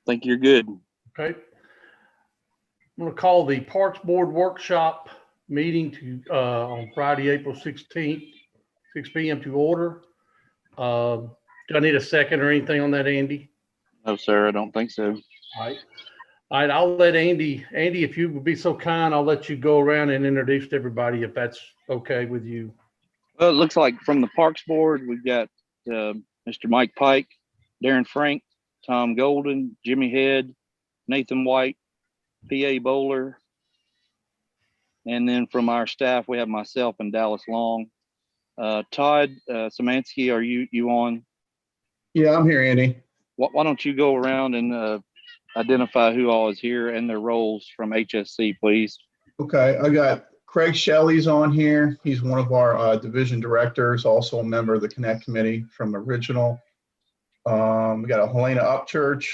think you're good. Okay. I'm going to call the Parks Board workshop meeting to on Friday, April 16th, 6 p.m. to order. Do I need a second or anything on that, Andy? No, sir, I don't think so. All right. All right, I'll let Andy, if you would be so kind, I'll let you go around and introduce everybody if that's okay with you. Well, it looks like from the Parks Board, we've got Mr. Mike Pike, Darren Frank, Tom Golden, Jimmy Head, Nathan White, P.A. Bowler. And then from our staff, we have myself and Dallas Long. Todd Samansky, are you on? Yeah, I'm here, Andy. Why don't you go around and identify who all is here and their roles from HSC, please? Okay, I got Craig Shelley's on here. He's one of our division directors, also a member of the Connect Committee from original. We got a Helena Upchurch,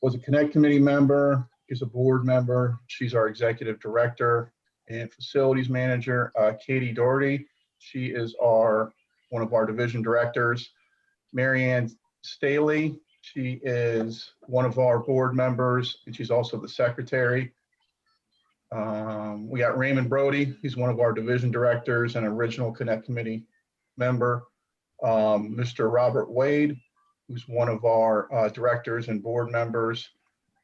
was a Connect Committee member. She's a board member. She's our executive director and facilities manager. Katie Doherty, she is one of our division directors. Marianne Staley, she is one of our board members, and she's also the secretary. We got Raymond Brody, he's one of our division directors and original Connect Committee member. Mr. Robert Wade, who's one of our directors and board members.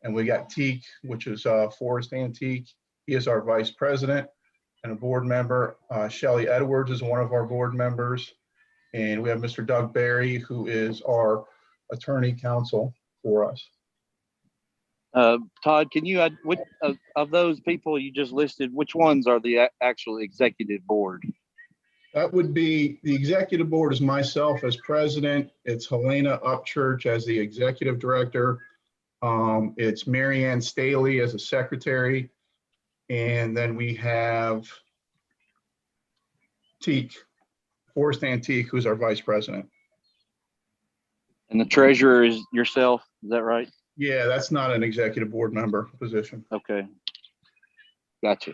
And we got Teak, which is Forrest Antique. He is our vice president and a board member. Shelley Edwards is one of our board members. And we have Mr. Doug Berry, who is our attorney counsel for us. Todd, can you add, which of those people you just listed, which ones are the actual executive board? That would be, the executive board is myself as president. It's Helena Upchurch as the executive director. It's Marianne Staley as a secretary. And then we have Teak, Forrest Antique, who's our vice president. And the treasurer is yourself, is that right? Yeah, that's not an executive board member position. Okay. Gotcha.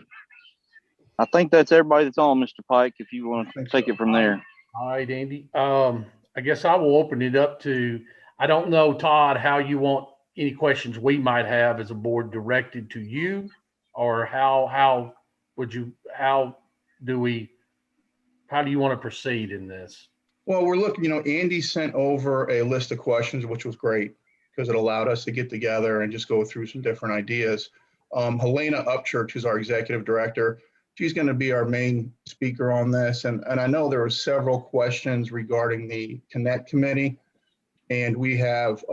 I think that's everybody that's on, Mr. Pike, if you want to take it from there. All right, Andy. I guess I will open it up to, I don't know, Todd, how you want any questions we might have as a board directed to you, or how do you want to proceed in this? Well, we're looking, Andy sent over a list of questions, which was great because it allowed us to get together and just go through some different ideas. Helena Upchurch, who's our executive director, she's going to be our main speaker on this. And I know there were several questions regarding the Connect Committee. And we have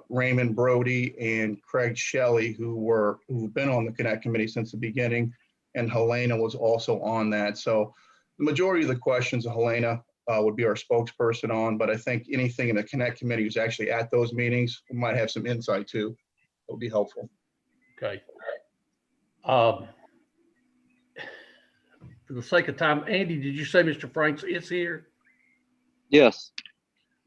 Raymond Brody and Craig Shelley, who've been on the Connect Committee since the beginning. And Helena was also on that. So the majority of the questions Helena would be our spokesperson on, but I think anything in the Connect Committee who's actually at those meetings might have some insight too. That would be helpful. Okay. For the sake of time, Andy, did you say Mr. Franks is here? Yes.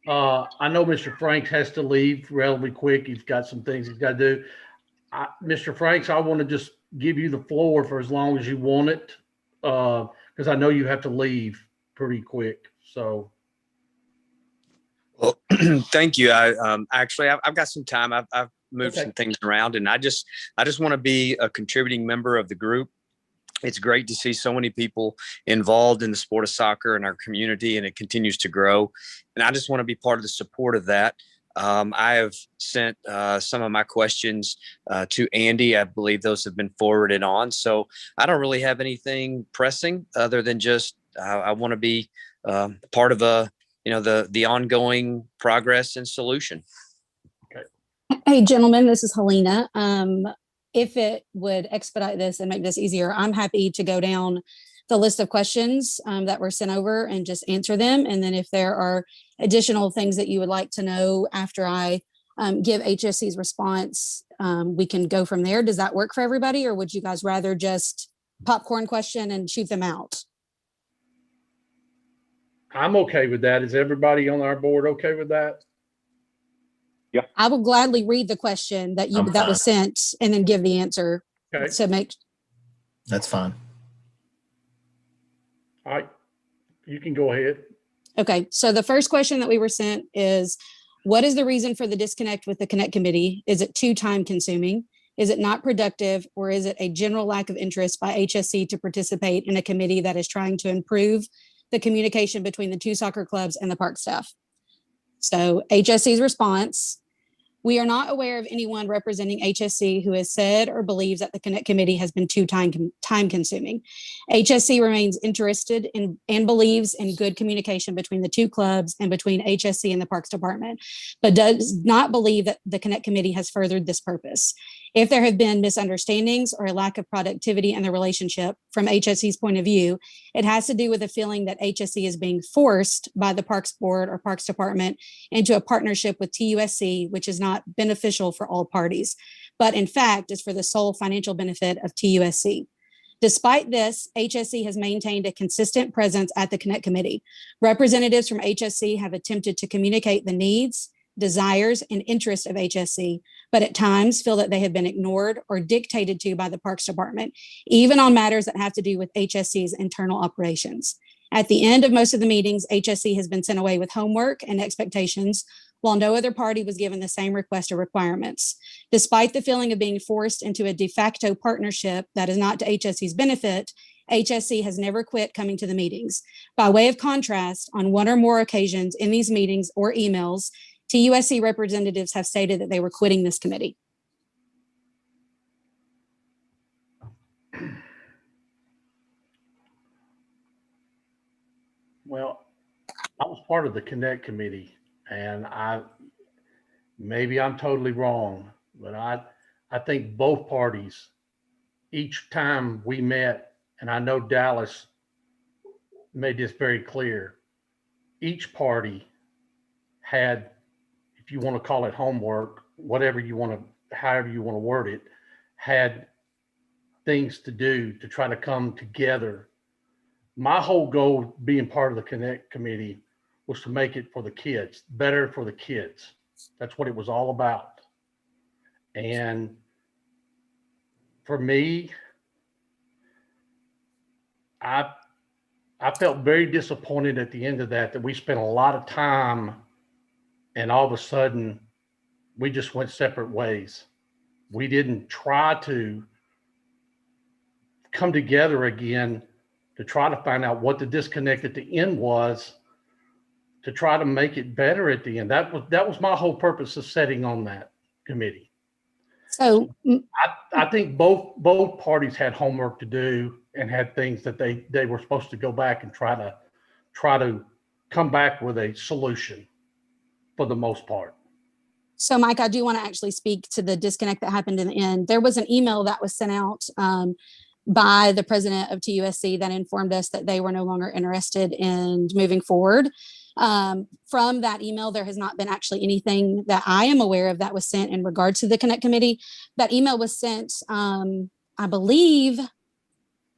I know Mr. Franks has to leave relatively quick. He's got some things he's got to do. Mr. Franks, I want to just give you the floor for as long as you want it, because I know you have to leave pretty quick. So, well, thank you. I've got some time. I've moved some things around, and I just want to be a contributing member of the group. It's great to see so many people involved in the sport of soccer in our community, and it continues to grow. And I just want to be part of the support of that. I have sent some of my questions to Andy. I believe those have been forwarded on. So I don't really have anything pressing other than just I want to be part of the ongoing progress and solution. Okay. Hey, gentlemen, this is Helena. If it would expedite this and make this easier, I'm happy to go down the list of questions that were sent over and just answer them. And then if there are additional things that you would like to know after I give HSC's response, we can go from there. Does that work for everybody, or would you guys rather just popcorn question and shoot them out? I'm okay with that. Is everybody on our board okay with that? Yeah. I will gladly read the question that was sent and then give the answer. Okay. So That's fine. All right. You can go ahead. Okay. So the first question that we were sent is, What is the reason for the disconnect with the Connect Committee? Is it too time consuming? Is it not productive, or is it a general lack of interest by HSC to participate in a committee that is trying to improve the communication between the two soccer clubs and the park staff? So HSC's response: we are not aware of anyone representing HSC who has said or believes that the Connect Committee has been too time consuming. HSC remains interested in and believes in good communication between the two clubs and between HSC and the Parks Department, but does not believe that the Connect Committee has furthered this purpose. If there have been misunderstandings or a lack of productivity in the relationship from HSC's point of view, it has to do with a feeling that HSC is being forced by the Parks Board or Parks Department into a partnership with TUSC, which is not beneficial for all parties, but in fact is for the sole financial benefit of TUSC. Despite this, HSC has maintained a consistent presence at the Connect Committee. Representatives from HSC have attempted to communicate the needs, desires, and interests of HSC, but at times feel that they have been ignored or dictated to by the Parks Department, even on matters that have to do with HSC's internal operations. At the end of most of the meetings, HSC has been sent away with homework and expectations, while no other party was given the same request or requirements. Despite the feeling of being forced into a de facto partnership that is not to HSC's benefit, HSC has never quit coming to the meetings. By way of contrast, on one or more occasions in these meetings or emails, TUSC representatives have stated that they were quitting this committee. Well, I was part of the Connect Committee, and maybe I'm totally wrong, but I think both parties, each time we met, and I know Dallas made this very clear, each party had, if you want to call it homework, however you want to word it, had things to do to try to come together. My whole goal being part of the Connect Committee was to make it for the kids, better for the kids. That's what it was all about. And for me, I felt very disappointed at the end of that we spent a lot of time and all of a sudden we just went separate ways. We didn't try to come together again to try to find out what the disconnect at the end was, to try to make it better at the end. That was my whole purpose of setting on that committee. So I think both parties had homework to do and had things that they were supposed to go back and try to come back with a solution for the most part. So, Mike, I do want to actually speak to the disconnect that happened in the end. There was an email that was sent out by the president of TUSC that informed us that they were no longer interested in moving forward. From that email, there has not been actually anything that I am aware of that was sent in regard to the Connect Committee. That email was sent, I believe,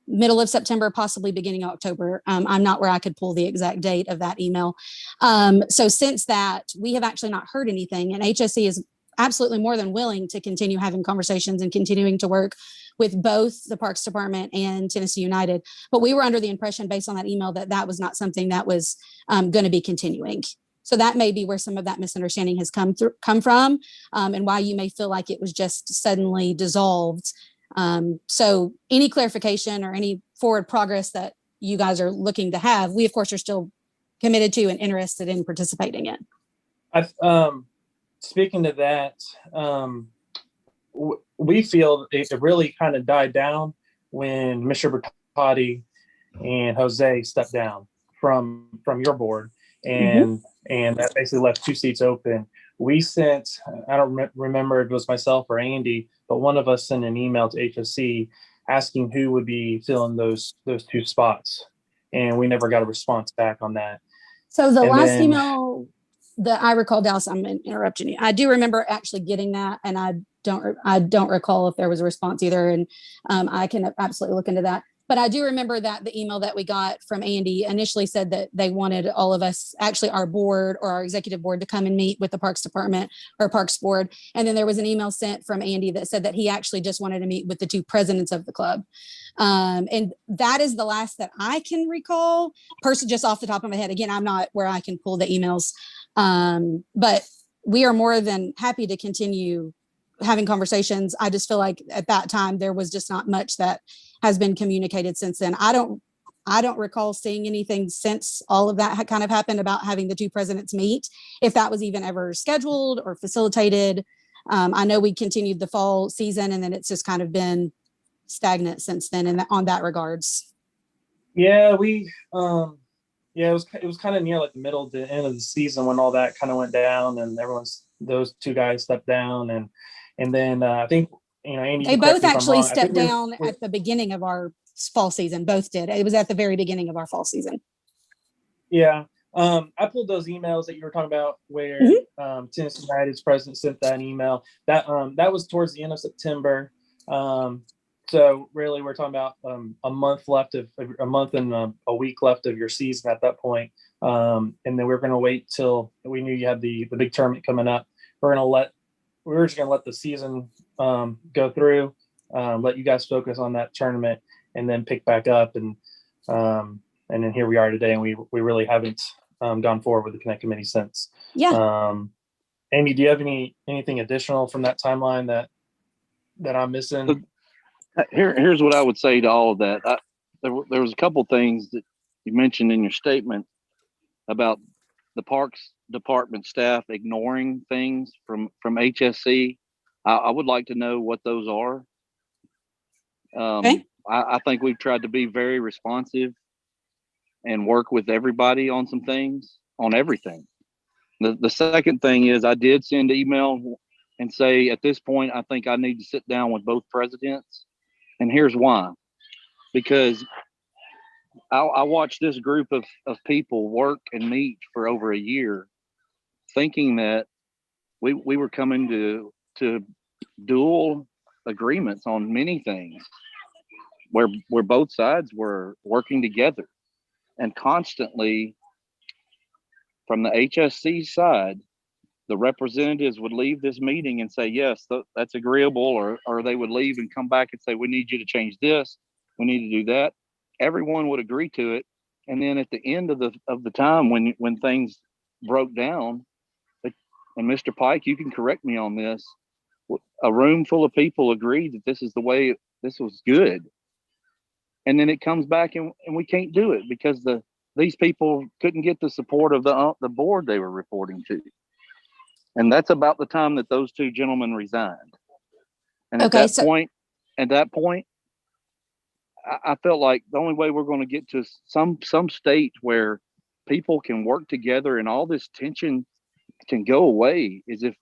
middle of September, possibly beginning of October. I'm not where I could pull the exact date of that email. So since that, we have actually not heard anything, and HSC is absolutely more than willing to continue having conversations and continuing to work with both the Parks Department and Tennessee United. But we were under the impression, based on that email, that that was not something that was going to be continuing. So that may be where some of that misunderstanding has come from, and why you may feel like it was just suddenly dissolved. So any clarification or any forward progress that you guys are looking to have, we of course are still committed to and interested in participating in. Speaking to that, we feel it really kind of died down when Mr. Bertotti and Jose stepped down from your board, and that basically left 2 seats open. We sent, I don't remember if it was myself or Andy, but one of us sent an email to HSC asking who would be filling those 2 spots, and we never got a response back on that. So the last email that I recall, Dallas, I'm interrupting you, I do remember actually getting that, and I don't recall if there was a response either, and I can absolutely look into that. But I do remember that the email that we got from Andy initially said that they wanted all of us, actually our board or our executive board, to come and meet with the Parks Department or Parks Board. And then there was an email sent from Andy that said that he actually just wanted to meet with the 2 presidents of the club. And that is the last that I can recall, just off the top of my head. Again, I'm not where I can pull the emails. But we are more than happy to continue having conversations. I just feel like at that time, there was just not much that has been communicated since then. I don't recall seeing anything since all of that had kind of happened about having the two presidents meet, if that was even ever scheduled or facilitated. I know we continued the fall season, and then it's just kind of been stagnant since then on that regards. Yeah, it was kind of near like the middle to end of the season when all that kind of went down, and those two guys stepped down, and then I think, Andy, They you correct both me if I'm actually wrong, I think stepped down at the beginning of our fall season. Both did. It was at the very beginning of our fall season. Yeah. I pulled those emails that you were talking about where Tennessee United's president sent that email. That was towards the end of September. So really, we're talking about a month and a week left of your season at that point. And then we're going to wait till we knew you had the big tournament coming up. We were just going to let the season go through, let you guys focus on that tournament, and then pick back up. And then here we are today, and we really haven't gone forward with the Connect Committee since. Yeah. Amy, do you have anything additional from that timeline that I'm missing? Here's what I would say to all of that. There was a couple things that you mentioned in your statement about the Parks Department staff ignoring things from HSC. I would like to know what those are. Okay. I think we've tried to be very responsive and work with everybody on some things, on everything. The second thing is I did send an email and say, at this point, I think I need to sit down with both presidents. And here's why. Because I watched this group of people work and meet for over a year, thinking that we were coming to dual agreements on many things where both sides were working together. And constantly from the HSC side, the representatives would leave this meeting and say, yes, that's agreeable, or they would leave and come back and say, we need you to change this. We need to do that. Everyone would agree to it. And then at the end of the time when things broke down, and Mr. Pike, you can correct me on this, a room full of people agreed that this is the way this was good. And then it comes back and we can't do it because these people couldn't get the support of the board they were reporting to. And that's about the time that those two gentlemen resigned. And at that point, I felt like the only way we're going to get to some state where people can work together and all this tension can go away is if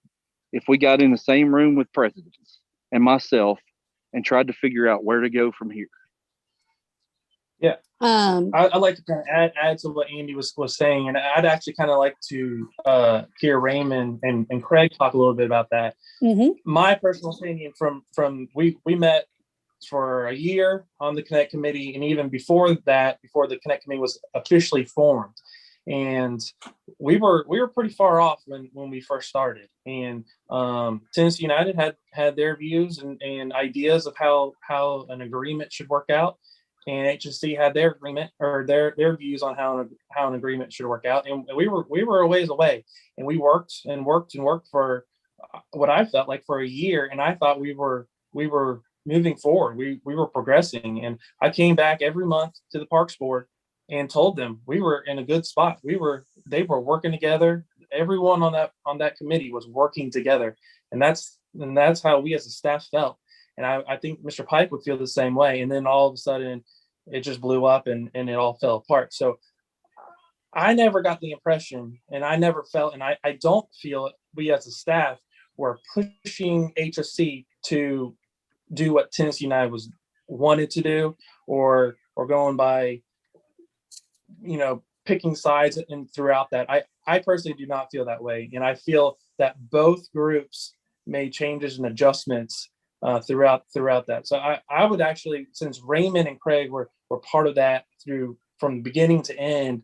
we got in the same room with presidents and myself and tried to figure out where to go from here. Yeah. I'd like to kind of add to what Andy was saying, and I'd actually kind of like to hear Raymond and Craig talk a little bit about that. Mm-hmm. My personal opinion from we met for a year on the Connect Committee, and even before that, before the Connect Committee was officially formed, and we were pretty far off when we first started. And Tennessee United had their views and ideas of how an agreement should work out. And HSC had their agreement or their views on how an agreement should work out, and we were a ways away. And we worked for what I felt like for a year, and I thought we were moving forward. We were progressing, and I came back every month to the Parks Board and told them we were in a good spot. They were working together. Everyone on that committee was working together, and that's how we as a staff felt. And I think Mr. Pike would feel the same way. And then all of a sudden it just blew up and it all fell apart. So I never got the impression, and I never felt, and I don't feel we as a staff were pushing HSC to do what Tennessee United wanted to do, or going by, picking sides and throughout that. I personally do not feel that way. And I feel that both groups made changes and adjustments throughout that. So I would actually, since Raymond and Craig were part of that from beginning to end,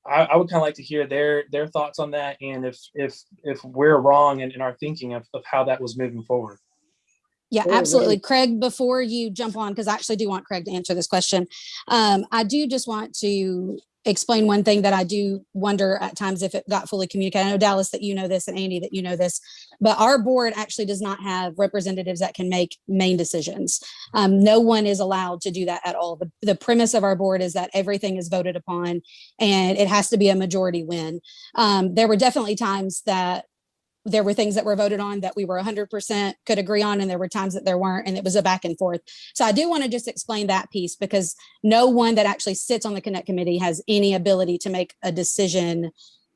I would kind of like to hear their thoughts on that, and if we're wrong in our thinking of how that was moving forward. Yeah, absolutely. Craig, before you jump on, because I actually do want Craig to answer this question, I do just want to explain one thing that I do wonder at times if it got fully communicated. I know, Dallas, that you know this, and Andy, that you know this, but our board actually does not have representatives that can make main decisions. No one is allowed to do that at all. The premise of our board is that everything is voted upon and it has to be a majority win. There were definitely times that there were things that were voted on that we were 100% could agree on, and there were times that there weren't, and it was a back and forth. So I do want to just explain that piece, because no one that actually sits on the Connect Committee has any ability to make a decision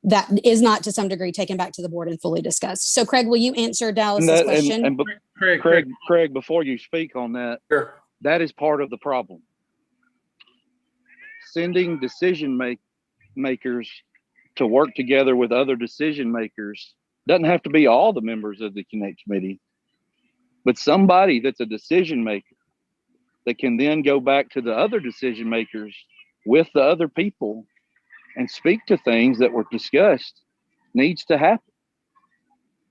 that is not to some degree taken back to the board and fully discussed. So Craig, will you answer Dallas's question? Craig, before you speak on that, Sure. that is part of the problem. Sending decision makers to work together with other decision makers doesn't have to be all the members of the Connect Committee, but somebody that's a decision maker that can then go back to the other decision makers with the other people and speak to things that were discussed needs to happen.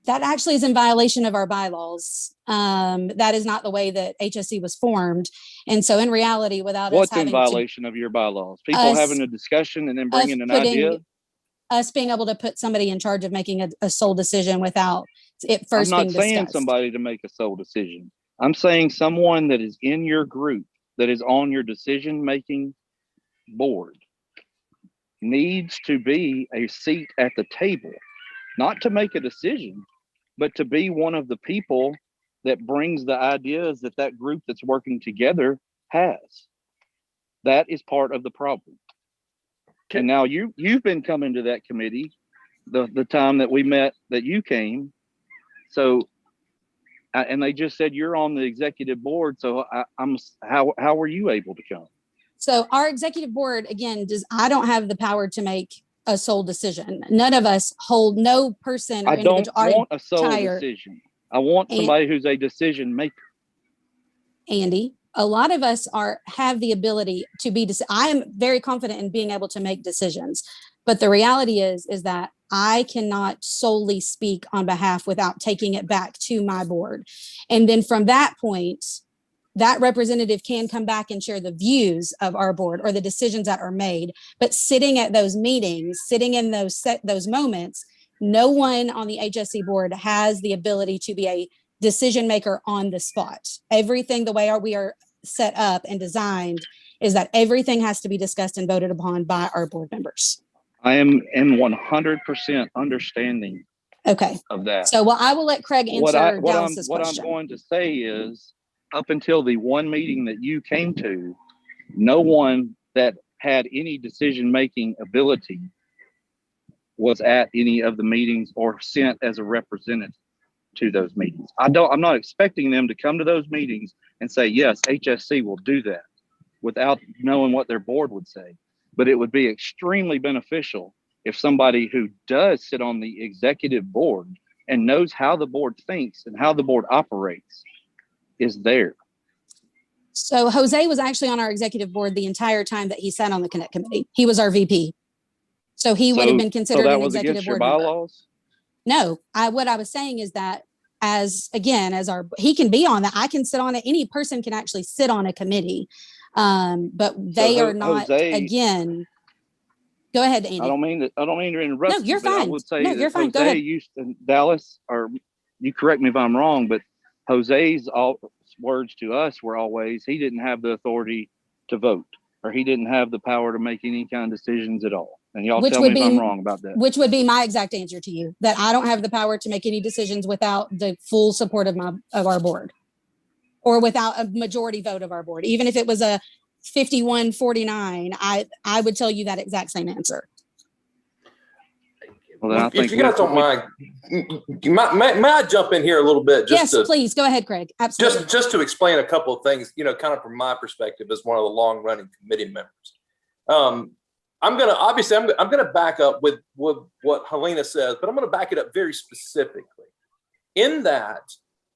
That actually is in violation of our bylaws. That is not the way that HSC was formed. And so in reality, without What's us having in violation of your bylaws? People having a discussion and then bringing an idea? Us being able to put somebody in charge of making a sole decision without it first being discussed. I'm not saying somebody to make a sole decision. I'm saying someone that is in your group, that is on your decision-making board, needs to be a seat at the table, not to make a decision, but to be one of the people that brings the ideas that that group that's working together has. That is part of the problem. And now you've been coming to that committee the time that we met, that you came. So, and they just said you're on the executive board. So how were you able to come? So our executive board, again, I don't have the power to make a sole decision. None of us hold, no person or individual. I don't want a sole decision. I want somebody who's a decision maker. Andy, a lot of us have the ability to be, I am very confident in being able to make decisions, but the reality is that I cannot solely speak on behalf without taking it back to my board. And then from that point, that representative can come back and share the views of our board or the decisions that are made. But sitting at those meetings, sitting in those moments, no one on the HSC board has the ability to be a decision maker on the spot. Everything, the way we are set up and designed, is that everything has to be discussed and voted upon by our board members. I am in 100% understanding of that. So, I will let Craig answer Dallas's question. What I'm going to say is, up until the one meeting that you came to, no one that had any decision-making ability was at any of the meetings or sent as a representative to those meetings. I'm not expecting them to come to those meetings and say, yes, HSC will do that, without knowing what their board would say. But it would be extremely beneficial if somebody who does sit on the executive board and knows how the board thinks and how the board operates is there. So Jose was actually on our executive board the entire time that he sat on the Connect Committee. He was our VP. So he would have been considered an executive board member. Bylaws? No, what I was saying is that he can be on that. I can sit on it. Any person can actually sit on a committee. But they are not, Jose, again, go ahead, Andy. I don't mean to interrupt. No, you're fine. I would say you're fine. Go Jose ahead. used to, Dallas, or you correct me if I'm wrong, but Jose's words to us were always, he didn't have the authority to vote, or he didn't have the power to make any kind of decisions at all. And y'all tell me if I'm wrong about that. Which would be my exact answer to you, that I don't have the power to make any decisions without the full support of our board, or without a majority vote of our board. Even if it was a 51-49, I would tell you that exact same answer. Well, then I think if you guys don't mind, may I jump in here a little bit? Yes, please go ahead, Craig. Absolutely. Just to explain a couple of things, kind of from my perspective as one of the long-running committee members. I'm gonna back up with what Helena says, but I'm gonna back it up very specifically. In that,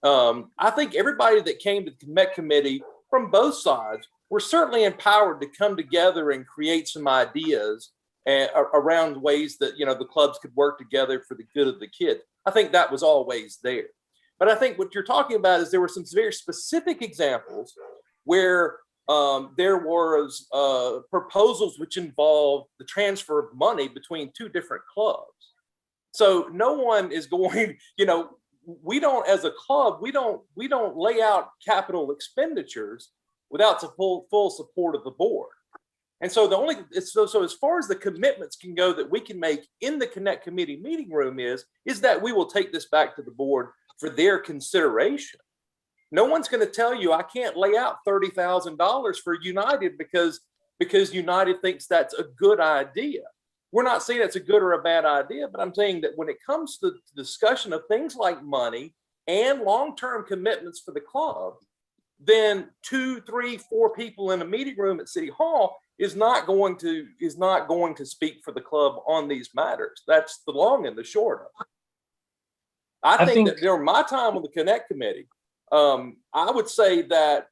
I think everybody that came to the Connect Committee from both sides were certainly empowered to come together and create some ideas around ways that the clubs could work together for the good of the kids. I think that was always there. But I think what you're talking about is there were some very specific examples where there was proposals which involved the transfer of money between two different clubs. So no one is going, we don't, as a club, we don't lay out capital expenditures without the full support of the board. And so so as far as the commitments can go that we can make in the Connect Committee meeting room is that we will take this back to the board for their consideration. No one's going to tell you I can't lay out $30,000 for United because United thinks that's a good idea. We're not saying it's a good or a bad idea, but I'm saying that when it comes to the discussion of things like money and long-term commitments for the club, then 2, 3, 4 people in a meeting room at City Hall is not going to speak for the club on these matters. That's the long and the short of it. I think that during my time on the Connect Committee, I would say that,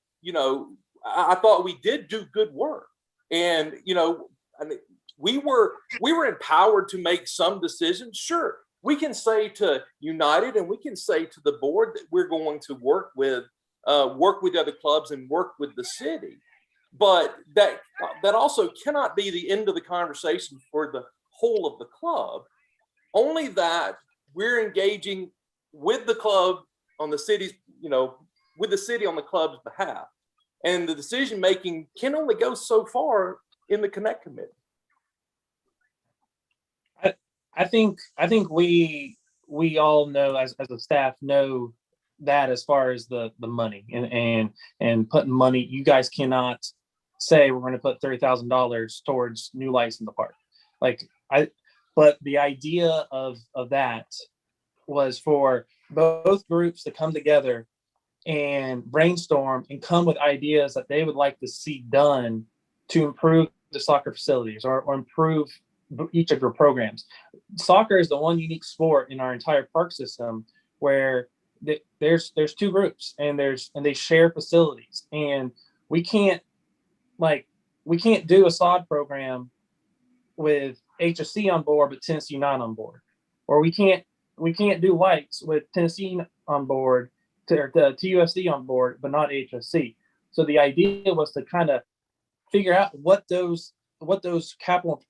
I thought we did do good work. And, I mean, we were empowered to make some decisions. Sure, we can say to United and we can say to the board that we're going to work with other clubs and work with the city. But that also cannot be the end of the conversation for the whole of the club. Only that we're engaging with the club on the city's, with the city on the club's behalf. And the decision making can only go so far in the Connect Committee. I think we all know as a staff know that as far as the money and putting money, you guys cannot say we're going to put $30,000 towards new lights in the park. But the idea of that was for both groups to come together and brainstorm and come with ideas that they would like to see done to improve the soccer facilities or improve each of your programs. Soccer is the one unique sport in our entire park system where there's two groups and they share facilities, and we can't do a sod program with HSC on board but Tennessee not on board, or we can't do lights with Tennessee on board to TUSD on board but not HSC. So the idea was to kind of figure out what those capital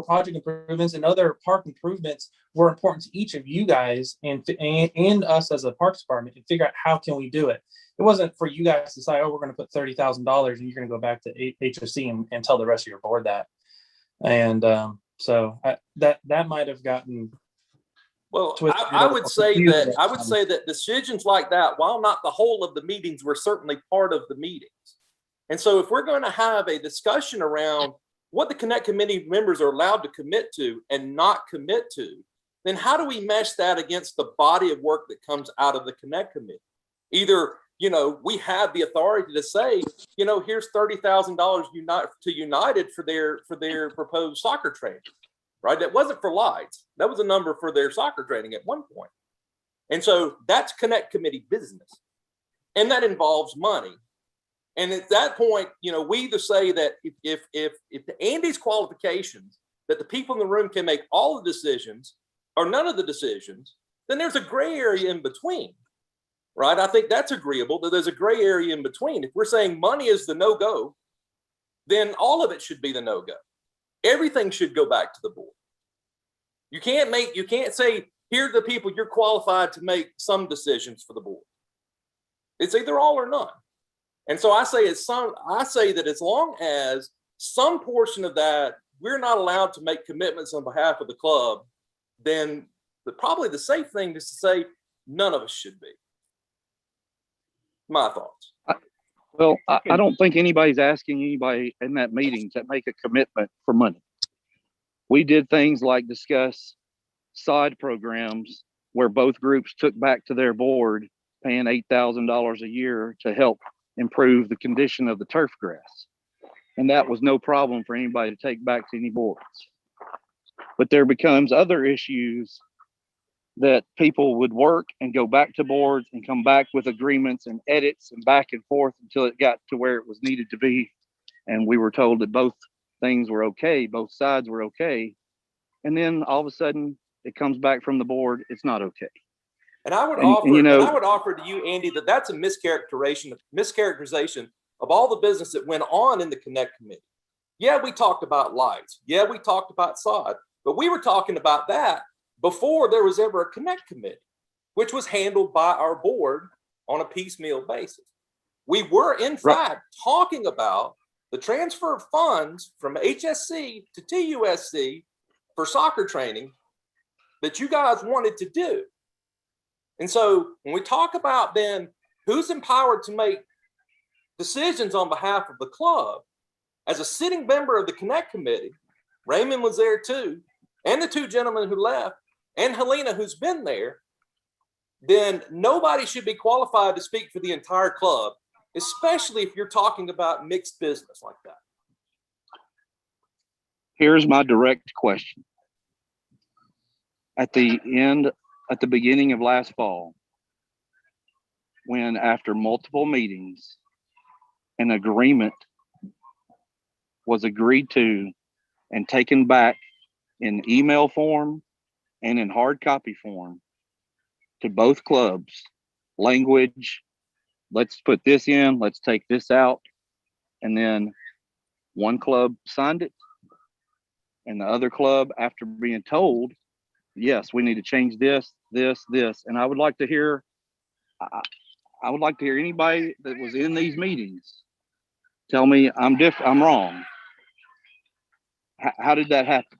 project improvements and other park improvements were important to each of you guys and us as a parks department, and figure out how can we do it. It wasn't for you guys to decide, we're going to put $30,000 and you're going to go back to HSC and tell the rest of your board that. And so that might have gotten. Well, I would say that decisions like that, while not the whole of the meetings, were certainly part of the meetings. And so if we're going to have a discussion around what the Connect Committee members are allowed to commit to and not commit to, then how do we mesh that against the body of work that comes out of the Connect Committee? Either, we have the authority to say, here's $30,000 to United for their proposed soccer training, right? That wasn't for lights. That was a number for their soccer training at one point. And so that's Connect Committee business. And that involves money. And at that point, we either say that if the Andy's qualifications, that the people in the room can make all the decisions or none of the decisions, then there's a gray area in between, right? I think that's agreeable, that there's a gray area in between. If we're saying money is the no-go, then all of it should be the no-go. Everything should go back to the board. You can't say, here are the people you're qualified to make some decisions for the board. It's either all or none. And so I say that as long as some portion of that we're not allowed to make commitments on behalf of the club, then probably the safe thing is to say none of us should be. My thoughts. Well, I don't think anybody's asking anybody in that meeting to make a commitment for money. We did things like discuss side programs where both groups took back to their board paying $8,000 a year to help improve the condition of the turf grass. And that was no problem for anybody to take back to any boards. But there becomes other issues that people would work and go back to boards and come back with agreements and edits and back and forth until it got to where it was needed to be. And we were told that both things were okay, both sides were okay. And then all of a sudden it comes back from the board, it's not okay. And I would offer to you, Andy, that's a mischaracterization of all the business that went on in the Connect Committee. Yeah, we talked about lights. Yeah, we talked about sod, but we were talking about that before there was ever a Connect Committee, which was handled by our board on a piecemeal basis. We were, in fact, talking about the transfer of funds from HSC to TUSC for soccer training that you guys wanted to do. And so when we talk about then who's empowered to make decisions on behalf of the club, as a sitting member of the Connect Committee, Raymond was there too, and the two gentlemen who left, and Helena, who's been there, then nobody should be qualified to speak for the entire club, especially if you're talking about mixed business like that. Here's my direct question. At the beginning of last fall, when after multiple meetings, an agreement was agreed to and taken back in email form and in hard copy form to both clubs, language, let's put this in, let's take this out. And then one club signed it and the other club, after being told, yes, we need to change this. And I would like to hear anybody that was in these meetings tell me I'm wrong. How did that happen?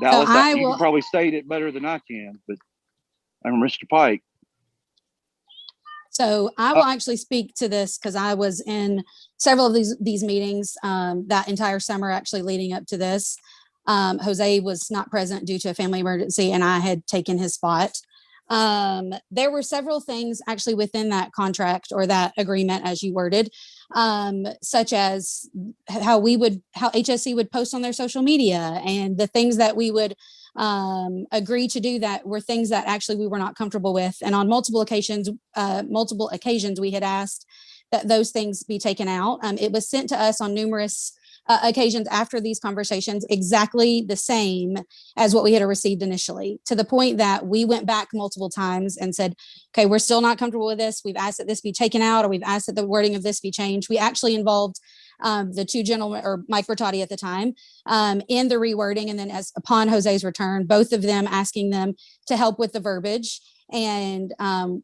Dallas, you can probably state it better than I can, but I'm Mr. Pike. So I will actually speak to this because I was in several of these meetings that entire summer, actually leading up to this. Jose was not present due to a family emergency, and I had taken his spot. There were several things actually within that contract or that agreement, as you worded, such as how HSC would post on their social media and the things that we would agree to do that were things that actually we were not comfortable with. And on multiple occasions, we had asked that those things be taken out. It was sent to us on numerous occasions after these conversations, exactly the same as what we had received initially, to the point that we went back multiple times and said, okay, we're still not comfortable with this. We've asked that this be taken out, or we've asked that the wording of this be changed. We actually involved the two gentlemen, or Mike Bertotti at the time, in the rewording. And then upon Jose's return, both of them asking them to help with the verbiage. And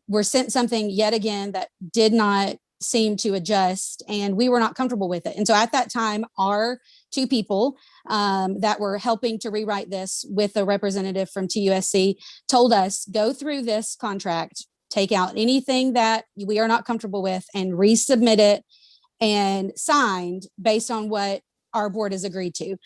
we're sent something yet again that did not seem to adjust, and we were not comfortable with it. And so at that time, our two people that were helping to rewrite this with a representative from TUSC told us, go through this contract, take out anything that we are not comfortable with, and resubmit it and signed based on what our board has agreed to.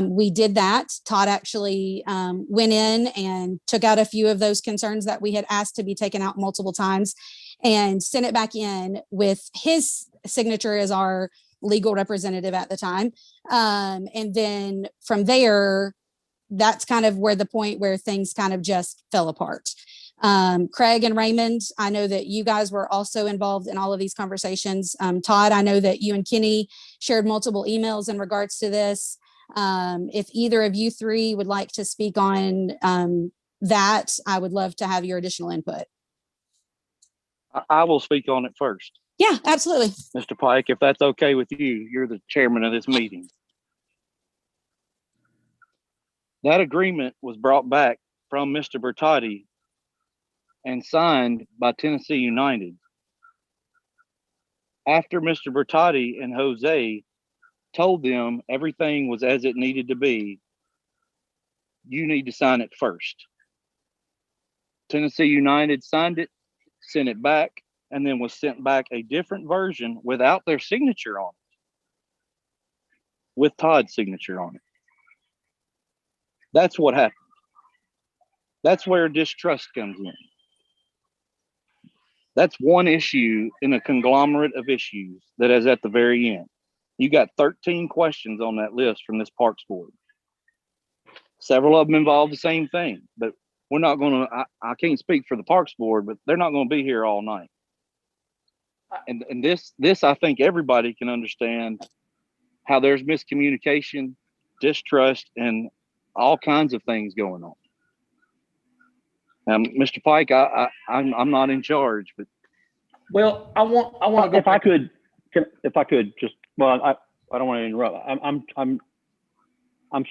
We did that. Todd actually went in and took out a few of those concerns that we had asked to be taken out multiple times and sent it back in with his signature as our legal representative at the time. And then from there, that's kind of where the point where things kind of just fell apart. Craig and Raymond, I know that you guys were also involved in all of these conversations. Todd, I know that you and Kenny shared multiple emails in regards to this. If either of you three would like to speak on that, I would love to have your additional input. I will speak on it first. Yeah, absolutely. Mr. Pike, if that's okay with you, you're the chairman of this meeting. That agreement was brought back from Mr. Bertotti and signed by Tennessee United. After Mr. Bertotti and Jose told them everything was as it needed to be, you need to sign it first. Tennessee United signed it, sent it back, and then was sent back a different version without their signature on it, with Todd's signature on it. That's what happened. That's where distrust comes in. That's one issue in a conglomerate of issues that is at the very end. You got 13 questions on that list from this Parks Board. Several of them involve the same thing, but we're not going to, I can't speak for the Parks Board, but they're not going to be here all night. And this, I think everybody can understand how there's miscommunication, distrust, and all kinds of things going on. Mr. Pike, I'm not in charge, but Well, I want to go. If I could, If I could just, well, I don't want to interrupt. I'm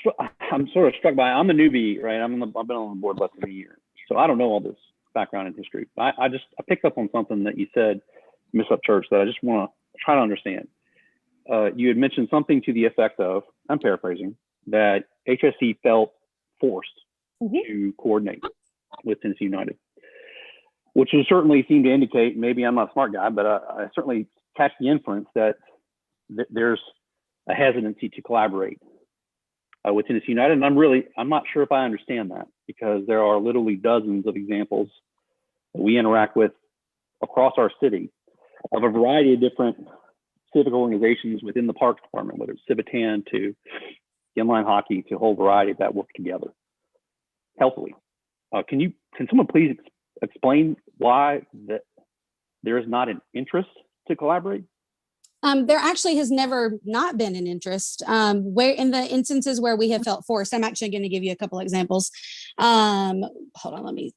sort of struck by, I'm a newbie, right? I've been on the board less than a year. So I don't know all this background and history. I picked up on something that you said, Ms. Upchurch, that I just want to try to understand. You had mentioned something to the effect of, I'm paraphrasing, that HSE felt forced to coordinate with Tennessee United, which would certainly seem to indicate, maybe I'm not a smart guy, but I certainly catch the inference that there's a hesitancy to collaborate with Tennessee United. And I'm not sure if I understand that, because there are literally dozens of examples that we interact with across our city of a variety of different civic organizations within the Parks Department, whether it's Civitan to inline hockey, to a whole variety that work together healthily. Can someone please explain why that there is not an interest to collaborate? There actually has never not been an interest. Where in the instances where we have felt forced, I'm actually going to give you a couple of examples. Hold on, let me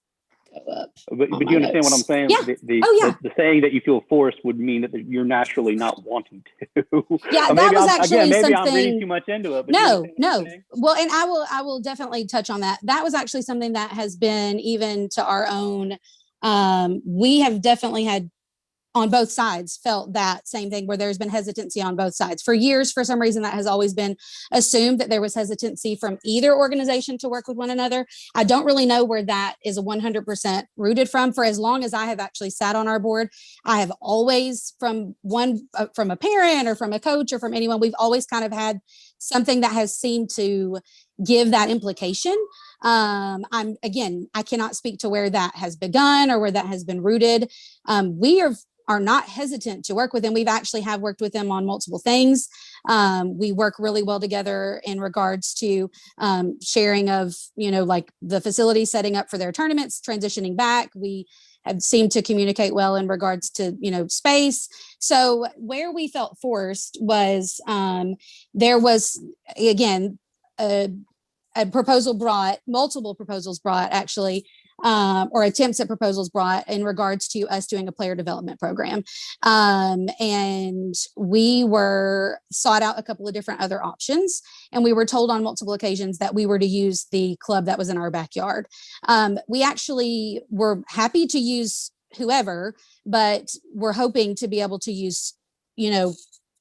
go up. But you understand what I'm saying? Yeah. The saying that you feel forced would mean that you're naturally not wanting to. Yeah, that was actually maybe something. I'm reading too much into it. But No. Well, and I will definitely touch on that. That was actually something that has been even to our own. We have definitely had, on both sides, felt that same thing, where there's been hesitancy on both sides. For years, for some reason, that has always been assumed, that there was hesitancy from either organization to work with one another. I don't really know where that is 100% rooted from. For as long as I have actually sat on our board, I have always, from a parent or from a coach or from anyone, we've always kind of had something that has seemed to give that implication. I cannot speak to where that has begun or where that has been rooted. We are not hesitant to work with them. We've actually have worked with them on multiple things. We work really well together in regards to sharing of, like the facility setting up for their tournaments, transitioning back. We have seemed to communicate well in regards to, space. So where we felt forced was there was, again, multiple proposals brought actually, or attempts at proposals brought in regards to us doing a player development program. And we were sought out a couple of different other options, and we were told on multiple occasions that we were to use the club that was in our backyard. We actually were happy to use whoever, but we're hoping to be able to use,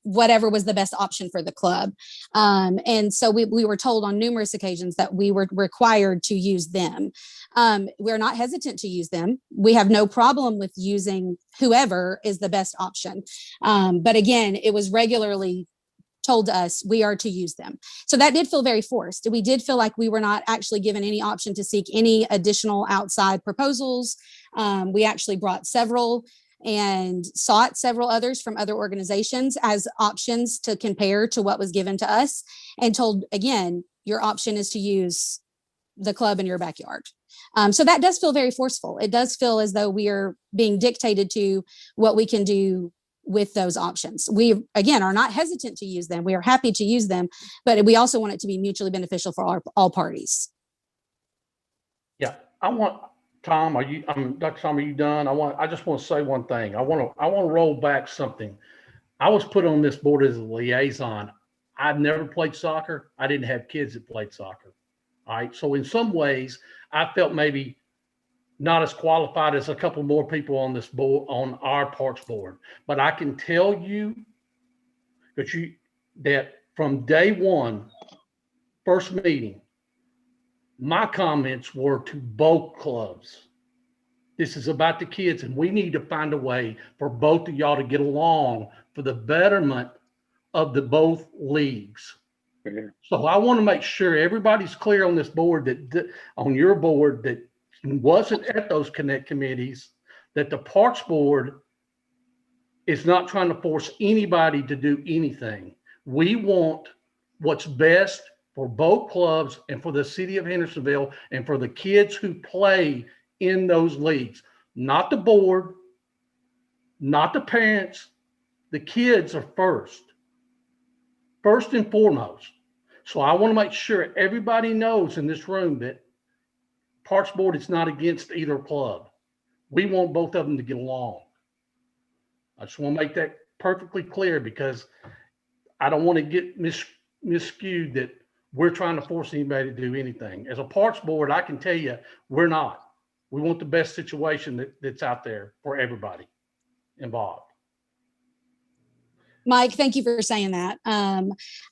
whatever was the best option for the club. And so we were told on numerous occasions that we were required to use them. We're not hesitant to use them. We have no problem with using whoever is the best option. But again, it was regularly told to us we are to use them. So that did feel very forced. We did feel like we were not actually given any option to seek any additional outside proposals. We actually brought several and sought several others from other organizations as options to compare to what was given to us, and told, again, your option is to use the club in your backyard. So that does feel very forceful. It does feel as though we are being dictated to what we can do with those options. We, again, are not hesitant to use them. We are happy to use them, but we also want it to be mutually beneficial for all parties. Yeah, Tom, Dr. Tom, are you done? I just want to say one thing. I want to roll back something. I was put on this board as a liaison. I've never played soccer. I didn't have kids that played soccer. All right. So in some ways, I felt maybe not as qualified as a couple more people on this board, on our Parks board. But I can tell you that from day one, first meeting, my comments were to both clubs. This is about the kids, and we need to find a way for both of y'all to get along for the betterment of the both leagues. Fair. So I want to make sure everybody's clear on this board, that on your board, that wasn't at those connect committees, that the Parks board is not trying to force anybody to do anything. We want what's best for both clubs and for the city of Hendersonville and for the kids who play in those leagues. Not the board, not the parents. The kids are first and foremost. So I want to make sure everybody knows in this room that Parks board is not against either club. We want both of them to get along. I just want to make that perfectly clear, because I don't want to get miscued that we're trying to force anybody to do anything. As a parks board, I can tell you, we're not. We want the best situation that's out there for everybody involved. Mike, thank you for saying that.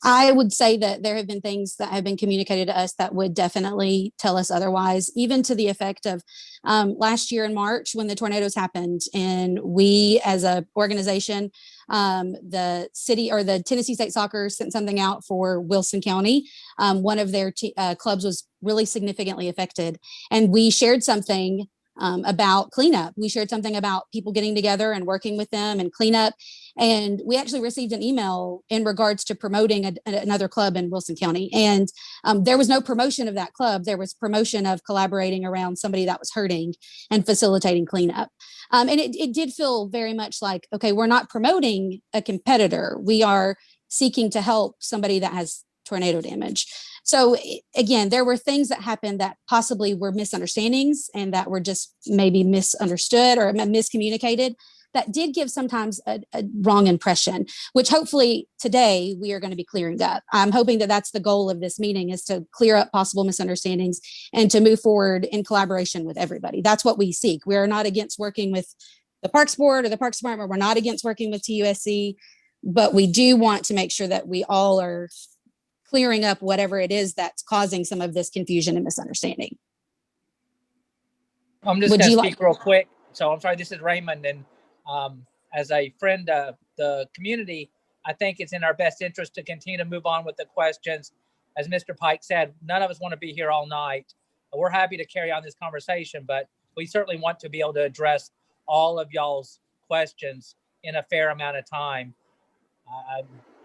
I would say that there have been things that have been communicated to us that would definitely tell us otherwise, even to the effect of last year in March when the tornadoes happened. And we as an organization, the city or the Tennessee State Soccer sent something out for Wilson County. One of their clubs was really significantly affected. And we shared something about cleanup. We shared something about people getting together and working with them and cleanup. And we actually received an email in regards to promoting another club in Wilson County. And there was no promotion of that club. There was promotion of collaborating around somebody that was hurting and facilitating cleanup. And it did feel very much like, okay, we're not promoting a competitor. We are seeking to help somebody that has tornado damage. So again, there were things that happened that possibly were misunderstandings and that were just maybe misunderstood or miscommunicated that did give sometimes a wrong impression, which hopefully today we are going to be clearing up. I'm hoping that that's the goal of this meeting, is to clear up possible misunderstandings and to move forward in collaboration with everybody. That's what we seek. We are not against working with the Parks Board or the Parks Department. We're not against working with TUSC, but we do want to make sure that we all are clearing up whatever it is that's causing some of this confusion and misunderstanding. I'm just going to speak real quick. So I'm sorry, this is Raymond. And as a friend of the community, I think it's in our best interest to continue to move on with the questions. As Mr. Pike said, none of us want to be here all night. We're happy to carry on this conversation, but we certainly want to be able to address all of y'all's questions in a fair amount of time.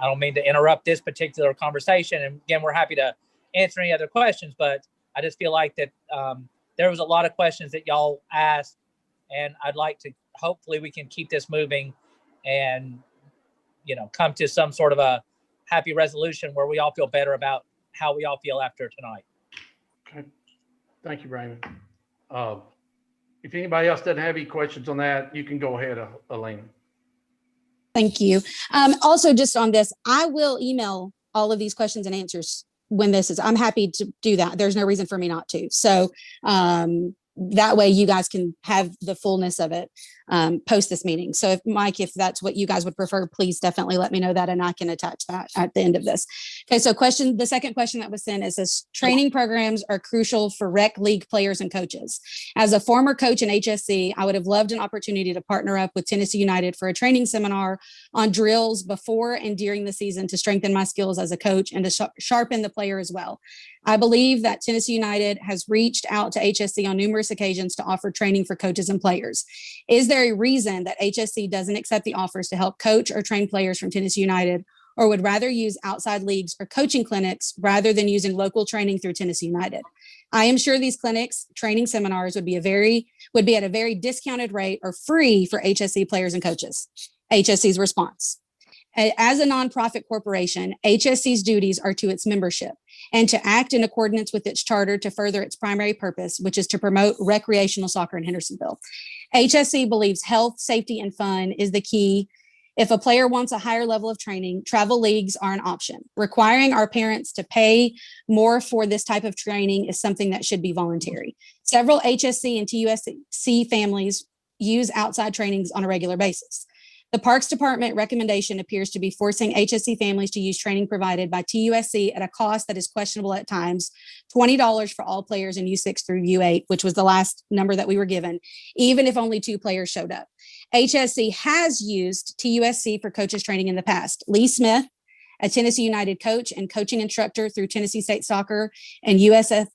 I don't mean to interrupt this particular conversation. And again, we're happy to answer any other questions, but I just feel like that there was a lot of questions that y'all asked, and I'd like to, hopefully we can keep this moving and, you know, come to some sort of a happy resolution where we all feel better about how we all feel after tonight. Okay. Thank you, Raymond. If anybody else doesn't have any questions on that, you can go ahead, Elena. Thank you. Also, just on this, I will email all of these questions and answers when this is, I'm happy to do that. There's no reason for me not to. So that way you guys can have the fullness of it post this meeting. So if Mike, if that's what you guys would prefer, please definitely let me know that and I can attach that at the end of this. Okay, so the second question that was sent is this: training programs are crucial for rec league players and coaches. As a former coach in HSC, I would have loved an opportunity to partner up with Tennessee United for a training seminar on drills before and during the season to strengthen my skills as a coach and to sharpen the player as well. I believe that Tennessee United has reached out to HSC on numerous occasions to offer training for coaches and players. Is there a reason that HSC doesn't accept the offers to help coach or train players from Tennessee United, or would rather use outside leagues or coaching clinics rather than using local training through Tennessee United? I am sure these clinics, training seminars would be at a very discounted rate or free for HSC players and coaches. HSC's response: as a nonprofit corporation, HSC's duties are to its membership and to act in accordance with its charter to further its primary purpose, which is to promote recreational soccer in Hendersonville. HSC believes health, safety, and fun is the key. If a player wants a higher level of training, travel leagues are an option. Requiring our parents to pay more for this type of training is something that should be voluntary. Several HSC and TUSC families use outside trainings on a regular basis. The Parks Department recommendation appears to be forcing HSC families to use training provided by TUSC at a cost that is questionable at times, $20 for all players in U6 through U8, which was the last number that we were given, even if only 2 players showed up. HSC has used TUSC for coaches training in the past. Lee Smith, a Tennessee United coach and coaching instructor through Tennessee State Soccer and USFF,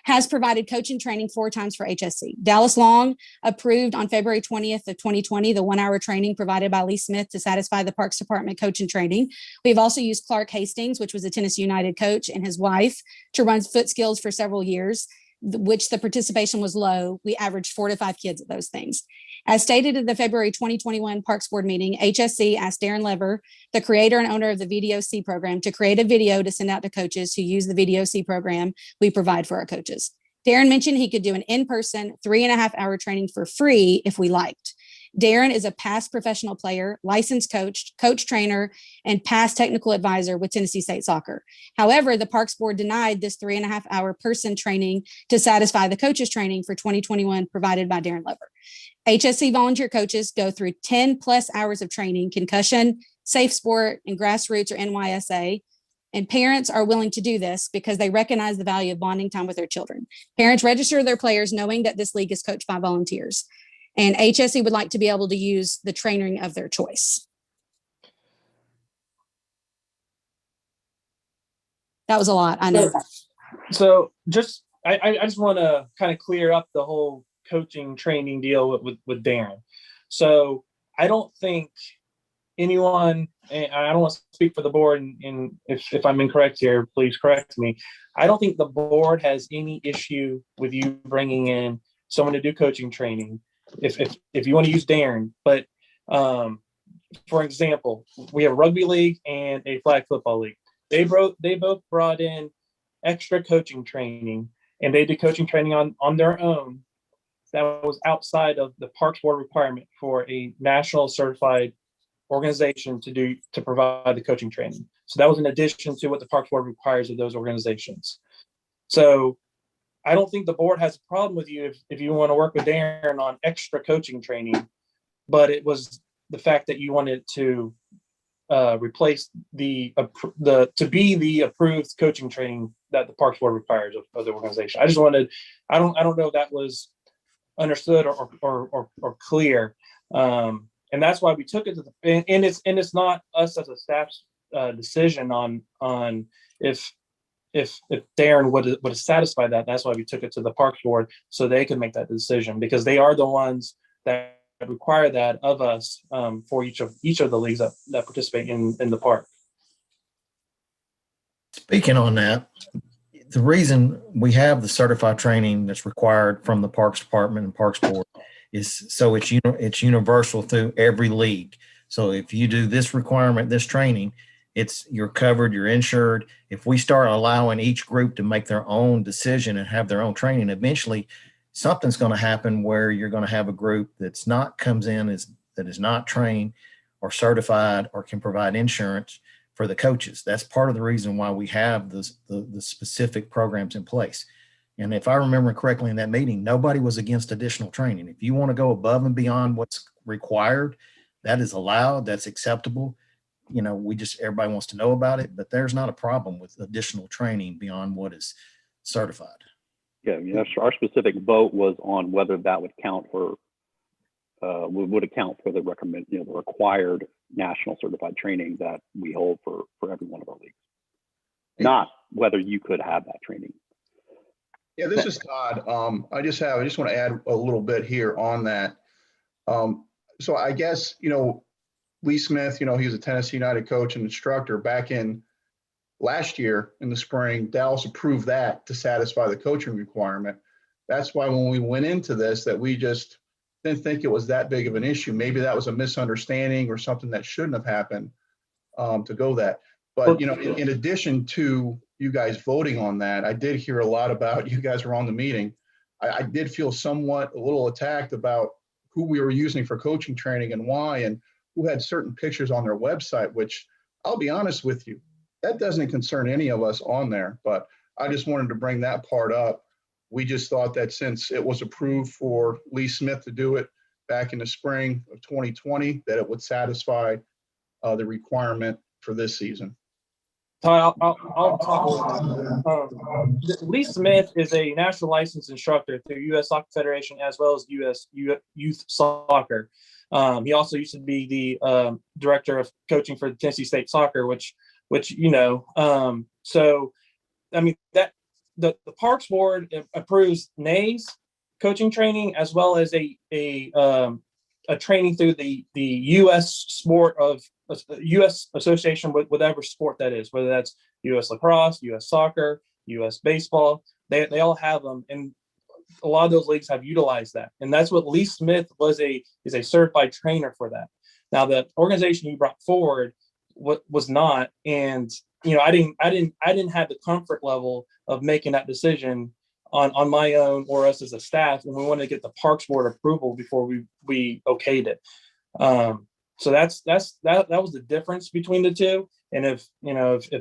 has provided coaching training 4 times for HSC. Dallas Long approved on February 20th of 2020 the 1-hour training provided by Lee Smith to satisfy the Parks Department coaching training. We've also used Clark Hastings, which was a Tennessee United coach, and his wife to run foot skills for several years, which the participation was low. We averaged 4 to 5 kids at those things. As stated at the February 2021 Parks Board meeting, HSC asked Darren Lever, the creator and owner of the VDOC program, to create a video to send out to coaches who use the VDOC program we provide for our coaches. Darren mentioned he could do an in-person 3.5-hour training for free if we liked. Darren is a past professional player, licensed coach, coach trainer, and past technical advisor with Tennessee State Soccer. However, the Parks Board denied this 3.5-hour person training to satisfy the coaches training for 2021 provided by Darren Lever. HSC volunteer coaches go through 10 plus hours of training, concussion, safe sport, and grassroots or NYSA. And parents are willing to do this because they recognize the value of bonding time with their children. Parents register their players knowing that this league is coached by volunteers. And HSE would like to be able to use the training of their choice. That was a lot, I know. So just, I just want to kind of clear up the whole coaching training deal with Darren. So I don't think anyone, and I don't want to speak for the board, and if I'm incorrect here, please correct me. I don't think the board has any issue with you bringing in someone to do coaching training if you want to use Darren. But for example, we have a rugby league and a flag football league. They both brought in extra coaching training, and they did coaching training on their own. That was outside of the Parks Board requirement for a national certified organization to provide the coaching training. So that was in addition to what the Parks Board requires of those organizations. So I don't think the board has a problem with you if you want to work with Darren on extra coaching training, but it was the fact that you wanted to replace to be the approved coaching training that the Parks Board requires of the organization. I don't know if that was understood or clear. And that's why we took it to and it's not us as a staff's decision on if Darren would satisfy that. That's why we took it to the Parks Board so they could make that decision, because they are the ones that require that of us for each of the leagues that participate in the park. Speaking on that, the reason we have the certified training that's required from the Parks Department and Parks Board is so it's universal through every league. So if you do this requirement, this training, you're covered, you're insured. If we start allowing each group to make their own decision and have their own training, eventually something's going to happen where you're going to have a group that is not trained or certified or can provide insurance for the coaches. That's part of the reason why we have the specific programs in place. And if I remember correctly in that meeting, nobody was against additional training. If you want to go above and beyond what's required, that is allowed, that's acceptable. Everybody wants to know about it, but there's not a problem with additional training beyond what is certified. Yeah, our specific vote was on whether that would count for the required national certified training that we hold for every one of our leagues, not whether you could have that training. Yeah, this is Todd. I just want to add a little bit here on that. So I guess, Lee Smith, he was a Tennessee United coach and instructor back in last year in the spring. Dallas approved that to satisfy the coaching requirement. That's why when we went into this, that we just didn't think it was that big of an issue. Maybe that was a misunderstanding or something that shouldn't have happened to go that. But, in addition to you guys voting on that, I did hear a lot about, you guys were on the meeting. I did feel a little attacked about who we were using for coaching training and why, and who had certain pictures on their website, which I'll be honest with you, that doesn't concern any of us on there, but I just wanted to bring that part up. We just thought that since it was approved for Lee Smith to do it back in the spring of 2020, that it would satisfy the requirement for this season. I'll talk about that. Lee Smith is a national licensed instructor through U.S. Soccer Federation as well as U.S. Youth Soccer. He also used to be the director of coaching for Tennessee State Soccer, which so I mean that the Parks Board approves NAY's coaching training as well as a training through the U.S. sport of U.S. association with whatever sport that is, whether that's U.S. lacrosse, U.S. soccer, U.S. baseball. They all have them, and a lot of those leagues have utilized that, and that's what Lee Smith is a certified trainer for that. Now, the organization he brought forward was not, and I didn't have the comfort level of making that decision on my own or us as a staff, and we wanted to get the Parks Board approval before we okayed it. So that was the difference between the two. And if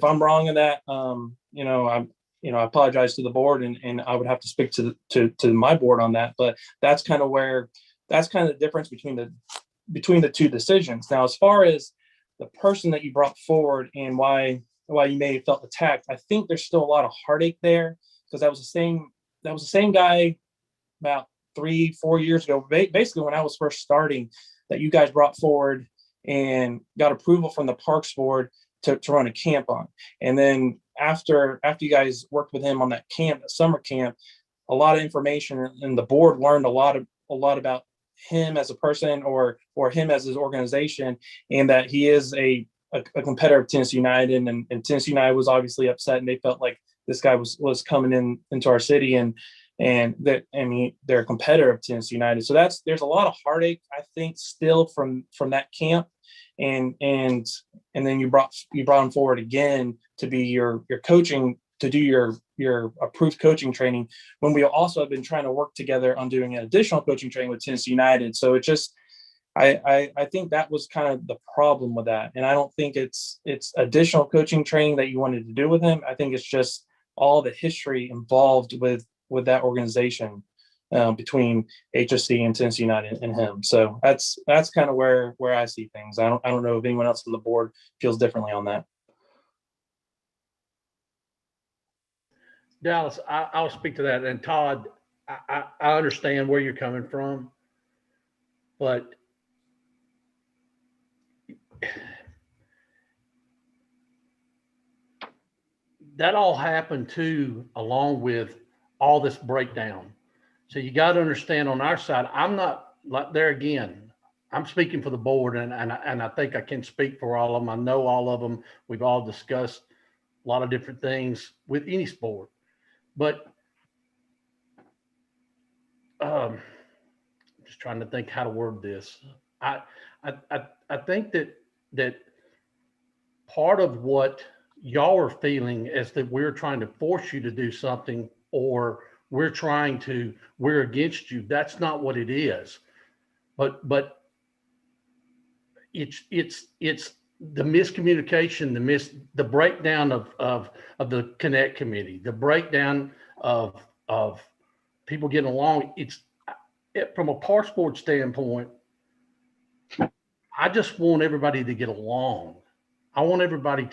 I'm wrong in that, I apologize to the board, and I would have to speak to my board on that. But that's kind of the difference between the two decisions. Now, as far as the person that you brought forward and why you may have felt attacked, I think there's still a lot of heartache there, because that was the same guy about 3-4 years ago, basically when I was first starting, that you guys brought forward and got approval from the Parks Board to run a camp on. And then after you guys worked with him on that camp, that summer camp, a lot of information, and the board learned a lot about him as a person or him as his organization, and that he is a competitor of Tennessee United, and Tennessee United was obviously upset, and they felt like this guy was coming into our city, and they're a competitor of Tennessee United. So there's a lot of heartache, I think, still from that camp, and then you brought him forward again to be your coaching, to do your approved coaching training, when we also have been trying to work together on doing an additional coaching training with Tennessee United. So it just, I think that was kind of the problem with that. And I don't think it's additional coaching training that you wanted to do with him. I think it's just all the history involved with that organization, between HSC and Tennessee United and him. So that's kind of where I see things. I don't know if anyone else on the board feels differently on that. Dallas, I'll speak to that. And Todd, I understand where you're coming from, but that all happened too, along with all this breakdown. So you got to understand, on our side, I'm not like there again. I'm speaking for the board, and I think I can speak for all of them. I know all of them. We've all discussed a lot of different things with any sport, but just trying to think how to word this. I think that part of what y'all are feeling is that we're trying to force you to do something, or we're against you. That's not what it is. But it's the miscommunication, the breakdown of the Connect committee, the breakdown of people getting along. From a Parks Board standpoint, I just want everybody to get along. I want everybody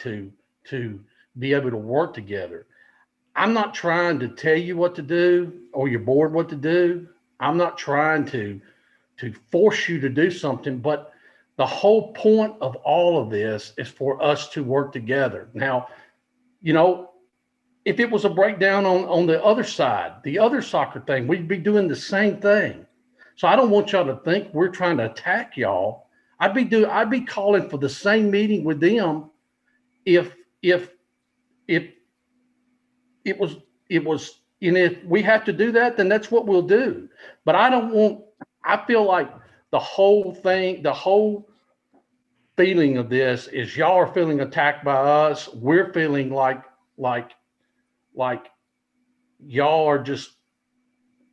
to be able to work together. I'm not trying to tell you what to do or your board what to do. I'm not trying to force you to do something, but the whole point of all of this is for us to work together. Now, if it was a breakdown on the other side, the other soccer thing, we'd be doing the same thing. So I don't want y'all to think we're trying to attack y'all. I'd be calling for the same meeting with them if it was, and if we have to do that, then that's what we'll do. But I feel like the whole feeling of this is y'all are feeling attacked by us. We're feeling like y'all are just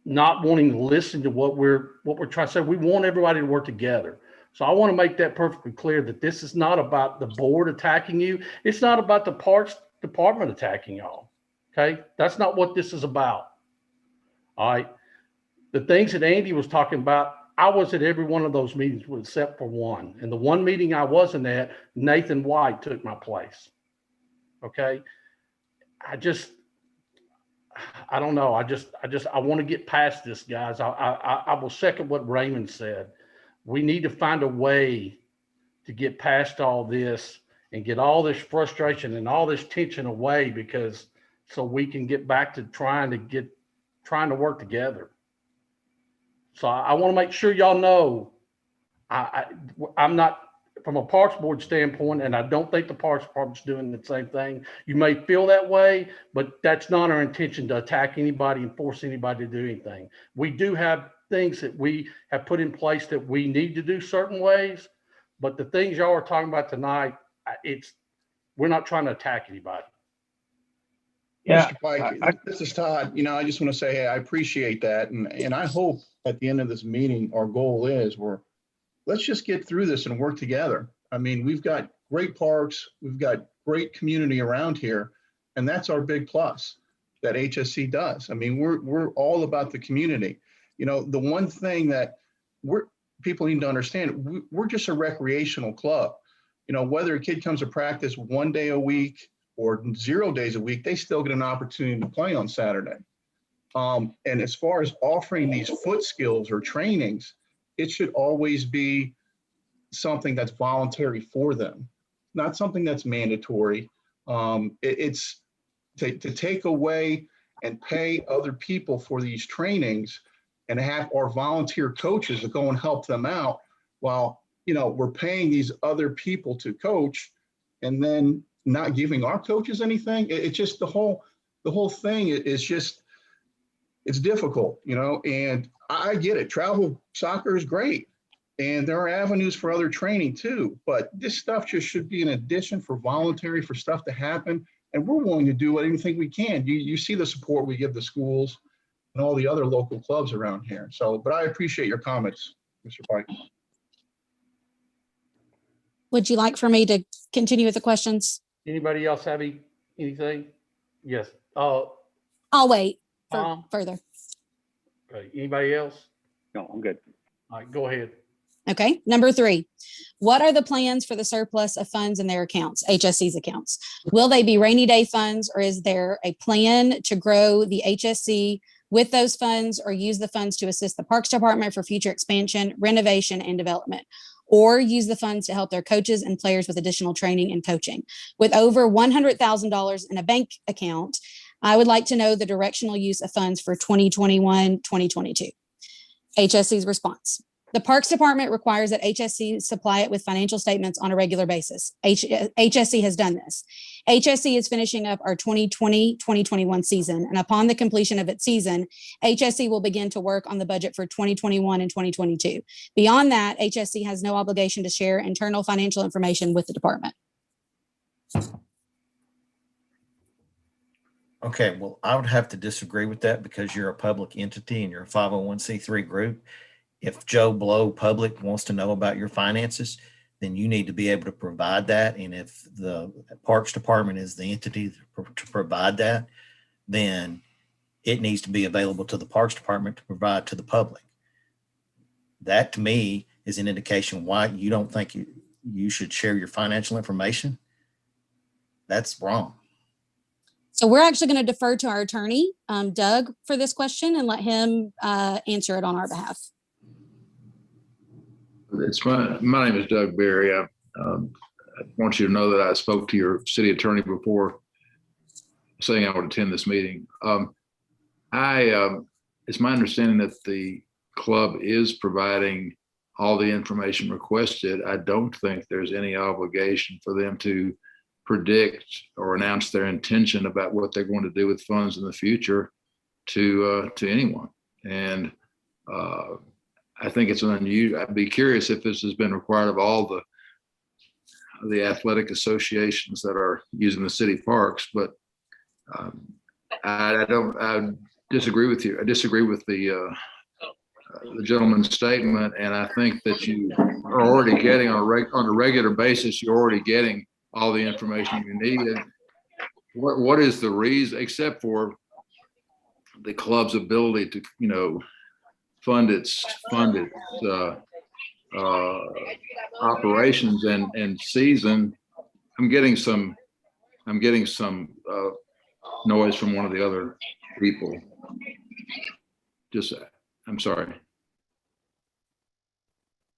not wanting to listen to what we're trying to say. We want everybody to work together. So I want to make that perfectly clear, that this is not about the board attacking you. It's not about the Parks Department attacking y'all. Okay. That's not what this is about. All right. The things that Andy was talking about, I was at every one of those meetings except for one. And the one meeting I wasn't at, Nathan White took my place. Okay. I don't know. I want to get past this, guys. I will second what Raymond said. We need to find a way to get past all this and get all this frustration and all this tension away, so we can get back to trying to work together. So I want to make sure y'all know I'm not, from a Parks Board standpoint, and I don't think the Parks Department's doing the same thing. You may feel that way, but that's not our intention to attack anybody and force anybody to do anything. We do have things that we have put in place that we need to do certain ways, but the things y'all are talking about tonight, we're not trying to attack anybody. Yeah, Mr. Pike, this is Todd. I just want to say, hey, I appreciate that. And I hope at the end of this meeting, our goal is let's just get through this and work together. I mean, we've got great parks, we've got great community around here, and that's our big plus that HSC does. I mean, we're all about the community. The one thing that people need to understand, we're just a recreational club. Whether a kid comes to practice 1 day a week or 0 days a week, they still get an opportunity to play on Saturday. And as far as offering these foot skills or trainings, it should always be something that's voluntary for them, not something that's mandatory. It's to take away and pay other people for these trainings and have our volunteer coaches to go and help them out while, we're paying these other people to coach and then not giving our coaches anything. It's just the whole thing is just, it's difficult, and I get it. Travel soccer is great. And there are avenues for other training too, but this stuff just should be an addition for voluntary, for stuff to happen. And we're willing to do anything we can. You see the support we give the schools and all the other local clubs around here. So, but I appreciate your comments, Mr. Pike. Would you like for me to continue with the questions? Anybody else have anything? Yes. I'll wait for further. Okay. Anybody else? No, I'm good. All right, go ahead. Okay. Number 3, what are the plans for the surplus of funds in their accounts, HSC's accounts? Will they be rainy day funds, or is there a plan to grow the HSC with those funds, or use the funds to assist the Parks Department for future expansion, renovation, and development, or use the funds to help their coaches and players with additional training and coaching? With over $100,000 in a bank account, I would like to know the directional use of funds for 2021, 2022. HSC's response. The Parks Department requires that HSC supply it with financial statements on a regular basis. HSC has done this. HSC is finishing up our 2020-2021 season, and upon the completion of its season, HSC will begin to work on the budget for 2021 and 2022. Beyond that, HSC has no obligation to share internal financial information with the department. Okay, well, I would have to disagree with that because you're a public entity and you're a 501c3 group. If Joe Blow Public wants to know about your finances, then you need to be able to provide that. And if the Parks Department is the entity to provide that, then it needs to be available to the Parks Department to provide to the public. That to me is an indication why you don't think you should share your financial information. That's wrong. So we're actually going to defer to our attorney, Doug, for this question and let him answer it on our behalf. My name is Doug Berry. I want you to know that I spoke to your city attorney before saying I would attend this meeting. It's my understanding that the club is providing all the information requested. I don't think there's any obligation for them to predict or announce their intention about what they're going to do with funds in the future to anyone. And I think it's unusual. I'd be curious if this has been required of all the athletic associations that are using the city parks, but I disagree with you. I disagree with the gentleman's statement, and I think that you are already getting on a regular basis. You're already getting all the information you need. And what is the reason, except for the club's ability to, fund its operations and season? I'm getting some noise from one of the other people. I'm sorry.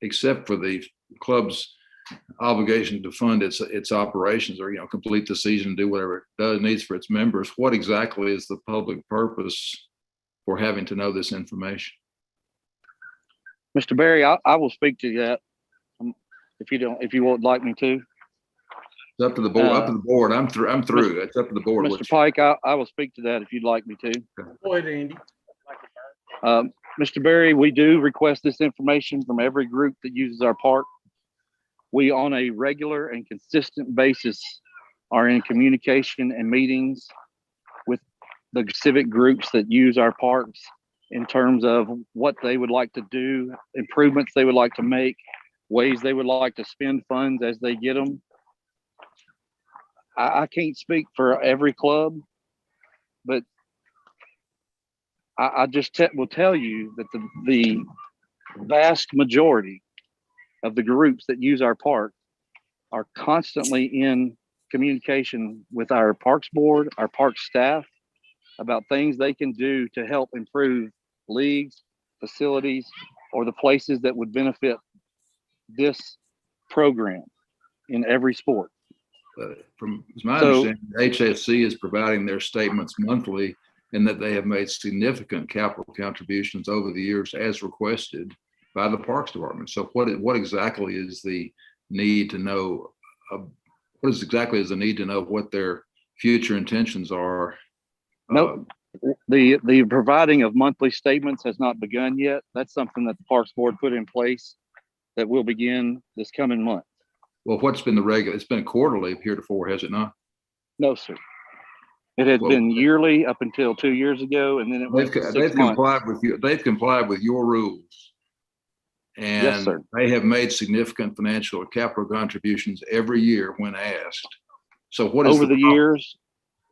Except for the club's obligation to fund its operations, or complete the season, do whatever it needs for its members, what exactly is the public purpose for having to know this information? Mr. Berry, I will speak to that if you would like me to. It's up to the board. Up to the board. I'm through. It's up to the board. Mr. Pike, I will speak to that if you'd like me to. Go ahead, Andy. Mr. Berry, we do request this information from every group that uses our park. We, on a regular and consistent basis, are in communication and meetings with the civic groups that use our parks in terms of what they would like to do, improvements they would like to make, ways they would like to spend funds as they get them. I can't speak for every club, but I just will tell you that the vast majority of the groups that use our park are constantly in communication with our parks board, our park staff, about things they can do to help improve leagues, facilities, or the places that would benefit this program in every sport. From my So- understanding, HSC is providing their statements monthly, and that they have made significant capital contributions over the years as requested by the Parks Department. So what exactly is the need to know? What exactly is the need to know what their future intentions are? Nope. The providing of monthly statements has not begun yet. That's something that the Parks Board put in place that will begin this coming month. Well, what's been the regular? It's been quarterly heretofore, has it not? No, sir. It has Well, been yearly up until 2 years ago, and then it went to 6 They've months. complied with you. They've complied with your rules. Yes, And sir. they have made significant financial or capital contributions every year when asked. So what is Over the problem? years,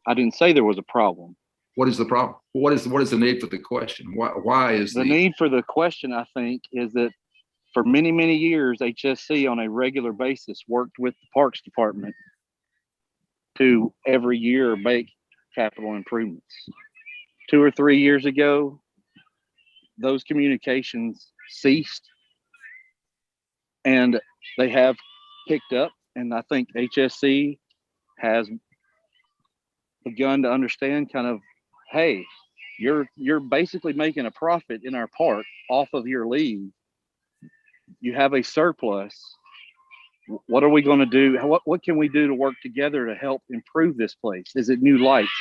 I didn't say there was a problem. What is the problem? What is the need for the question? Why is The need for the question, I think, is that for many, many years, HSC on a regular basis worked with the Parks Department to every year make capital improvements. 2 or 3 years ago, those communications ceased, and they have picked up. And I think HSC has begun to understand kind of, hey, you're basically making a profit in our park off of your league. You have a surplus. What are we going to do? What can we do to work together to help improve this place? Is it new lights?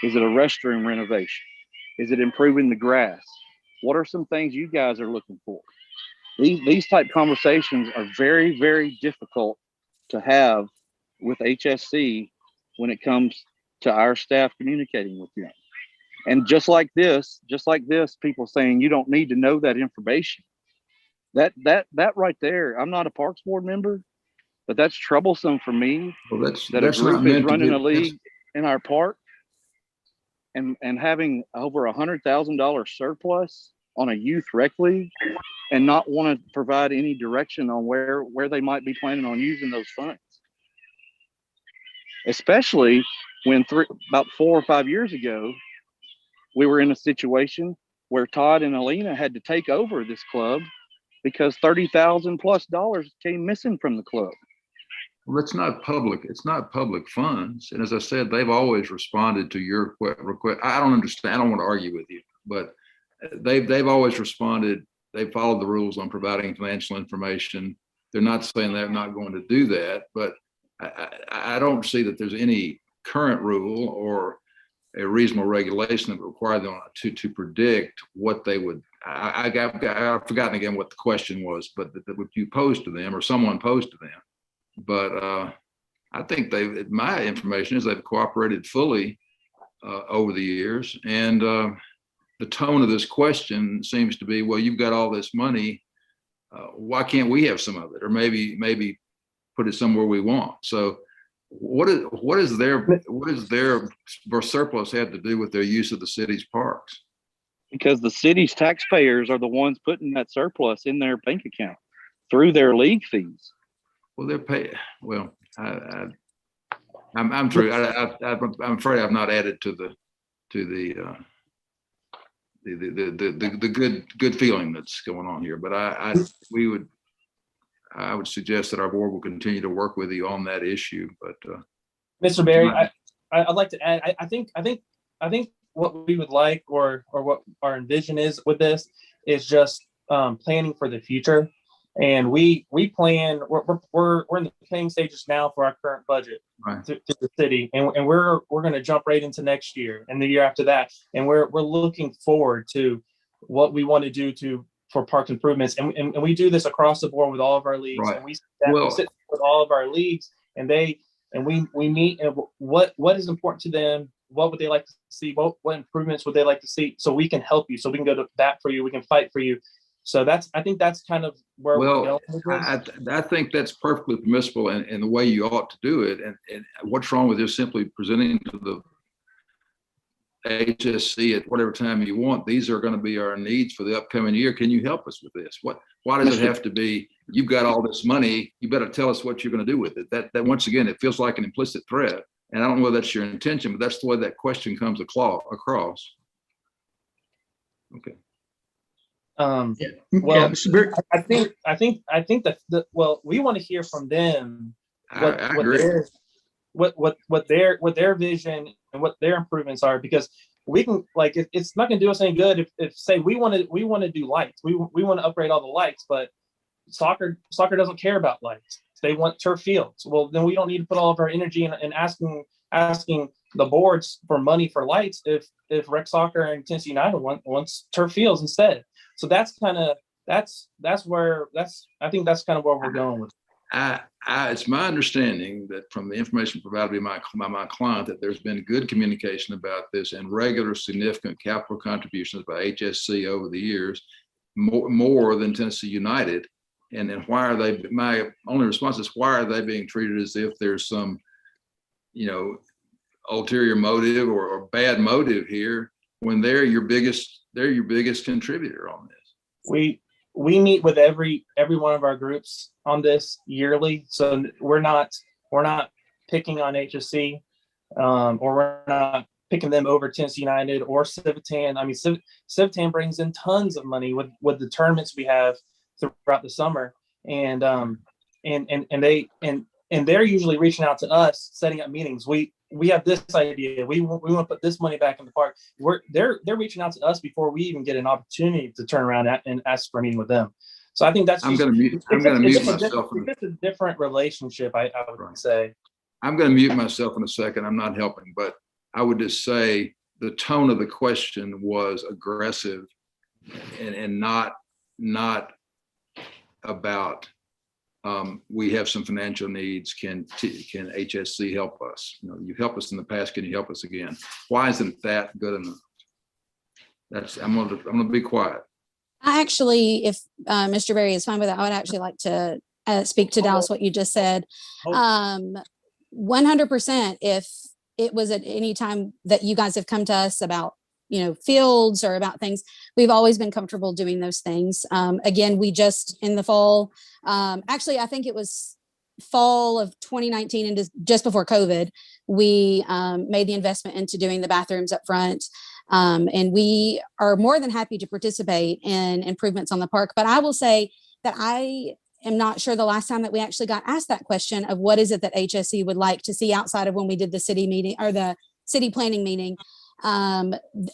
Is it a restroom renovation? Is it improving the grass? What are some things you guys are looking for? These type conversations are very, very difficult to have with HSC when it comes to our staff communicating with them. And just like this, people saying you don't need to know that information. That right there, I'm not a Parks Board member, but that's troublesome for me. Well, that's that not a group meant is to running be- a league in our park and having over $100,000 surplus on a youth rec league and not want to provide any direction on where they might be planning on using those funds. Especially when about 4 or 5 years ago, we were in a situation where Todd and Alina had to take over this club because $30,000+ came missing from the club. Well, it's not public. It's not public funds. And as I said, they've always responded to your request. I don't understand. I don't want to argue with you, but they've always responded. They followed the rules on providing financial information. They're not saying they're not going to do that, but I don't see that there's any current rule or a reasonable regulation that would require them to predict what they would. I've forgotten again what the question was, but that would you pose to them or someone posed to them. But I think my information is they've cooperated fully over the years. And the tone of this question seems to be, well, you've got all this money. Why can't we have some of it? Or maybe put it somewhere we want. So what is their surplus have to do with their use of the city's parks? Because the city's taxpayers are the ones putting that surplus in their bank account through their league fees. Well, they're paid. Well, I'm true. I'm afraid I've not added to the good feeling that's going on here. But I would suggest that our board will continue to work with you on that issue. But Mr. Berry, I'd like to add. I think what we would like, or what our envision is with this, is just planning for the future. And we plan. We're in the planning stages now for our current budget right. to the city, and we're going to jump right into next year and the year after that. And we're looking forward to what we want to do for parks improvements. And we do this across the board with all of our leagues. Right. And we sit with all of our leagues, and we meet, and what is important to them what would they like to see? What improvements would they like to see? So we can help you. So we can go to bat for you. We can fight for you. So I think that's kind of where we're Well, going with this. I think that's perfectly permissible and the way you ought to do it. And what's wrong with just simply presenting to the HSC at whatever time you want? These are going to be our needs for the upcoming year. Can you help us with this? Why does it have to be, you've got all this money, you better tell us what you're going to do with it? That once again, it feels like an implicit threat. And I don't know whether that's your intention, but that's the way that question comes across. Okay. Well, I think that well, we want to hear from them I agree. what their vision and what their improvements are, because we can, like, it's not going to do us any good if say we want to do lights, we want to upgrade all the lights, but soccer doesn't care about lights. They want turf fields. Well, then we don't need to put all of our energy in asking the boards for money for lights if rec soccer and Tennessee United wants turf fields instead. So I think that's kind of where we're going with it. It's my understanding that from the information provided by my client, that there's been good communication about this and regular significant capital contributions by HSC over the years, more than Tennessee United. And then why are they? My only response is, why are they being treated as if there's some, ulterior motive or bad motive here, when they're your biggest contributor on this? We meet with every one of our groups on this yearly, so we're not picking on HSC, or we're not picking them over Tennessee United or Civitan. I mean, Civitan brings in tons of money with the tournaments we have throughout the summer, and they're usually reaching out to us, setting up meetings. We have this idea. We want to put this money back in the park. They're reaching out to us before we even get an opportunity to turn around and ask for a meeting with them. So I think that's I'm going to mute myself. It's a different relationship, I would say. I'm going to mute myself in a second. I'm not helping, but I would just say the tone of the question was aggressive and not about we have some financial needs. Can HSC help us? You've helped us in the past. Can you help us again? Why isn't that good enough? I'm gonna be quiet. I actually, if Mr. Berry is fine with that, I would actually like to speak to Dallas what you just said. 100%. If it was at any time that you guys have come to us about fields or about things, we've always been comfortable doing those things. Again, we just in the fall, actually, I think it was fall of 2019 and just before COVID, we made the investment into doing the bathrooms up front. And we are more than happy to participate in improvements on the park. But I will say that I am not sure the last time that we actually got asked that question of what is it that HSC would like to see outside of when we did the city meeting or the city planning meeting.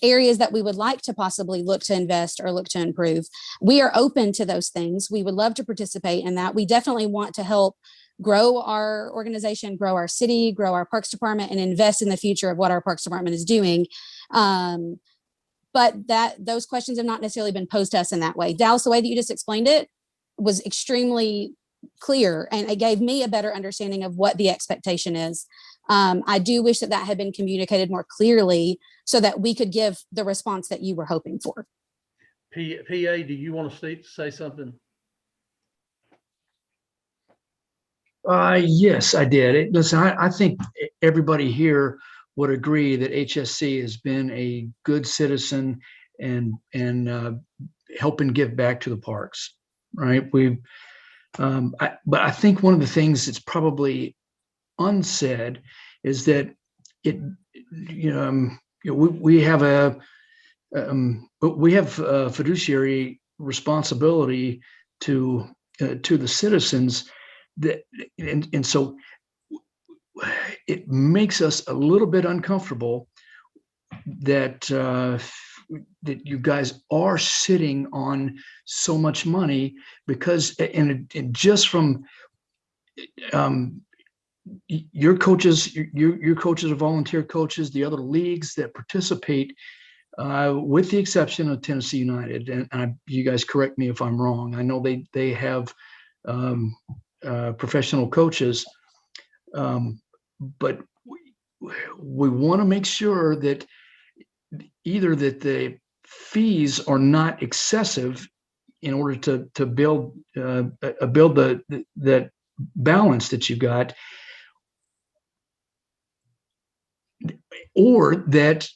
Areas that we would like to possibly look to invest or look to improve. We are open to those things. We would love to participate in that. We definitely want to help grow our organization, grow our city, grow our parks department, and invest in the future of what our parks department is doing. But those questions have not necessarily been posed to us in that way. Dallas, the way that you just explained it was extremely clear, and it gave me a better understanding of what the expectation is. I do wish that had been communicated more clearly so that we could give the response that you were hoping for. PA, do you want to say something? Yes, I did. Listen, I think everybody here would agree that HSC has been a good citizen and helping give back to the parks, right? But I think one of the things that's probably unsaid is that we have a fiduciary responsibility to the citizens, and so it makes us a little bit uncomfortable that you guys are sitting on so much money, because and just from your coaches are volunteer coaches, the other leagues that participate, with the exception of Tennessee United, and you guys correct me if I'm wrong. I know they have professional coaches, but we want to make sure that either that the fees are not excessive in order to build that balance that you got, or that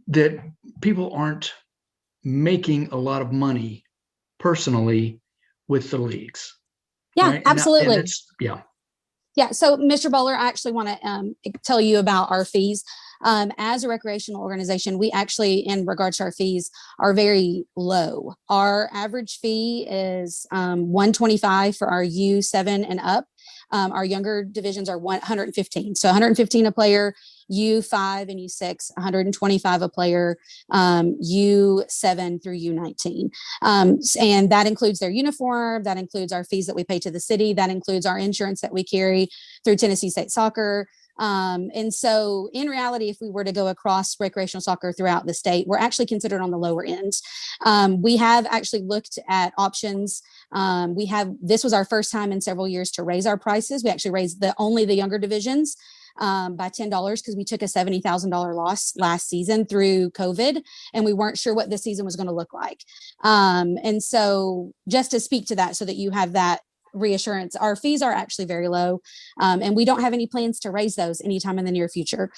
that people aren't making a lot of money personally with the leagues. Yeah, right? absolutely. Yeah. Yeah. So, Mr. Bowler, I actually want to tell you about our fees. As a recreational organization, we actually, in regards to our fees, are very low. Our average fee is $125 for our U7 and up. Our younger divisions are $115. So $115 a player, U5 and U6, $125 a player, U7 through U19. And that includes their uniform, that includes our fees that we pay to the city, that includes our insurance that we carry through Tennessee State Soccer. And so in reality, if we were to go across recreational soccer throughout the state, we're actually considered on the lower end. We have actually looked at options. This was our first time in several years to raise our prices. We actually raised only the younger divisions by $10 because we took a $70,000 loss last season through COVID, and we weren't sure what this season was going to look like. And so just to speak to that so that you have that reassurance, our fees are actually very low, and we don't have any plans to raise those anytime in the near future.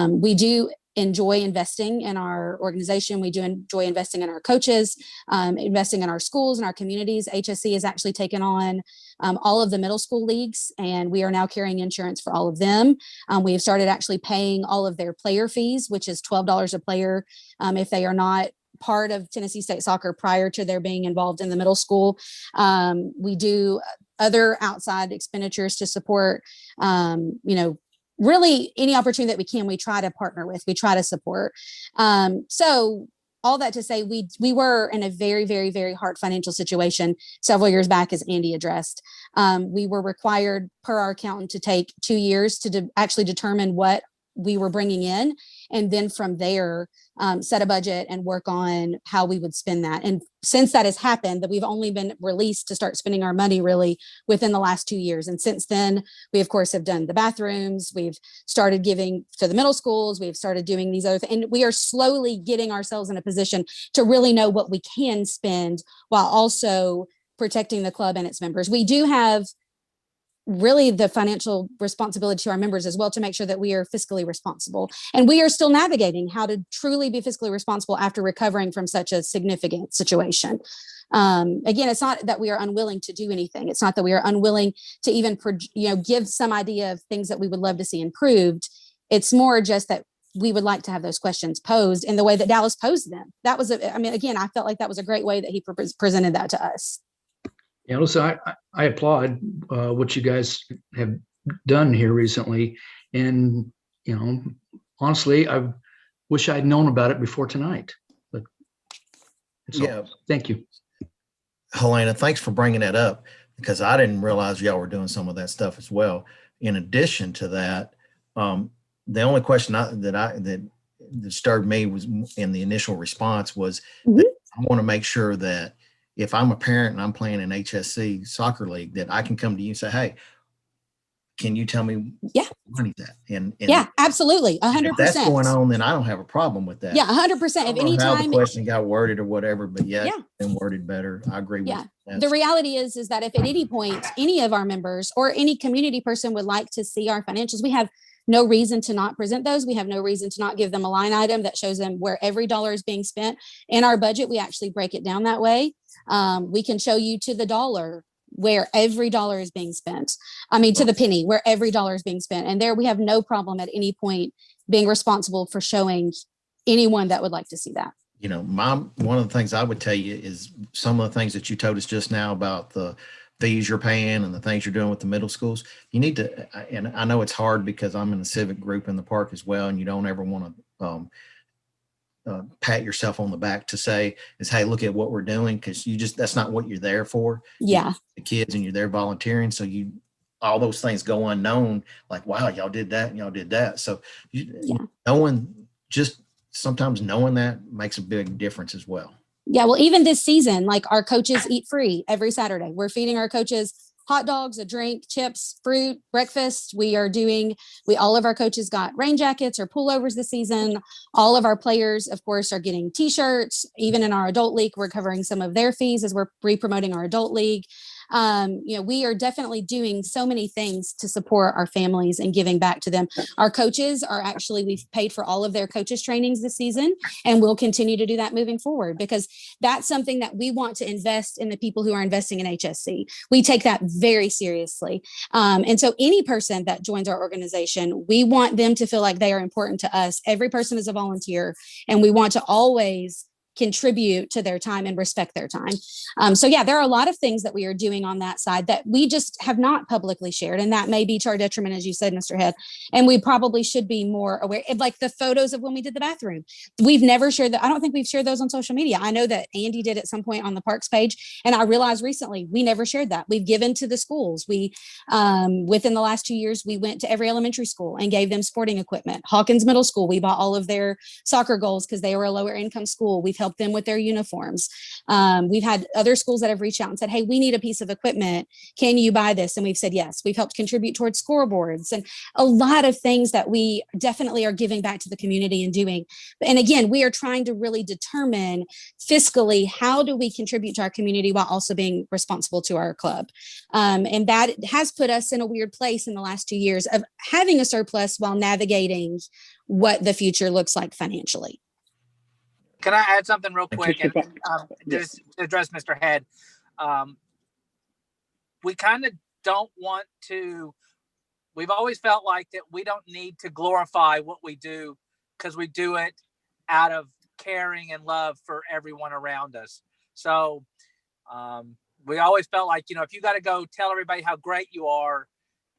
We do enjoy investing in our organization. We do enjoy investing in our coaches, investing in our schools and our communities. HSC has actually taken on all of the middle school leagues, and we are now carrying insurance for all of them. We have started actually paying all of their player fees, which is $12 a player if they are not part of Tennessee State Soccer prior to their being involved in the middle school. We do other outside expenditures to support, really any opportunity that we can, we try to partner with, we try to support. So all that to say, we were in a very, very, very hard financial situation several years back, as Andy addressed. We were required per our accountant to take 2 years to actually determine what we were bringing in, and then from there set a budget and work on how we would spend that. And since that has happened, that we've only been released to start spending our money really within the last 2 years. And since then, we of course have done the bathrooms, we've started giving to the middle schools, we've started doing these other things, and we are slowly getting ourselves in a position to really know what we can spend while also protecting the club and its members. We do have really the financial responsibility to our members as well, to make sure that we are fiscally responsible. And we are still navigating how to truly be fiscally responsible after recovering from such a significant situation. Again, it's not that we are unwilling to do anything. It's not that we are unwilling to even, give some idea of things that we would love to see improved. It's more just that we would like to have those questions posed in the way that Dallas posed them. That was, again, I felt like that was a great way that he presented that to us. Yeah, listen, I applaud what you guys have done here recently. And, honestly, I wish I'd known about it before tonight. But thank you. Helena, thanks for bringing that up, because I didn't realize y'all were doing some of that stuff as well. In addition to that, the only question that disturbed me was in the initial response was that I want to make sure that if I'm a parent and I'm playing an HSC soccer league, that I can come to you and say, hey, can you tell me what money's that? And yeah, absolutely. 100%. If that's going on, then I don't have a problem with that. Yeah, 100%. If any how time the question got worded or whatever, but it's been worded better. I agree with that. The reality is that if at any point, any of our members or any community person would like to see our financials, we have no reason to not present those. We have no reason to not give them a line item that shows them where every dollar is being spent. In our budget, we actually break it down that way. We can show you to the dollar where every dollar is being spent. To the penny where every dollar is being spent. And there we have no problem at any point being responsible for showing anyone that would like to see that. One of the things I would tell you is some of the things that you told us just now about the fees you're paying and the things you're doing with the middle schools. You need to, and I know it's hard because I'm in the civic group in the park as well, and you don't ever want to pat yourself on the back to say is, hey, look at what we're doing, because that's not what you're there for. Yeah, the kids, and you're there volunteering, so all those things go unknown, like, wow, y'all did that and y'all did that. So sometimes knowing that makes a big difference as well. Yeah, well, even this season, like, our coaches eat free every Saturday. We're feeding our coaches hot dogs, a drink, chips, fruit, breakfast. All of our coaches got rain jackets or pullovers this season. All of our players, of course, are getting t-shirts. Even in our adult league, we're covering some of their fees as we're re-promoting our adult league. We are definitely doing so many things to support our families and giving back to them. Our coaches we've paid for all of their coaches trainings this season, and we'll continue to do that moving forward, because that's something that we want to invest in the people who are investing in HSC. We take that very seriously. And so any person that joins our organization, we want them to feel like they are important to us. Every person is a volunteer, and we want to always contribute to their time and respect their time. There are a lot of things that we are doing on that side that we just have not publicly shared. And that may be to our detriment, as you said, Mr. Head. And we probably should be more aware, like the photos of when we did the bathroom. We've never shared that. I don't think we've shared those on social media. I know that Andy did at some point on the Parks page. And I realized recently we never shared that. We've given to the schools. Within the last 2 years, we went to every elementary school and gave them sporting equipment. Hawkins Middle School, we bought all of their soccer goals because they were a lower income school. We've helped them with their uniforms. We've had other schools that have reached out and said, hey, we need a piece of equipment. Can you buy this? And we've said, yes. We've helped contribute towards scoreboards and a lot of things that we definitely are giving back to the community and doing. And again, we are trying to really determine fiscally, how do we contribute to our community while also being responsible to our club? And that has put us in a weird place in the last 2 years of having a surplus while navigating what the future looks like financially. Can I add something real quick and Yes. just to address Mr. Head? We kind of don't want to, we've always felt like that we don't need to glorify what we do because we do it out of caring and love for everyone around us. So we always felt like, if you got to go tell everybody how great you are,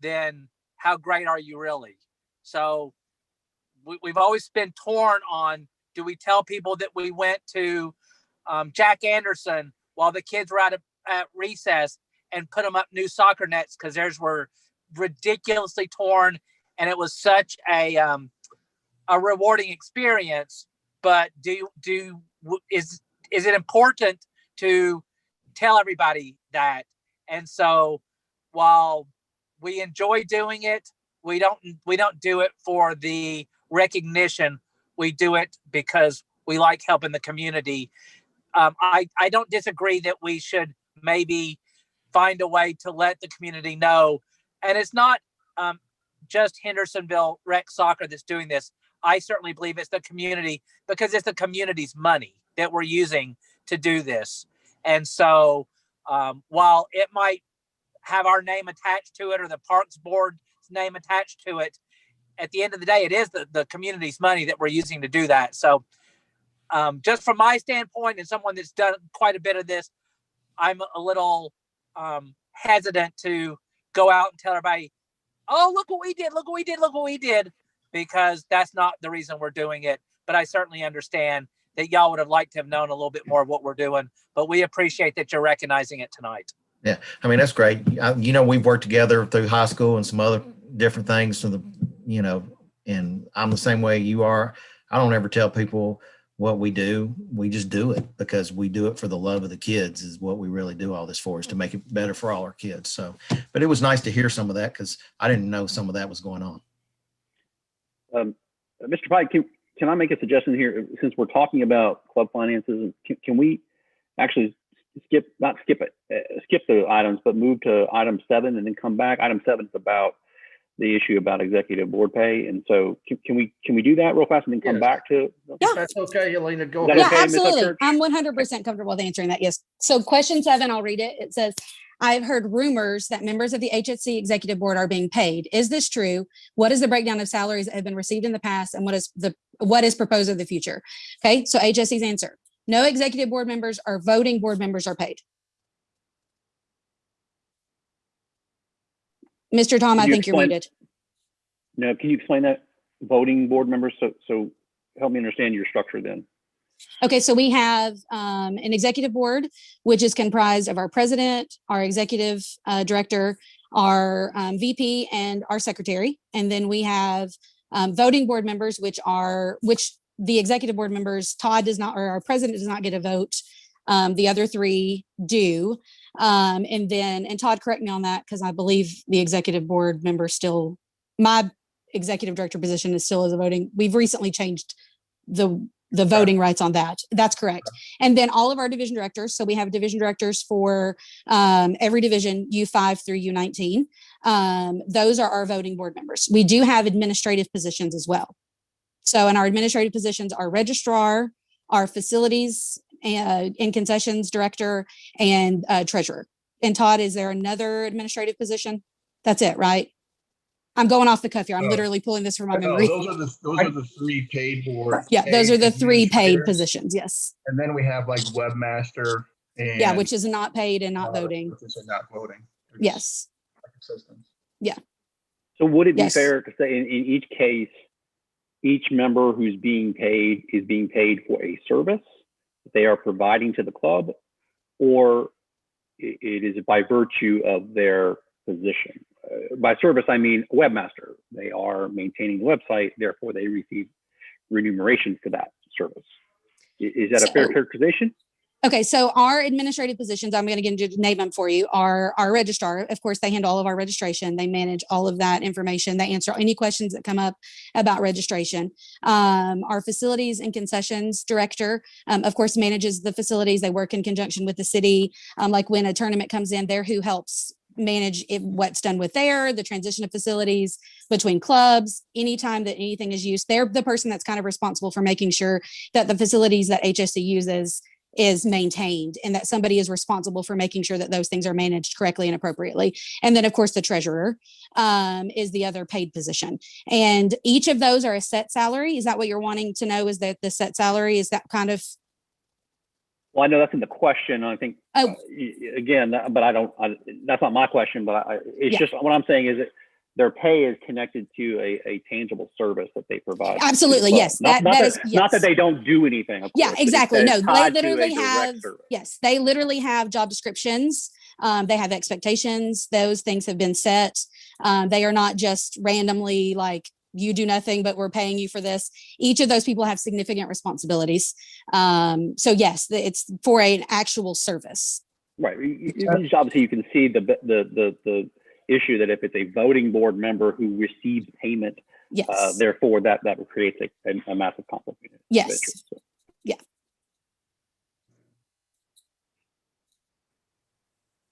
then how great are you really? So we've always been torn on, do we tell people that we went to Jack Anderson while the kids were out at recess and put them up new soccer nets because theirs were ridiculously torn, and it was such a rewarding experience? But is it important to tell everybody that? And so while we enjoy doing it, we don't do it for the recognition. We do it because we like helping the community. I don't disagree that we should maybe find a way to let the community know. And it's not just Hendersonville Rec Soccer that's doing this. I certainly believe it's the community, because it's the community's money that we're using to do this. And so while it might have our name attached to it or the Parks Board's name attached to it, at the end of the day, it is the community's money that we're using to do that. So just from my standpoint, and someone that's done quite a bit of this, I'm a little hesitant to go out and tell everybody, oh, look what we did, look what we did, look what we did, because that's not the reason we're doing it. But I certainly understand that y'all would have liked to have known a little bit more of what we're doing, but we appreciate that you're recognizing it tonight. Yeah, I mean, that's great. We've worked together through high school and some other different things. And I'm the same way you are. I don't ever tell people what we do. We just do it because we do it for the love of the kids is what we really do all this for, is to make it better for all our kids. So, but it was nice to hear some of that because I didn't know some of that was going on. Mr. Pike, can I make a suggestion here? Since we're talking about club finances, can we actually skip the items, but move to item 7 and then come back? Item 7 is about the issue about executive board pay. And so can we do that real fast and then come back to? Yeah. That's okay, Helena, go Is ahead. that okay, Ms. Absolutely. Upchurch? I'm 100% comfortable with answering that. Yes. So question 7, I'll read it. It says, I've heard rumors that members of the HSC executive board are being paid. Is this true? What is the breakdown of salaries that have been received in the past, and what is proposed in the future? Okay. So HSC's answer: no executive board members or voting board members are paid. Mr. Tom, I think you're muted. No, can you explain that? Voting board members. So help me understand your structure then. Okay, so we have an executive board, which is comprised of our president, our executive director, our VP, and our secretary. And then we have voting board members, which the executive board members, Todd does not, or our president does not get a vote. The other 3 do. And then, and Todd, correct me on that, because I believe the executive board member still, my executive director position is still as a voting. We've recently changed the voting rights on that. That's correct. And then all of our division directors. So we have division directors for every division, U5 through U19. Those are our voting board members. We do have administrative positions as well. So in our administrative positions, our registrar, our facilities and concessions director, and treasurer. And Todd, is there another administrative position? That's it, right? I'm going off the cuff here. I'm literally pulling this from my memory. Those are the three paid board. Yeah, those are the three paid administrators. positions. Yes. And then we have like webmaster and. Yeah, which is not paid and not voting. Which is not voting. Yes. Assistants. Yeah. So would it be Yes. fair to say in each case, each member who's being paid is being paid for a service that they are providing to the club, or it is by virtue of their position? By service, I mean webmaster. They are maintaining the website, therefore they receive remuneration for that service. Is that a fair characterization? Okay, so our administrative positions, I'm going to name them for you, are our registrar. Of course, they handle all of our registration. They manage all of that information. They answer any questions that come up about registration. Our facilities and concessions director, of course, manages the facilities. They work in conjunction with the city. Like when a tournament comes in, they're who helps manage what's done with the transition of facilities between clubs. Anytime that anything is used, they're the person that's kind of responsible for making sure that the facilities that HSC uses is maintained, and that somebody is responsible for making sure that those things are managed correctly and appropriately. And then of course the treasurer is the other paid position, and each of those are a set salary. Is that what you're wanting to know? Is that the set salary? Is that kind of? Well, I know that's in the question. I think, again, but that's not my question, but it's just what I'm saying is that their pay is connected to a tangible service that they provide. Absolutely. Yes. Not that they don't do anything. Of Yeah, course, exactly. No, they literally have, they literally have job descriptions. They have expectations. Those things have been set. They are not just randomly like, you do nothing, but we're paying you for this. Each of those people have significant responsibilities. So yes, it's for an actual service. Right. Obviously, you can see the issue that if it's a voting board member who receives payment, yes, therefore that creates a massive conflict. Yes. So. Yeah.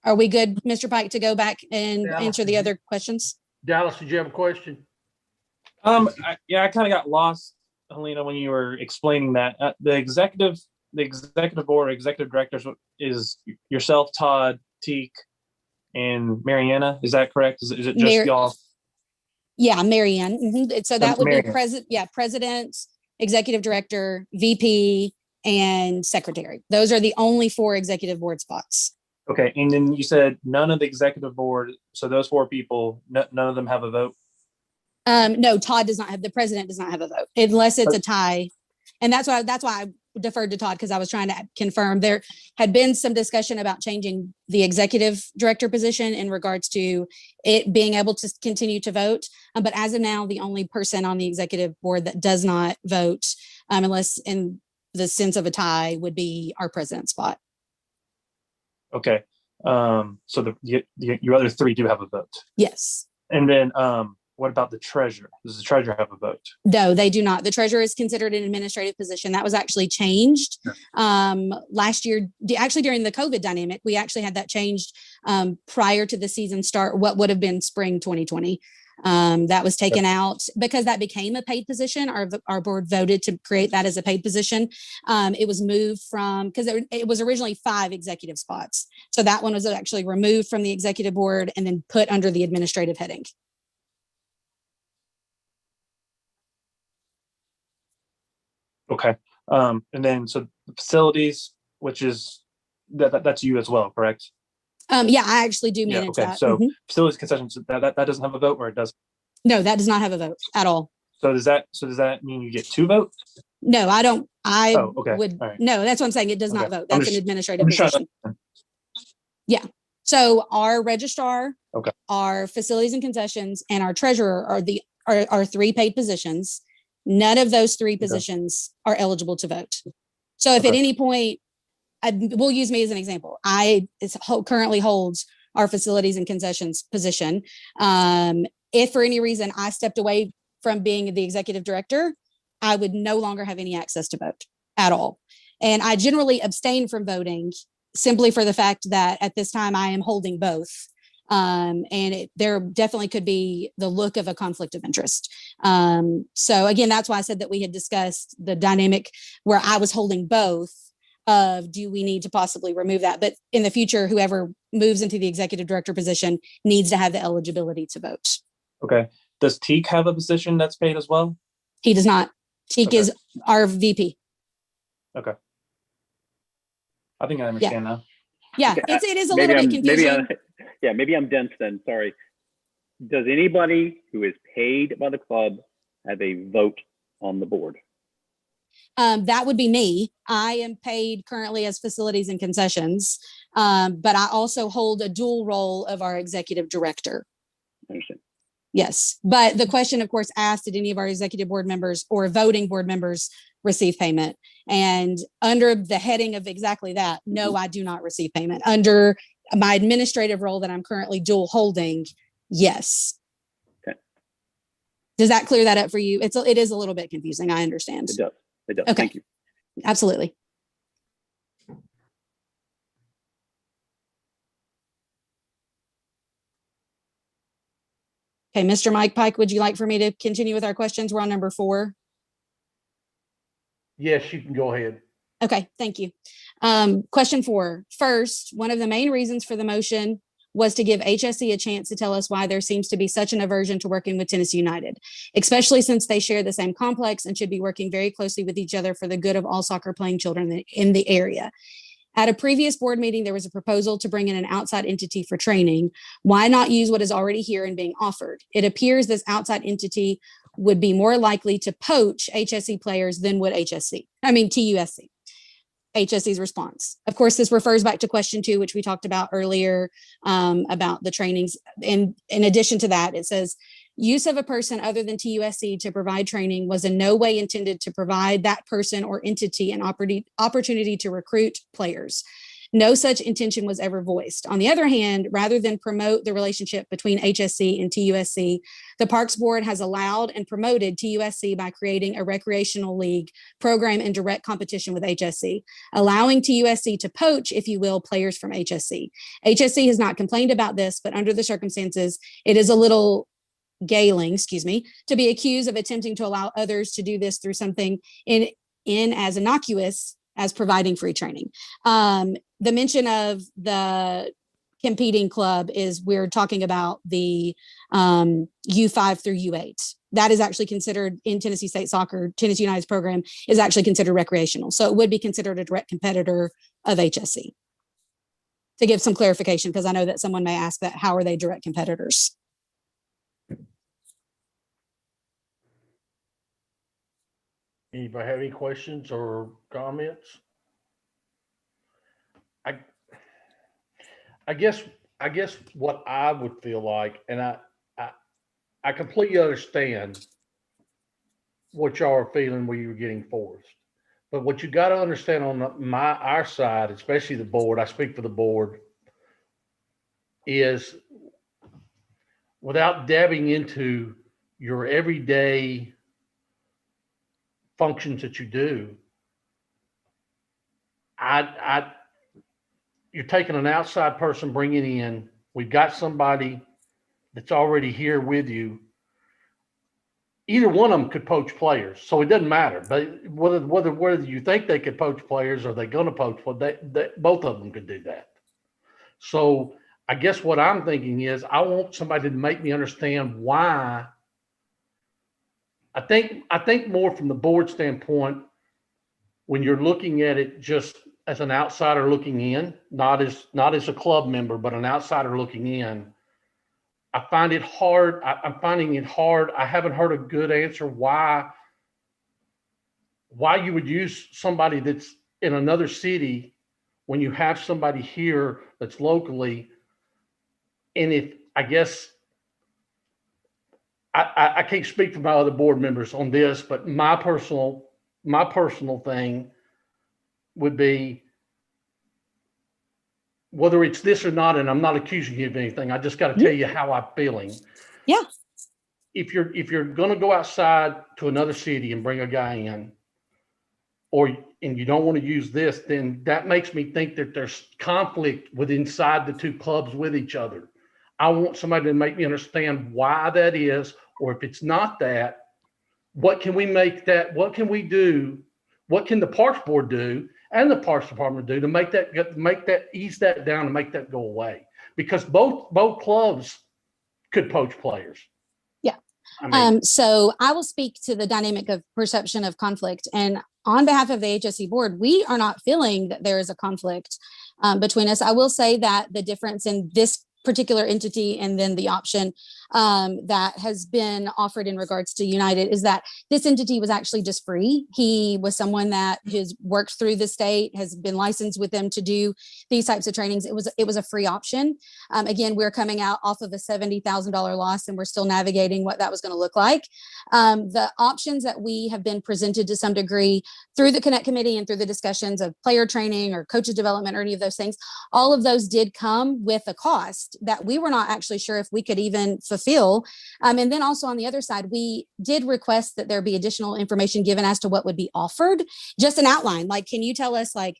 Are we good, Mr. Pike, to go back and answer the other questions? Dallas, did you have a question? Yeah, I kind of got lost, Helena, when you were explaining that. The executive board, executive directors is yourself, Todd, Teak, and Mariana. Is that correct? Is it just y'all? Yeah, Marianne. Mm-hmm. So that would Marianne. be president, executive director, VP, and secretary. Those are the only 4 executive board spots. Okay, and then you said none of the executive board. So those 4 people, none of them have a vote. No, Todd does not have, the president does not have a vote unless it's a tie. And that's why I deferred to Todd, because I was trying to confirm. There had been some discussion about changing the executive director position in regards to it being able to continue to vote. But as of now, the only person on the executive board that does not vote, unless in the sense of a tie, would be our president's spot. Okay. So your other 3 do have a vote. Yes. And then what about the treasurer? Does the treasurer have a vote? No, they do not. The treasurer is considered an administrative position. That was actually changed last year. Actually, during the COVID dynamic, we actually had that changed prior to the season start, what would have been spring 2020. That was taken out because that became a paid position. Our board voted to create that as a paid position. It was moved from, because it was originally 5 executive spots. So that one was actually removed from the executive board and then put under the administrative heading. Okay. And then so the facilities, which is that's you as well, correct? Yeah, I actually do manage that. So facilities concessions, that doesn't have a vote, or it does? No, that does not have a vote at all. So does that mean you get 2 votes? No, I don't. Okay. Would right. No, that's what I'm saying. It does not vote. That's an administrative position. Yeah. So our registrar, our facilities and concessions, and our treasurer are 3 paid positions. None of those 3 positions are eligible to vote. So if at any point we'll use me as an example. Currently holds our facilities and concessions position. If for any reason I stepped away from being the executive director, I would no longer have any access to vote at all. And I generally abstain from voting simply for the fact that at this time I am holding both. There definitely could be the look of a conflict of interest. So again, that's why I said that we had discussed the dynamic where I was holding both of, do we need to possibly remove that? But in the future, whoever moves into the executive director position needs to have the eligibility to vote. Okay. Does Teak have a position that's paid as well? He does not. Teak is our VP. Okay. I think I understand now. Yeah, Okay, it is a little bit confusing. Maybe I'm dense then. Sorry. Does anybody who is paid by the club have a vote on the board? That would be me. I am paid currently as facilities and concessions, but I also hold a dual role of our executive director. I understand. Yes, but the question, of course, asked, did any of our executive board members or voting board members receive payment? And under the heading of exactly that, no, I do not receive payment. Under my administrative role that I'm currently dual holding, yes. Okay. Does that clear that up for you? It is a little bit confusing. I understand. It does. It does. Okay. Thank you. Absolutely. Okay, Mr. Mike Pike, would you like for me to continue with our questions? We're on number 4. Yes, you can go ahead. Okay, thank you. Question 4. First, one of the main reasons for the motion was to give HSE a chance to tell us why there seems to be such an aversion to working with Tennessee United, especially since they share the same complex and should be working very closely with each other for the good of all soccer playing children in the area. At a previous board meeting, there was a proposal to bring in an outside entity for training. Why not use what is already here and being offered? It appears this outside entity would be more likely to poach HSE players than would TUSC. HSE's response. Of course, this refers back to question 2, which we talked about earlier, about the trainings. And in addition to that, it says, use of a person other than TUSC to provide training was in no way intended to provide that person or entity an opportunity to recruit players. No such intention was ever voiced. On the other hand, rather than promote the relationship between HSC and TUSC, the Parks Board has allowed and promoted TUSC by creating a recreational league program in direct competition with HSC, allowing TUSC to poach, if you will, players from HSC. HSC has not complained about this, but under the circumstances, it is a little galling, to be accused of attempting to allow others to do this through something in as innocuous as providing free training. The mention of the competing club is we're talking about the U5 through U8. That is actually considered in Tennessee State Soccer, Tennessee United's program is actually considered recreational. So it would be considered a direct competitor of HSC. To give some clarification, because I know that someone may ask that, how are they direct competitors? Anybody have any questions or comments? I guess what I would feel like, and I completely understand what y'all are feeling where you're getting forced. But what you got to understand on our side, especially the board, I speak for the board, is without dabbing into your everyday functions that you do, you're taking an outside person, bringing in, we've got somebody that's already here with you. Either one of them could poach players, so it doesn't matter. But whether you think they could poach players or they're going to poach, both of them could do that. So I guess what I'm thinking is I want somebody to make me understand why. I think more from the board standpoint, when you're looking at it just as an outsider looking in, not as a club member, but an outsider looking in, I find it hard. I'm finding it hard. I haven't heard a good answer why you would use somebody that's in another city when you have somebody here that's locally. And if I guess I can't speak for my other board members on this, but my personal thing would be whether it's this or not, and I'm not accusing you of anything, I just got to tell you how I'm feeling. Yeah. If you're going to go outside to another city and bring a guy in, and you don't want to use this, then that makes me think that there's conflict with inside the two clubs with each other. I want somebody to make me understand why that is, or if it's not that, what can we make that, what can we do, what can the Parks Board do and the Parks Department do to make that ease that down and make that go away? Because both clubs could poach players. Yeah. I mean, so I will speak to the dynamic of perception of conflict. And on behalf of the HSE board, we are not feeling that there is a conflict between us. I will say that the difference in this particular entity and then the option that has been offered in regards to United is that this entity was actually just free. He was someone that has worked through the state, has been licensed with them to do these types of trainings. It was a free option. Again, we're coming out off of a $70,000 loss, and we're still navigating what that was going to look like. The options that we have been presented to some degree through the Connect Committee and through the discussions of player training or coaches development or any of those things, all of those did come with a cost that we were not actually sure if we could even fulfill. And then also on the other side, we did request that there be additional information given as to what would be offered, just an outline. Like, can you tell us like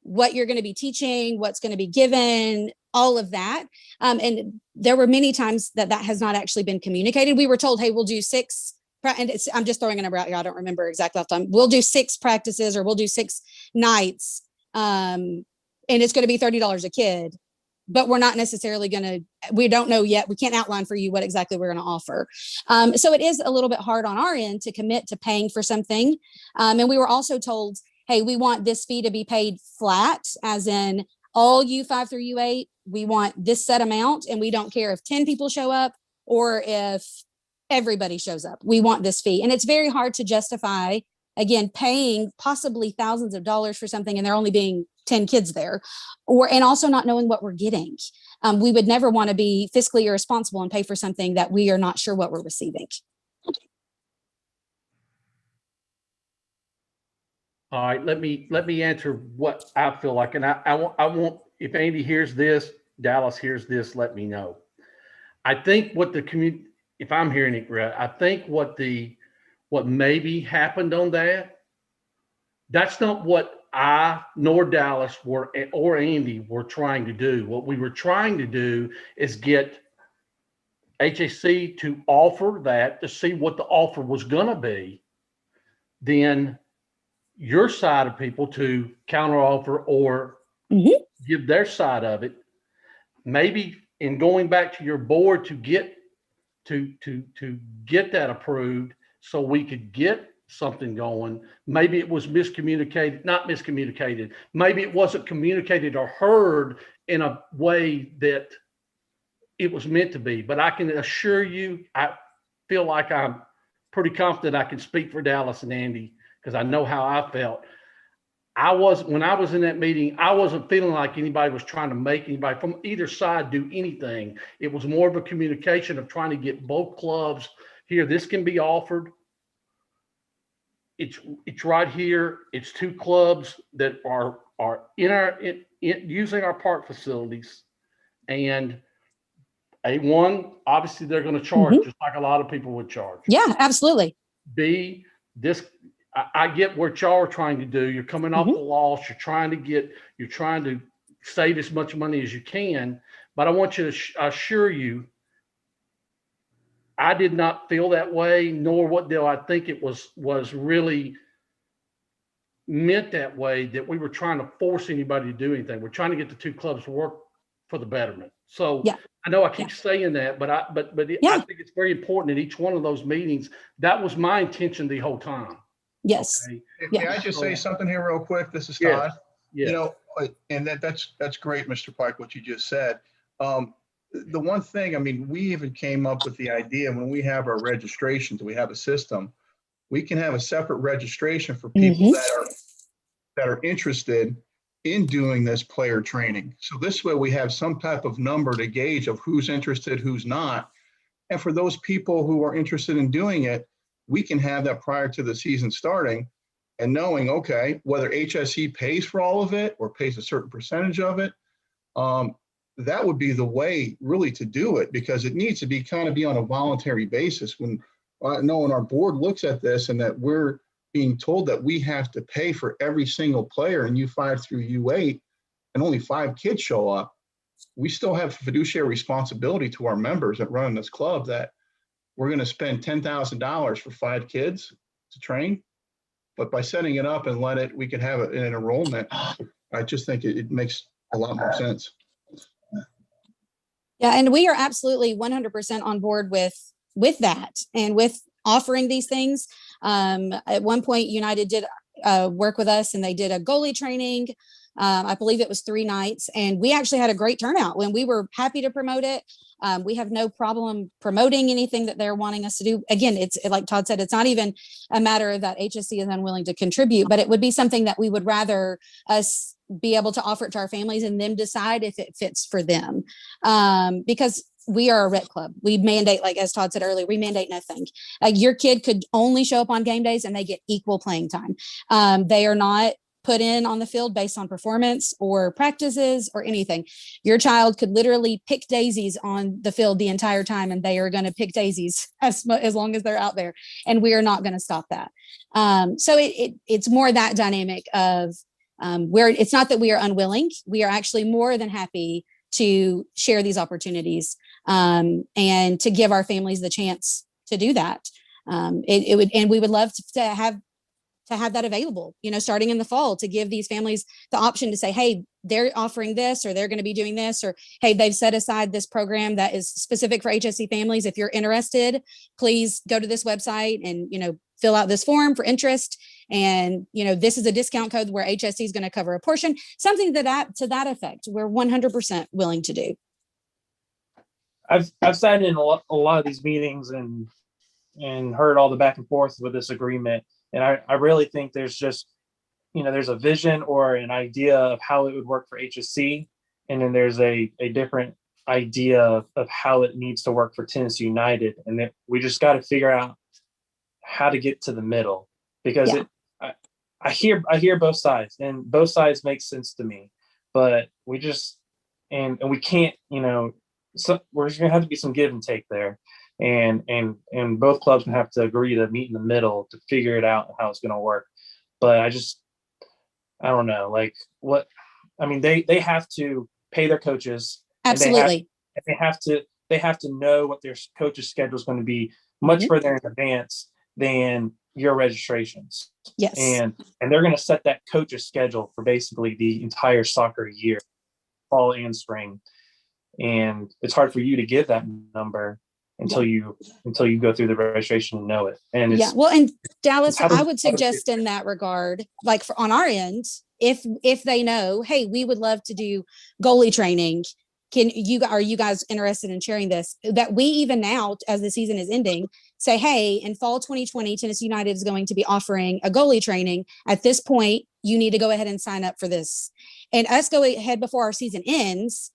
what you're going to be teaching, what's going to be given, all of that. And there were many times that has not actually been communicated. We were told, hey, we'll do 6, and I'm just throwing a number out here. I don't remember exactly off the time. We'll do 6 practices or we'll do 6 nights. And it's going to be $30 a kid. But we're not necessarily we don't know yet. We can't outline for you what exactly we're going to offer. So it is a little bit hard on our end to commit to paying for something. And we were also told, hey, we want this fee to be paid flat, as in all U5 through U8, we want this set amount, and we don't care if 10 people show up or if everybody shows up. We want this fee. And it's very hard to justify, again, paying possibly thousands of dollars for something and there only being 10 kids there, and also not knowing what we're getting. We would never want to be fiscally irresponsible and pay for something that we are not sure what we're receiving. all right, let me answer what I feel like. And I want, if Andy hears this, Dallas hears this, let me know. I think what the community, if I'm hearing it right, I think what maybe happened on that's not what I nor Dallas or Andy were trying to do. What we were trying to do is get HAC to offer that to see what the offer was going to be. Then your side of people to counter offer or give their side of it. Maybe in going back to your board to get that approved so we could get something going. Maybe it was not miscommunicated. Maybe it wasn't communicated or heard in a way that it was meant to be. But I can assure you, I feel like I'm pretty confident I can speak for Dallas and Andy because I know how I felt. When I was in that meeting, I wasn't feeling like anybody was trying to make anybody from either side do anything. It was more of a communication of trying to get both clubs here. This can be offered. It's right here. It's 2 clubs that are using our park facilities, and A1, obviously they're going to charge just like a lot of people would charge. Yeah, absolutely. B, I get what y'all are trying to do. You're coming off the loss. You're trying to save as much money as you can. But I want you to assure you, I did not feel that way, nor do I think it was really meant that way, that we were trying to force anybody to do anything. We're trying to get the 2 clubs to work for the betterment. So I know I keep saying that, but I think it's very important at each one of those meetings. That was my intention the whole time. Yes. Okay. May I just say something here real quick? This is Todd. Yes. You know, and that's great, Mr. Pike, what you just said. The one thing, I mean, we even came up with the idea when we have our registrations, we have a system, we can have a separate registration for people that are interested in doing this player training. So this way we have some type of number to gauge of who's interested, who's not. And for those people who are interested in doing it, we can have that prior to the season starting and knowing, okay, whether HSE pays for all of it or pays a certain percentage of it, that would be the way really to do it, because it needs to be kind of be on a voluntary basis. When I know when our board looks at this and that we're being told that we have to pay for every single player in U5 through U8 and only 5 kids show up, we still have fiduciary responsibility to our members that run this club that we're going to spend $10,000 for 5 kids to train. But by setting it up and we can have an enrollment, I just think it makes a lot more sense. Yeah, and we are absolutely 100% on board with that and with offering these things. At one point, United did work with us, and they did a goalie training. I believe it was 3 nights, and we actually had a great turnout when we were happy to promote it. We have no problem promoting anything that they're wanting us to do. Again, it's like Todd said, it's not even a matter of that HSC is unwilling to contribute, but it would be something that we would rather us be able to offer it to our families and them decide if it fits for them. Because we are a rec club. We mandate, like as Todd said earlier, we mandate nothing. Like your kid could only show up on game days and they get equal playing time. They are not put in on the field based on performance or practices or anything. Your child could literally pick daisies on the field the entire time, and they are going to pick daisies as long as they're out there. And we are not going to stop that. So it's more that dynamic of where it's not that we are unwilling. We are actually more than happy to share these opportunities and to give our families the chance to do that. It would, and we would love to have that available, starting in the fall, to give these families the option to say, hey, they're offering this, or they're going to be doing this, or hey, they've set aside this program that is specific for HSC families. If you're interested, please go to this website and, fill out this form for interest. And, this is a discount code where HSC is going to cover a portion, something to that effect. We're 100% willing to do. I've sat in a lot of these meetings and heard all the back and forth with this agreement. And I really think there's just, there's a vision or an idea of how it would work for HSC. And then there's a different idea of how it needs to work for Tennessee United. And then we just got to figure out how to get to the middle, because I hear both sides, and both sides make sense to me, but we just, and we can't, so we're just going to have to be some give and take there. And both clubs have to agree to meet in the middle to figure it out how it's going to work. But I don't know, they have to pay their coaches. Absolutely. And they have to know what their coach's schedule is going to be much further in advance than your registrations. Yes. And they're going to set that coach's schedule for basically the entire soccer year, fall and spring. And it's hard for you to give that number until you go through the registration and know it. And and Dallas, I would suggest in that regard, like on our end, if they know, hey, we would love to do goalie training, are you guys interested in sharing this? That we even now, as the season is ending, say, hey, in fall 2020, Tennessee United is going to be offering a goalie training. At this point, you need to go ahead and sign up for this. And us go ahead before our season ends,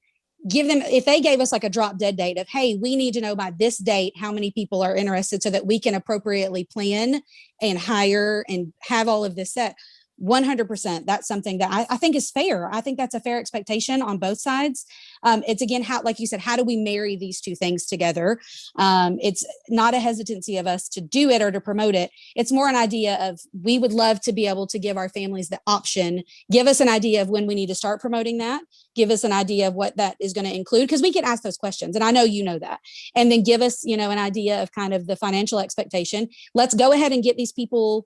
give them, if they gave us like a drop dead date of, hey, we need to know by this date how many people are interested so that we can appropriately plan and hire and have all of this set. 100%. That's something that I think is fair. I think that's a fair expectation on both sides. It's again, how, like you said, how do we marry these two things together? It's not a hesitancy of us to do it or to promote it. It's more an idea of, we would love to be able to give our families the option, give us an idea of when we need to start promoting that, give us an idea of what that is going to include, because we get asked those questions. And I know, that, and then give us, an idea of kind of the financial expectation. Let's go ahead and get these people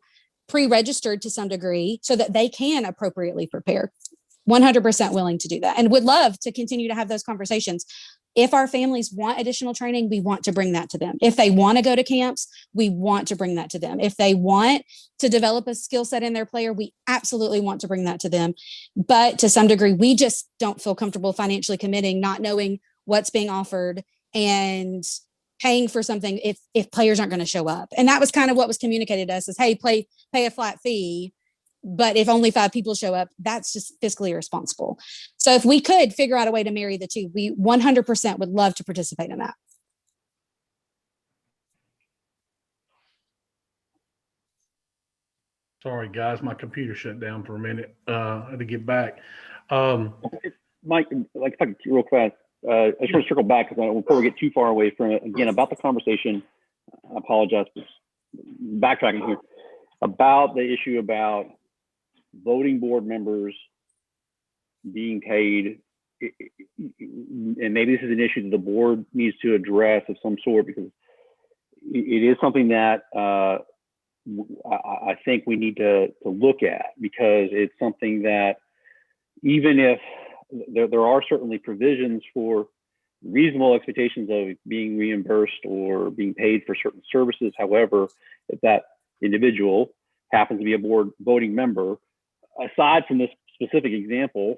pre-registered to some degree so that they can appropriately prepare. 100% willing to do that, and would love to continue to have those conversations. If our families want additional training, we want to bring that to them. If they want to go to camps, we want to bring that to them. If they want to develop a skill set in their player, we absolutely want to bring that to them. But to some degree, we just don't feel comfortable financially committing, not knowing what's being offered and paying for something if players aren't going to show up. And that was kind of what was communicated to us is, hey, pay a flat fee. But if only 5 people show up, that's just fiscally irresponsible. So if we could figure out a way to marry the two, we 100% would love to participate in that. Sorry, guys, my computer shut down for a minute. I had to get back. Mike, like if I could real fast, I just want to circle back because before we get too far away from it, again, about the conversation, I apologize for backtracking here, about the issue about voting board members being paid, and maybe this is an issue that the board needs to address of some sort, because it is something that I think we need to look at, because it's something that even if there are certainly provisions for reasonable expectations of being reimbursed or being paid for certain services. However, if that individual happens to be a board voting member, aside from this specific example,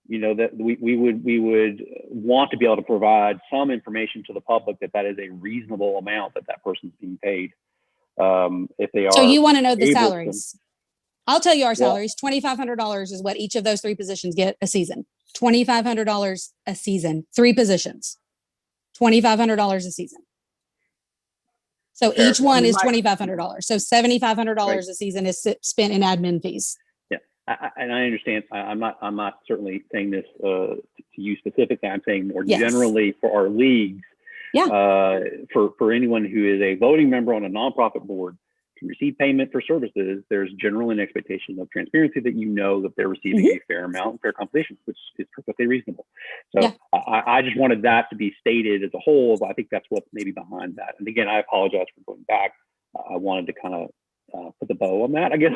that we would want to be able to provide some information to the public that is a reasonable amount that person's being paid. If they are. So you want to know the able to- salaries? I'll tell you our Well- salaries. $2,500 is what each of those three positions get a season. $2,500 a season, three positions, $2,500 a season. So Fair. each one I mean, is $2,500. So $7,500 a season is spent in admin fees. Yeah, and I understand. I'm not certainly saying this to you specifically. I'm saying more Yes. generally for our leagues. Yeah. For anyone who is a voting member on a nonprofit board to receive payment for services, there's generally an expectation of transparency that that they're receiving a fair amount and fair compensation, which is perfectly reasonable. So Yeah. I just wanted that to be stated as a whole. But I think that's what's maybe behind that. And again, I apologize for going back. I wanted to kind of put the bow on that, I guess.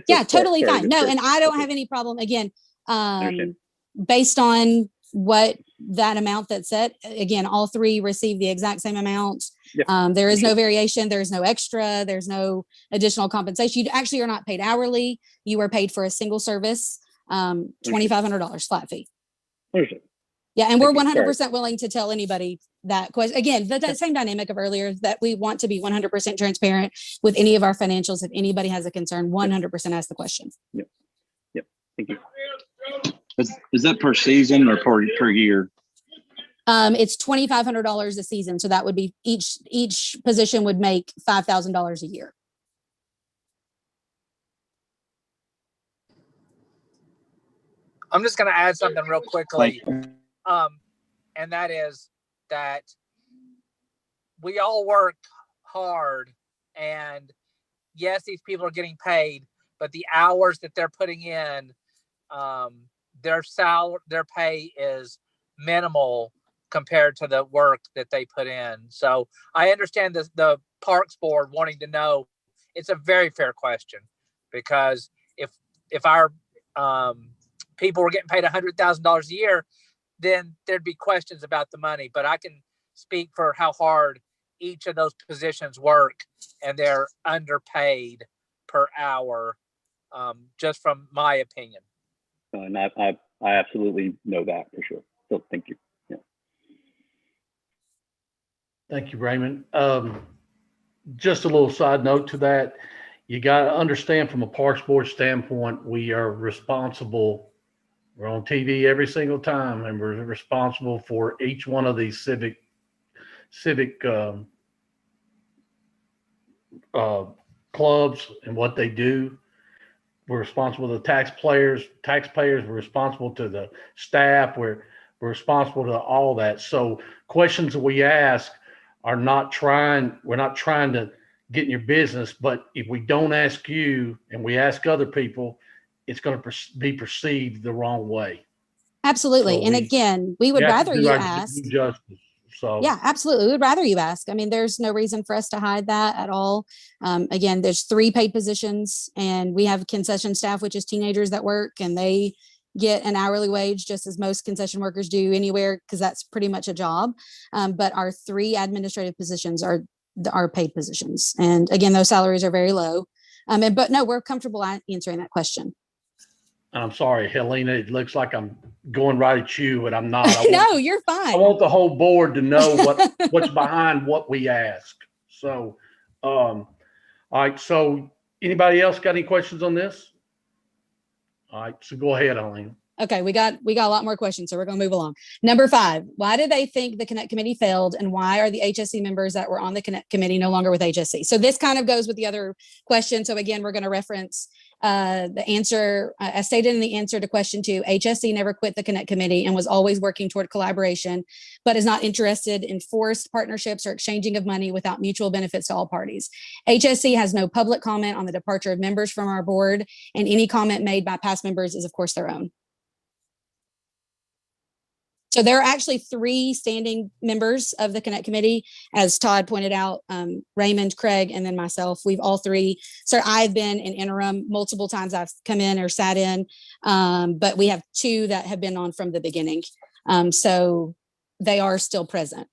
Yeah, totally fair, fine. No, fair. and I don't Okay. have any problem. Again, Understand. based on what that amount that's set, again, all three receive the exact same amount. Yeah. There is no variation. There's no extra. There's no additional compensation. You actually are not paid hourly. You are paid for a single service, $2,500 flat fee. Understood. Yeah, and we're Thank you. 100% willing to tell anybody that question. Again, the same dynamic of earlier, that we want to be 100% transparent with any of our financials. If anybody has a concern, 100% ask the question. Yep. Thank you. Is that per season or per year? It's $2,500 a season. So that would be each position would make $5,000 a year. I'm just going to add something real quickly. And that is that we all work hard, and yes, these people are getting paid, but the hours that they're putting in, their pay is minimal compared to the work that they put in. So I understand the Parks Board wanting to know. It's a very fair question, because if our people were getting paid $100,000 a year, then there'd be questions about the money. But I can speak for how hard each of those positions work, and they're underpaid per hour, just from my opinion. And I absolutely know that for sure. So thank you. Yeah. Thank you, Raymond. Just a little side note to that. You got to understand, from a Parks Board standpoint, we are responsible. We're on TV every single time, and we're responsible for each one of these civic clubs and what they do. We're responsible to the taxpayers. We're responsible to the staff. We're responsible to all that. So questions that we ask we're not trying to get in your business, but if we don't ask you and we ask other people, it's going to be perceived the wrong way. Absolutely. So And again, we would rather you ask. Justice. So Yeah, absolutely. We would rather you ask. I mean, there's no reason for us to hide that at all. Again, there's 3 paid positions, and we have concession staff, which is teenagers that work, and they get an hourly wage just as most concession workers do anywhere, because that's pretty much a job. But our 3 administrative positions are paid positions. And again, those salaries are very low. But no, we're comfortable answering that question. I'm sorry, Helena, it looks like I'm going right at you, but I'm not. No, you're fine. I want the whole board to know what's behind what we ask. So, all right. So anybody else got any questions on this? All right. So go ahead, Helena. Okay, we got a lot more questions, so we're going to move along. Number 5, why do they think the Connect Committee failed, and why are the HSC members that were on the Connect Committee no longer with HSC? So this kind of goes with the other question. So again, we're going to reference the answer as stated in the answer to question 2. HSC never quit the Connect Committee and was always working toward collaboration, but is not interested in forced partnerships or exchanging of money without mutual benefits to all parties. HSC has no public comment on the departure of members from our board, and any comment made by past members is, of course, their own. So there are actually 3 standing members of the Connect Committee, as Todd pointed out, Raymond, Craig, and then myself. We've all 3. So I've been in interim multiple times. I've come in or sat in, but we have 2 that have been on from the beginning. So they are still present.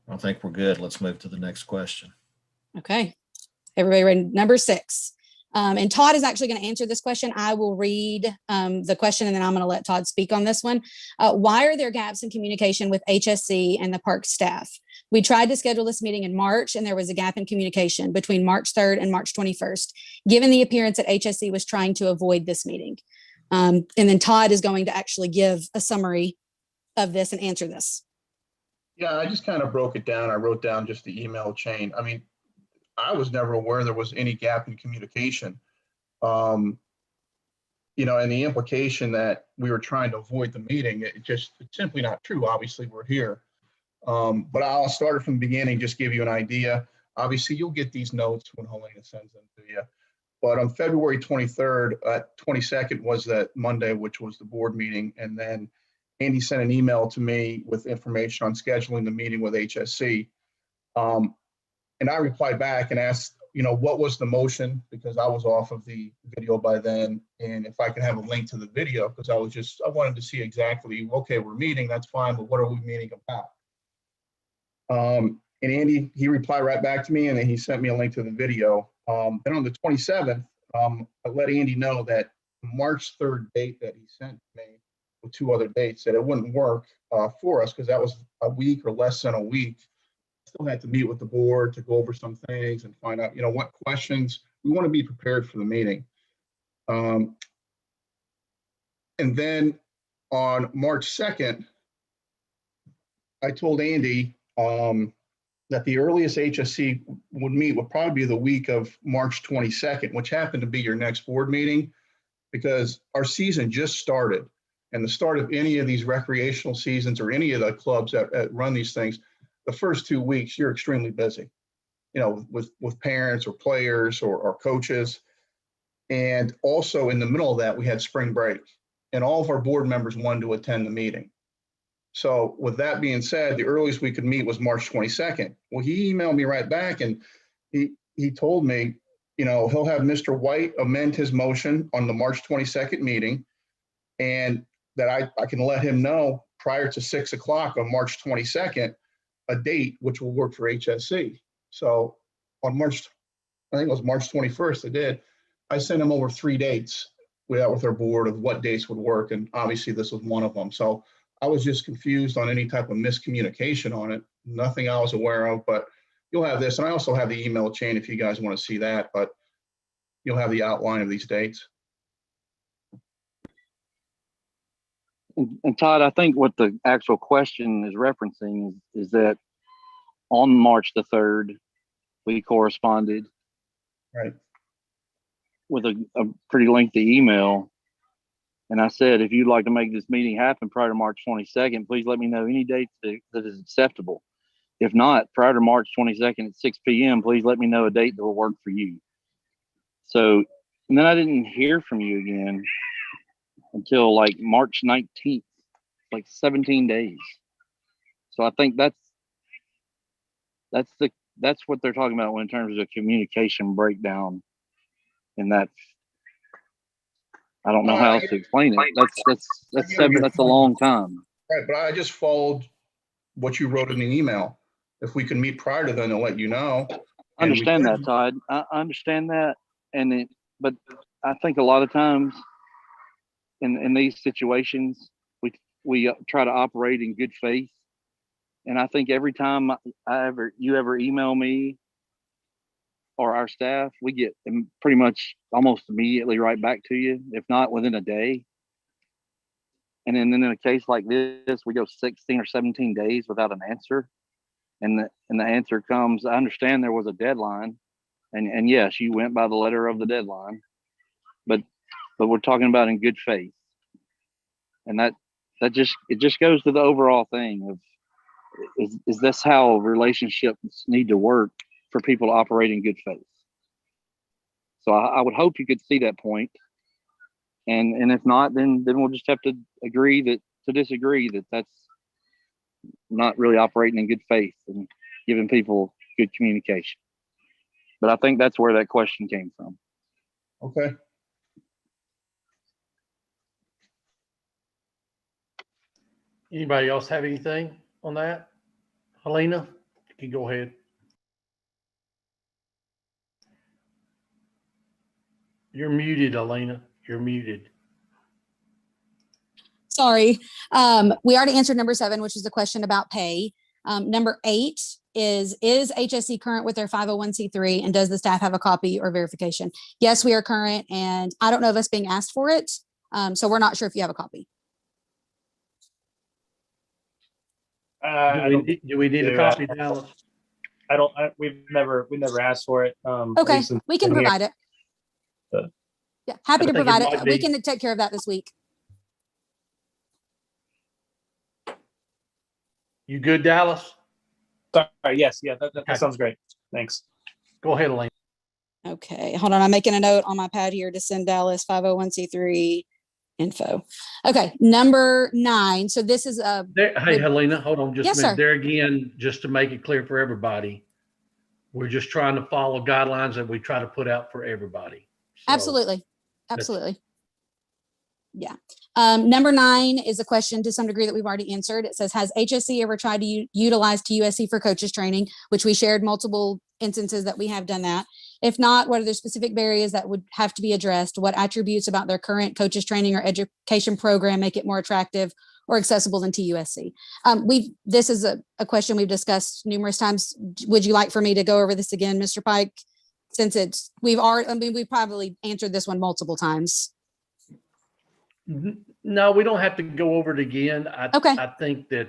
I think we're good. Let's move to the next question. Okay. Everybody ready? Number 6. And Todd is actually going to answer this question. I will read the question, and then I'm going to let Todd speak on this one. Why are there gaps in communication with HSC and the park staff? We tried to schedule this meeting in March, and there was a gap in communication between March 3rd and March 21st, given the appearance that HSC was trying to avoid this meeting. And then Todd is going to actually give a summary of this and answer this. Yeah, I just kind of broke it down. I wrote down just the email chain. I mean, I was never aware there was any gap in communication. And the implication that we were trying to avoid the meeting, it's simply not true. Obviously, we're here. But I'll start from the beginning, just give you an idea. Obviously, you'll get these notes when Helena sends them to you. But on February 23rd, 22nd was that Monday, which was the board meeting. And then Andy sent an email to me with information on scheduling the meeting with HSC. And I replied back and asked, what was the motion? Because I was off of the video by then. And if I could have a link to the video, because I wanted to see exactly, okay, we're meeting, that's fine, but what are we meeting about? And Andy, he replied right back to me, and then he sent me a link to the video. Then on the 27th, I let Andy know that March 3rd date that he sent me with 2 other dates, that it wouldn't work for us because that was a week or less than a week. Still had to meet with the board to go over some things and find out, what questions we want to be prepared for the meeting. And then on March 2nd, I told Andy that the earliest HSC would meet would probably be the week of March 22nd, which happened to be your next board meeting, because our season just started. And the start of any of these recreational seasons or any of the clubs that run these things, the first 2 weeks, you're extremely busy, with parents or players or coaches. And also in the middle of that, we had spring break, and all of our board members wanted to attend the meeting. So with that being said, the earliest we could meet was March 22nd. Well, he emailed me right back, and he told me, he'll have Mr. White amend his motion on the March 22nd meeting, and that I can let him know prior to 6 o'clock on March 22nd, a date which will work for HSC. So on I think it was March 21st, I sent him over 3 dates with our board of what dates would work. And obviously this was one of them. So I was just confused on any type of miscommunication on it. Nothing I was aware of, but you'll have this. And I also have the email chain if you guys want to see that, but you'll have the outline of these dates. And Todd, I think what the actual question is referencing is that on March the 3rd, we corresponded right with a pretty lengthy email. And I said, if you'd like to make this meeting happen prior to March 22nd, please let me know any date that is acceptable. If not, prior to March 22nd at 6 p.m., please let me know a date that will work for you. So, and then I didn't hear from you again until like March 19th, like 17 days. So I think that's what they're talking about in terms of communication breakdown. And that's, I don't know how else to explain it. That's a long time. Right, but I just followed what you wrote in the email. If we can meet prior to then, I'll let you know. I understand that, Todd. I understand that. But I think a lot of times in these situations, we try to operate in good faith. And I think every time you ever email me or our staff, we get pretty much almost immediately right back to you, if not within a day. And then in a case like this, we go 16 or 17 days without an answer. And the answer comes, I understand there was a deadline. And yes, you went by the letter of the deadline, but we're talking about in good faith. And it just goes to the overall thing of, is this how relationships need to work for people to operate in good faith? So I would hope you could see that point. And if not, then we'll just have to agree to disagree that that's not really operating in good faith and giving people good communication. But I think that's where that question came from. Okay. Anybody else have anything on that? Helena, you can go ahead. You're muted, Elena. You're muted. Sorry. We already answered number 7, which is the question about pay. Number 8 is HSC current with their 501c3, and does the staff have a copy or verification? Yes, we are current, and I don't know of us being asked for it. So we're not sure if you have a copy. Do we need a copy, Dallas? We've never asked for it. Okay, we can provide it. Yeah, happy to provide it. We can take care of that this week. You good, Dallas? Sorry, yes, yeah, that sounds great. Thanks. Go ahead, Elaine. Okay, hold on. I'm making a note on my pad here to send Dallas 501c3 info. Okay, number 9. So this is Hey, Helena, hold on just Yes, a minute. sir. There again, just to make it clear for everybody, we're just trying to follow guidelines that we try to put out for everybody. So absolutely. Yeah. Number 9 is a question to some degree that we've already answered. It says, has HSC ever tried to utilize TUSC for coaches training, which we shared multiple instances that we have done that. If not, what are the specific barriers that would have to be addressed? What attributes about their current coaches training or education program make it more attractive or accessible than TUSC? This is a question we've discussed numerous times. Would you like for me to go over this again, Mr. Pike? Since we've probably answered this one multiple times. No, we don't have to go over it again. Okay. I think that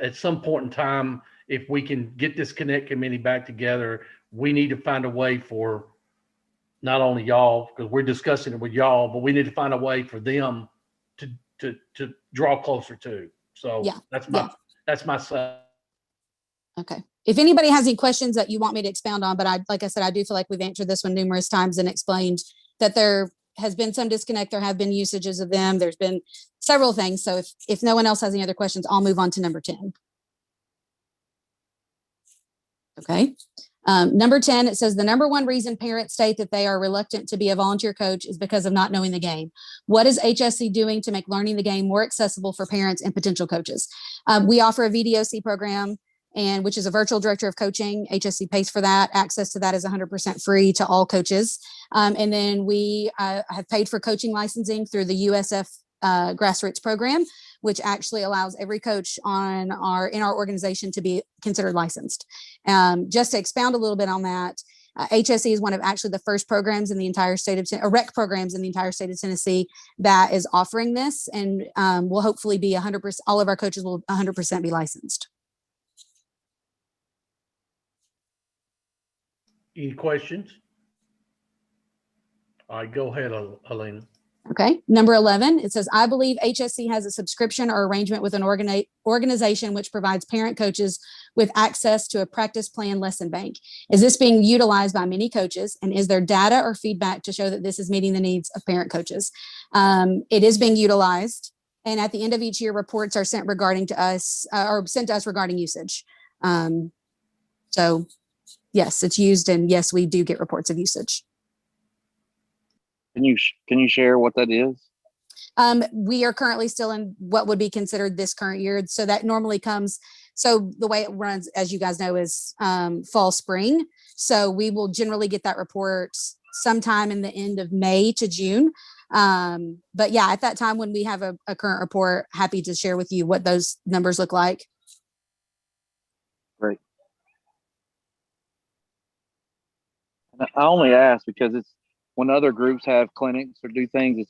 at some point in time, if we can get this Connect committee back together, we need to find a way for not only y'all, because we're discussing it with y'all, but we need to find a way for them to draw closer to. So yeah, that's my side. Okay. If anybody has any questions that you want me to expound on, but like I said, I do feel like we've answered this one numerous times and explained that there has been some disconnect. There have been usages of them. There's been several things. So if no one else has any other questions, I'll move on to number 10. Okay. Number 10, it says the number one reason parents state that they are reluctant to be a volunteer coach is because of not knowing the game. What is HSC doing to make learning the game more accessible for parents and potential coaches? We offer a VDOC program, which is a virtual director of coaching. HSC pays for that. Access to that is 100% free to all coaches. And then we have paid for coaching licensing through the USF grassroots program, which actually allows every coach in our organization to be considered licensed. Just to expound a little bit on that, HSC is one of actually the first programs in the entire state of rec programs in the entire state of Tennessee that is offering this, and will hopefully be 100%. All of our coaches will 100% be licensed. Any questions? All right, go ahead, Helena. Okay. Number 11, it says, I believe HSC has a subscription or arrangement with an organization which provides parent coaches with access to a practice plan lesson bank. Is this being utilized by many coaches? And is there data or feedback to show that this is meeting the needs of parent coaches? It is being utilized. And at the end of each year, reports are sent to us regarding usage. So yes, it's used. And yes, we do get reports of usage. Can you share what that is? We are currently still in what would be considered this current year. So that normally comes. So the way it runs, as you guys know, is fall, spring. So we will generally get that report sometime in the end of May to June. But yeah, at that time when we have a current report, happy to share with you what those numbers look like. Great. I only ask because it's when other groups have clinics or do things,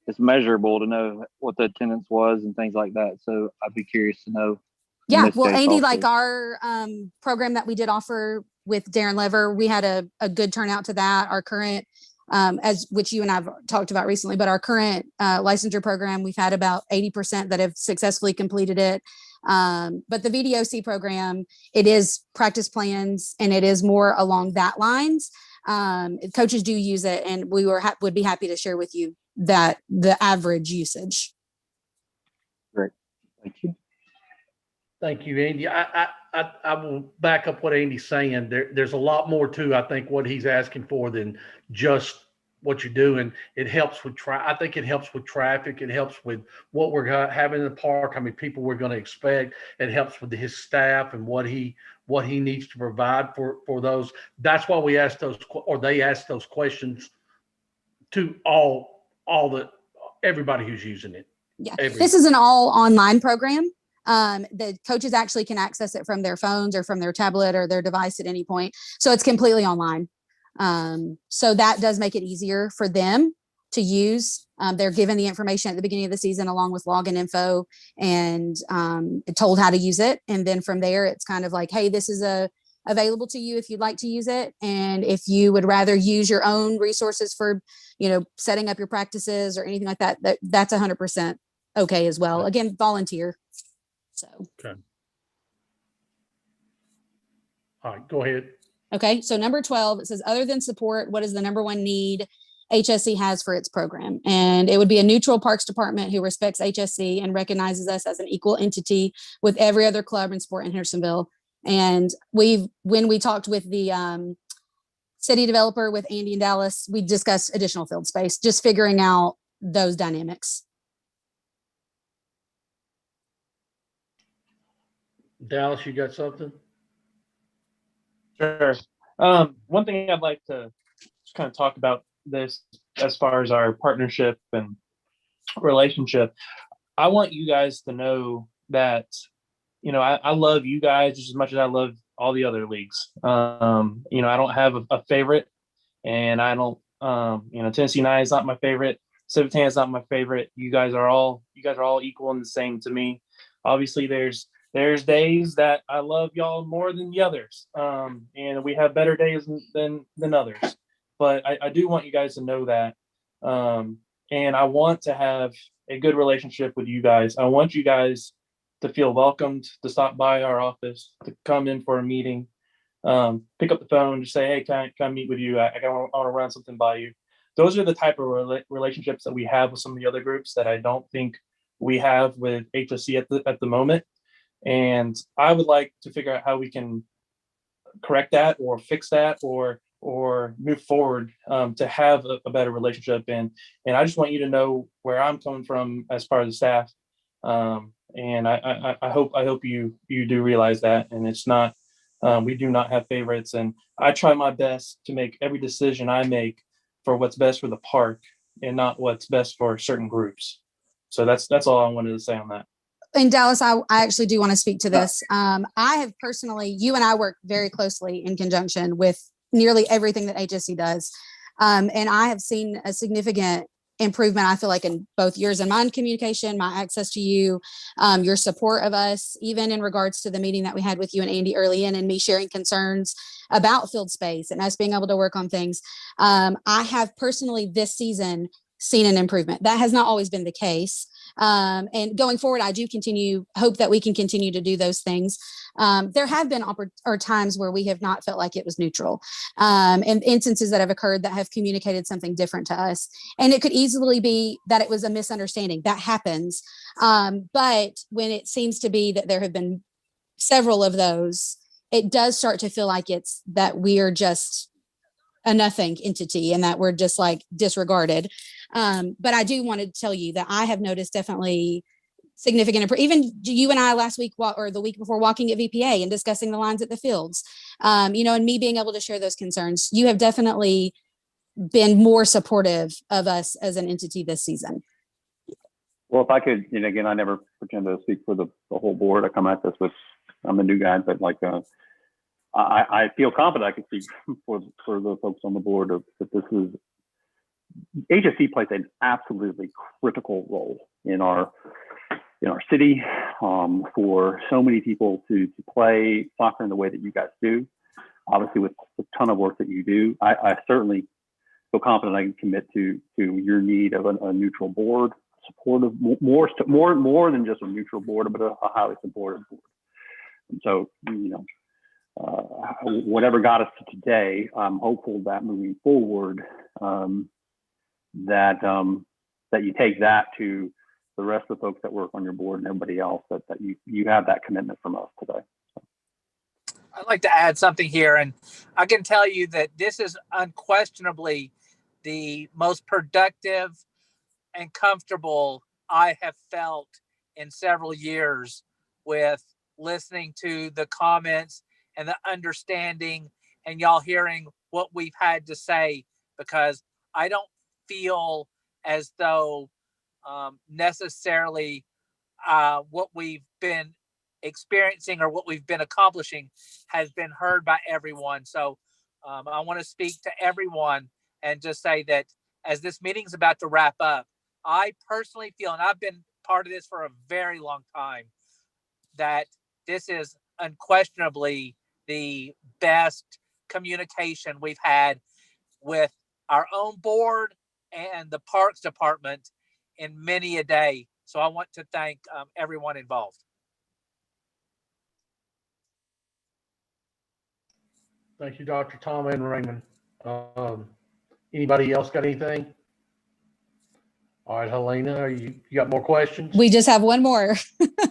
it's measurable to know what the attendance was and things like that. So I'd be curious to know. in Yeah, this well, case Andy, also. like our program that we did offer with Darren Lever, we had a good turnout to that. Our current, as which you and I've talked about recently, but our current licensure program, we've had about 80% that have successfully completed it. But the VDOC program, it is practice plans and it is more along that lines. Coaches do use it, and we would be happy to share with you that the average usage. Great, thank you. Thank you, Andy. I will back up what Andy's saying. There's a lot more to, I think, what he's asking for than just what you're doing. It helps with I think it helps with traffic. It helps with what we're having in the park, how many people we're going to expect. It helps with his staff and what he needs to provide for those. That's why we ask those, or they ask those questions to everybody who's using it. Yeah, this is an all online program. The coaches actually can access it from their phones or from their tablet or their device at any point. So it's completely online. So that does make it easier for them to use. They're given the information at the beginning of the season along with login info and told how to use it. And then from there, it's kind of like, hey, this is available to you if you'd like to use it. And if you would rather use your own resources for, setting up your practices or anything like that, that's 100% okay as well. Again, volunteer. So. Okay. All right, go ahead. Okay. So number 12, it says, other than support, what is the number one need HSC has for its program? And it would be a neutral parks department who respects HSC and recognizes us as an equal entity with every other club and sport in Hendersonville. And when we talked with the city developer with Andy and Dallas, we discussed additional field space, just figuring out those dynamics. Dallas, you got something? Sure. One thing I'd like to just kind of talk about this as far as our partnership and relationship. I want you guys to know that, I love you guys just as much as I love all the other leagues. I don't have a favorite, and I don't, Tennessee 9 is not my favorite. Civitan is not my favorite. You guys are all equal and the same to me. Obviously, there's days that I love y'all more than the others. And we have better days than others. But I do want you guys to know that. And I want to have a good relationship with you guys. I want you guys to feel welcomed, to stop by our office, to come in for a meeting, pick up the phone, just say, hey, can I meet with you? I want to run something by you. Those are the type of relationships that we have with some of the other groups that I don't think we have with HSC at the moment. And I would like to figure out how we can correct that or fix that or move forward to have a better relationship. And I just want you to know where I'm coming from as part of the staff. And I hope you do realize that. And it's not, we do not have favorites. And I try my best to make every decision I make for what's best for the park and not what's best for certain groups. So that's all I wanted to say on that. And Dallas, I actually do want to speak to this. I have personally, you and I work very closely in conjunction with nearly everything that HSC does. And I have seen a significant improvement, I feel like, in both yours and mine communication, my access to you, your support of us, even in regards to the meeting that we had with you and Andy early in, and me sharing concerns about field space and us being able to work on things. I have personally this season seen an improvement. That has not always been the case. And going forward, I do hope that we can continue to do those things. There have been times where we have not felt like it was neutral, and instances that have occurred that have communicated something different to us. And it could easily be that it was a misunderstanding. That happens. But when it seems to be that there have been several of those, it does start to feel like it's that we are just a nothing entity and that we're just like disregarded. But I do want to tell you that I have noticed definitely significant, even you and I last week or the week before walking at VPA and discussing the lines at the fields, and me being able to share those concerns. You have definitely been more supportive of us as an entity this season. Well, if I could, again, I never pretend to speak for the whole board. I come at this with, I'm a new guy, but I feel confident I can speak for the folks on the board that this is HSC plays an absolutely critical role in our city, for so many people to play soccer in the way that you guys do. Obviously, with a ton of work that you do, I certainly feel confident I can commit to your need of a neutral board, supportive, more than just a neutral board, but a highly supportive board. And so, whatever got us to today, I'm hopeful that moving forward, that you take that to the rest of the folks that work on your board and everybody else, that you have that commitment from us today. I'd like to add something here, and I can tell you that this is unquestionably the most productive and comfortable I have felt in several years with listening to the comments and the understanding and y'all hearing what we've had to say, because I don't feel as though necessarily what we've been experiencing or what we've been accomplishing has been heard by everyone. So I want to speak to everyone and just say that as this meeting's about to wrap up, I personally feel, and I've been part of this for a very long time, that this is unquestionably the best communication we've had with our own board and the Parks Department in many a day. So I want to thank everyone involved. Thank you, Dr. Tom and Raymond. Anybody else got anything? All right, Helena, you got more questions? We just have one more.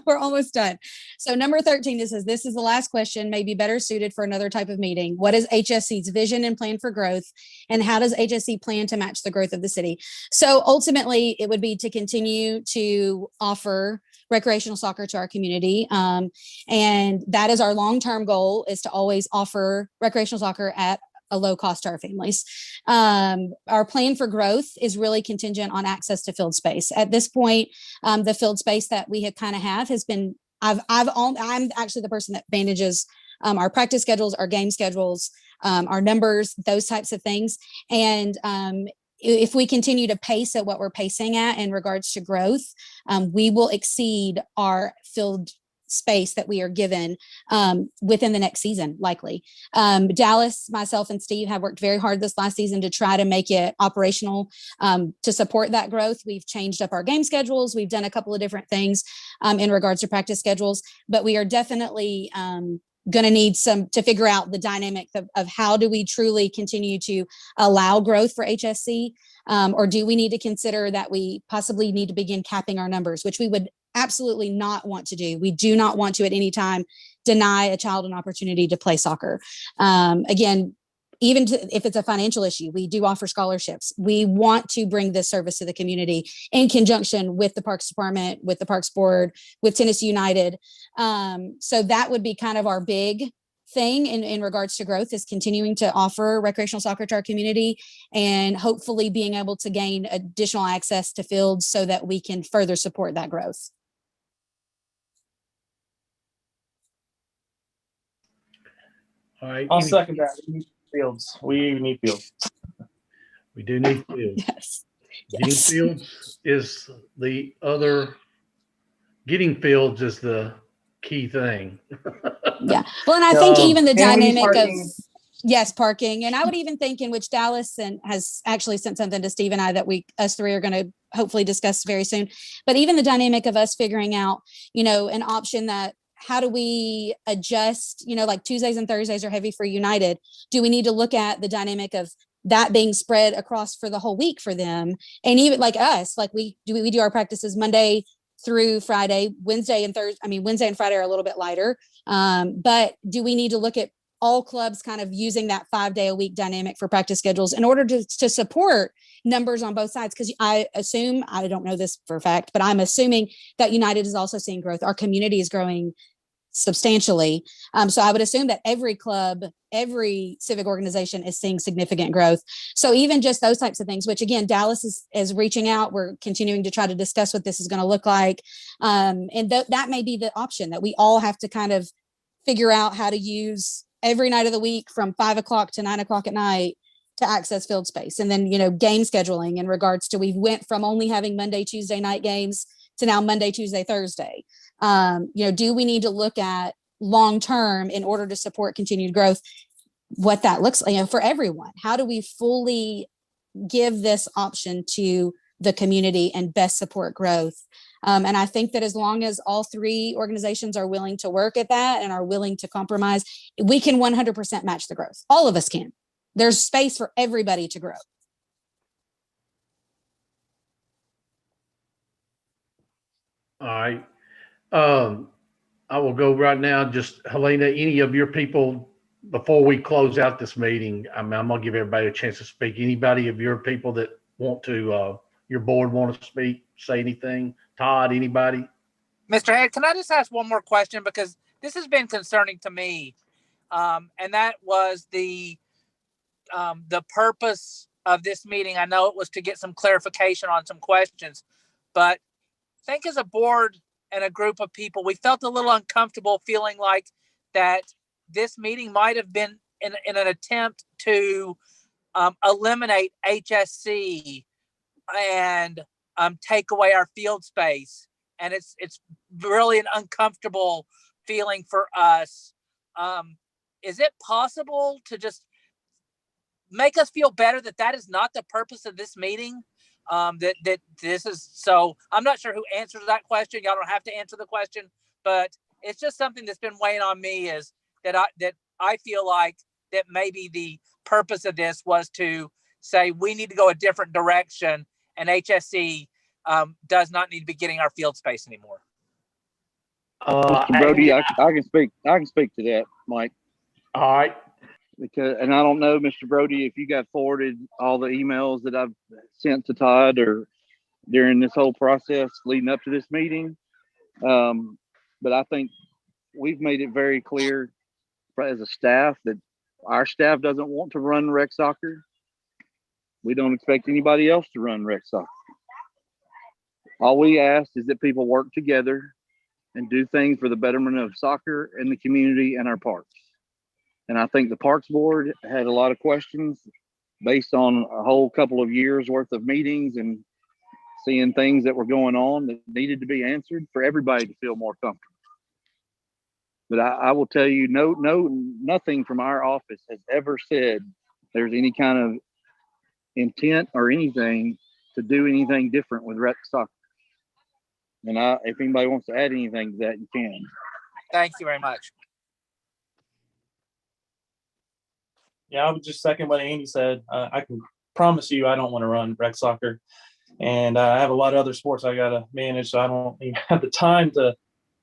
We're almost done. So number 13, it says, this is the last question, may be better suited for another type of meeting. What is HSC's vision and plan for growth? And how does HSC plan to match the growth of the city? So ultimately, it would be to continue to offer recreational soccer to our community. And that is our long-term goal, is to always offer recreational soccer at a low cost to our families. Our plan for growth is really contingent on access to field space. At this point, the field space that we have has been, I'm actually the person that manages our practice schedules, our game schedules, our numbers, those types of things. And if we continue to pace at what we're pacing at in regards to growth, we will exceed our field space that we are given within the next season, likely. Dallas, myself, and Steve have worked very hard this last season to try to make it operational to support that growth. We've changed up our game schedules. We've done a couple of different things in regards to practice schedules, but we are definitely going to need to figure out the dynamic of how do we truly continue to allow growth for HSC, or do we need to consider that we possibly need to begin capping our numbers, which we would absolutely not want to do. We do not want to at any time deny a child an opportunity to play soccer. Again, even if it's a financial issue, we do offer scholarships. We want to bring this service to the community in conjunction with the Parks Department, with the Parks Board, with Tennessee United. So that would be kind of our big thing in regards to growth, is continuing to offer recreational soccer to our community and hopefully being able to gain additional access to fields so that we can further support that growth. All right. I'll second that. We need fields. We need fields. We do need fields. Yes. Getting Yes. fields is the other. Getting fields is the key thing. Yeah. Well, and I think even the and we need dynamic of, parking. yes, parking. And I would even think, in which Dallas has actually sent something to Steve and I that us three are going to hopefully discuss very soon. But even the dynamic of us figuring out, an option that, how do we adjust, like Tuesdays and Thursdays are heavy for United. Do we need to look at the dynamic of that being spread across for the whole week for them? And even like us, like we do our practices Monday through Friday. Wednesday and Friday are a little bit lighter. But do we need to look at all clubs kind of using that 5-day-a-week dynamic for practice schedules in order to support numbers on both sides? Because I assume, I don't know this for a fact, but I'm assuming that United is also seeing growth. Our community is growing substantially. So I would assume that every club, every civic organization is seeing significant growth. So even just those types of things, which again, Dallas is reaching out. We're continuing to try to discuss what this is going to look like. And that may be the option, that we all have to kind of figure out how to use every night of the week from 5 o'clock to 9 o'clock at night to access field space. And then, game scheduling in regards to, we went from only having Monday, Tuesday night games to now Monday, Tuesday, Thursday. Do we need to look at long-term in order to support continued growth, what that looks like, for everyone? How do we fully give this option to the community and best support growth? And I think that as long as all three organizations are willing to work at that and are willing to compromise, we can 100% match the growth. All of us can. There's space for everybody to grow. All right. I will go right now. Just Helena, any of your people, before we close out this meeting, I'm going to give everybody a chance to speak. Anybody of your people that want to, your board want to speak, say anything? Todd, anybody? Mr. Head, can I just ask one more question? Because this has been concerning to me. And that was the purpose of this meeting. I know it was to get some clarification on some questions, but I think as a board and a group of people, we felt a little uncomfortable feeling like that this meeting might have been in an attempt to eliminate HSC and take away our field space. And it's really an uncomfortable feeling for us. Is it possible to just make us feel better that is not the purpose of this meeting? That this is, so I'm not sure who answers that question. Y'all don't have to answer the question, but it's just something that's been weighing on me, is that I feel like that maybe the purpose of this was to say we need to go a different direction, and HSC does not need to be getting our field space anymore. Mr. Brody, I can speak. I can speak to that, Mike. All right. Because, and I don't know, Mr. Brody, if you got forwarded all the emails that I've sent to Todd or during this whole process leading up to this meeting. But I think we've made it very clear as a staff that our staff doesn't want to run rec soccer. We don't expect anybody else to run rec soccer. All we ask is that people work together and do things for the betterment of soccer and the community and our parks. And I think the Parks Board had a lot of questions based on a whole couple of years worth of meetings and seeing things that were going on that needed to be answered for everybody to feel more comfortable. But I will tell you, nothing from our office has ever said there's any kind of intent or anything to do anything different with rec soccer. And if anybody wants to add anything to that, you can. Thank you very much. Yeah, I would just second what Andy said. I can promise you I don't want to run rec soccer. And I have a lot of other sports I got to manage, so I don't even have the time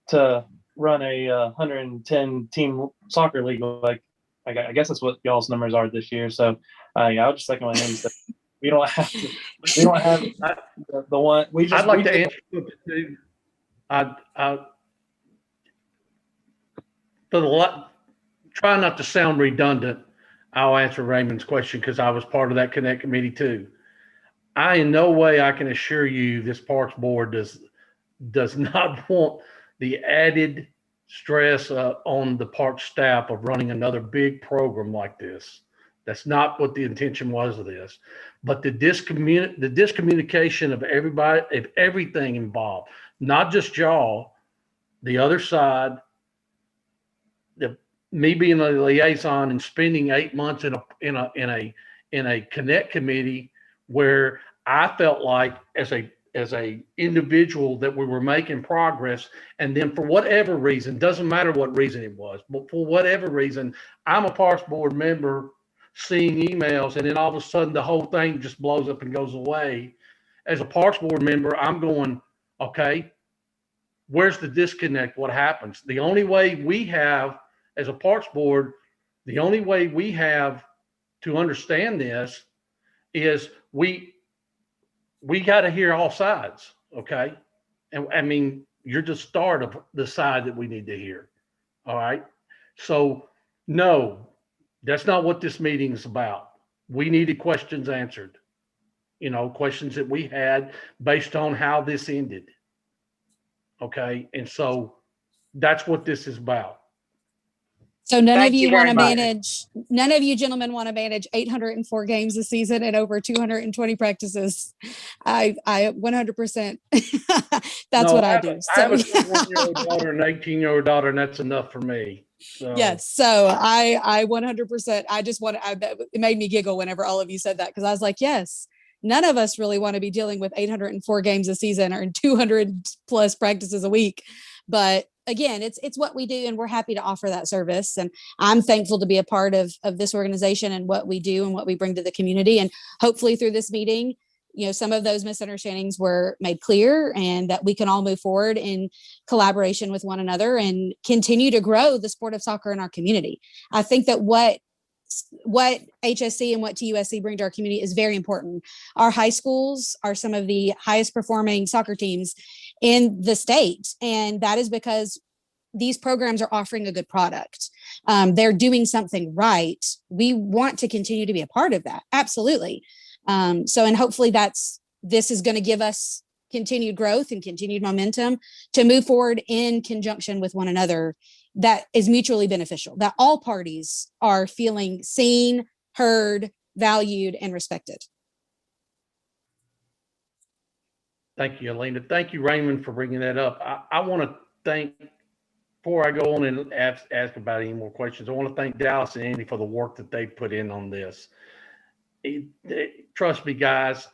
to run a 110 team soccer league. Like, I guess that's what y'all's numbers are this year. So yeah, I'll just second what Andy said. We don't have the one. I'd like to answer too. Try not to sound redundant. I'll answer Raymond's question because I was part of that Connect committee too. In no way I can assure you this Parks Board does not want the added stress on the park staff of running another big program like this. That's not what the intention was of this. But the discommunication of everybody, of everything involved, not just y'all, the other side, me being a liaison and spending 8 months in a Connect committee where I felt like as a individual that we were making progress, and then for whatever reason, doesn't matter what reason it was, but for whatever reason, I'm a Parks Board member seeing emails, and then all of a sudden the whole thing just blows up and goes away. As a Parks Board member, I'm going, okay, where's the disconnect? What happens? The only way we have as a Parks Board, the only way we have to understand this is we got to hear all sides, okay? And I mean, you're the start of the side that we need to hear, all right? So no, that's not what this meeting is about. We needed questions answered, questions that we had based on how this ended, okay? And so that's what this is about. So none of Thank you you want very to much. manage, none of you gentlemen want to manage 804 games a season and over 220 practices. I 100%. That's No, what I I have, do. I have a So 21-year-old daughter and an 18-year-old daughter, and that's enough for me. So yes. So I 100%, I just want to, it made me giggle whenever all of you said that. Cause I was like, yes, none of us really want to be dealing with 804 games a season or 200 plus practices a week. But again, it's what we do, and we're happy to offer that service. And I'm thankful to be a part of this organization and what we do and what we bring to the community. And hopefully through this meeting, some of those misunderstandings were made clear, and that we can all move forward in collaboration with one another and continue to grow the sport of soccer in our community. I think that what HSC and what TUSC bring to our community is very important. Our high schools are some of the highest performing soccer teams in the state. And that is because these programs are offering a good product. They're doing something right. We want to continue to be a part of that. Absolutely. And hopefully this is going to give us continued growth and continued momentum to move forward in conjunction with one another. That is mutually beneficial, that all parties are feeling seen, heard, valued, and respected. thank you, Elena. Thank you, Raymond, for bringing that up. I want to thank, before I go on and ask about any more questions, I want to thank Dallas and Andy for the work that they put in on this. Trust me, guys,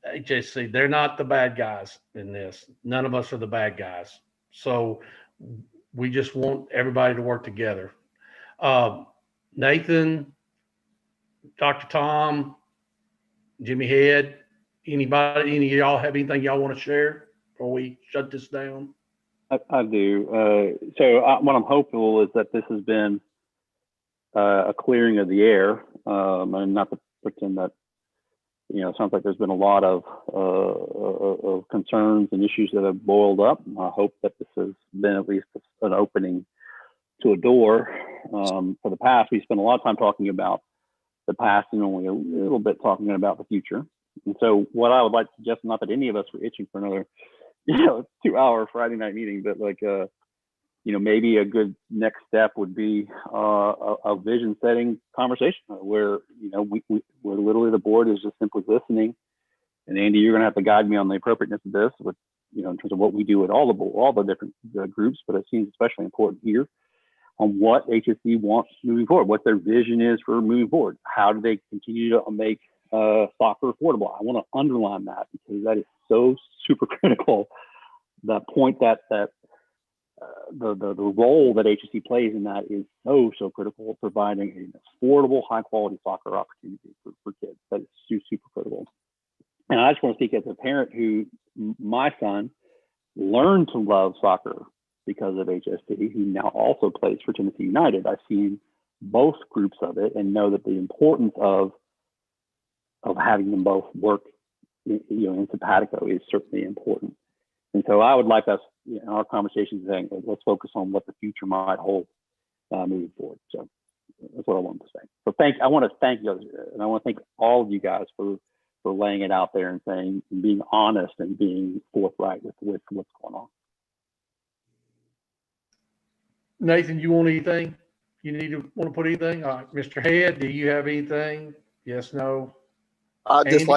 HSC, they're not the bad guys in this. None of us are the bad guys. So we just want everybody to work together. Nathan, Dr. Tom, Jimmy Head, any of y'all have anything y'all want to share before we shut this down? I do. What I'm hopeful is that this has been a clearing of the air, and not to pretend that, it sounds like there's been a lot of concerns and issues that have boiled up. I hope that this has been at least an opening to a door. For the past, we spent a lot of time talking about the past and only a little bit talking about the future. And so what I would like to suggest, not that any of us were itching for another 2-hour Friday night meeting, but maybe a good next step would be a vision setting conversation where, where literally the board is just simply listening. And Andy, you're going to have to guide me on the appropriateness of this with, in terms of what we do with all the different groups, but it seems especially important here on what HSC wants moving forward, what their vision is for moving forward. How do they continue to make soccer affordable? I want to underline that because that is so super critical. The point that the role that HSC plays in that is so critical, providing an affordable, high quality soccer opportunity for kids. That is super critical. And I just want to speak as a parent who, my son learned to love soccer because of HSC, who now also plays for Tennessee United. I've seen both groups of it and know that the importance of having them both work, in simpatico is certainly important. And so I would like us, in our conversations, saying, let's focus on what the future might hold moving forward. So that's what I wanted to say. So I want to thank you, and I want to thank all of you guys for laying it out there and saying, and being honest and being forthright with what's going on. Nathan, you want anything? Want to put anything? All right, Mr. Head, do you have anything? Yes, no? I'd just Andy?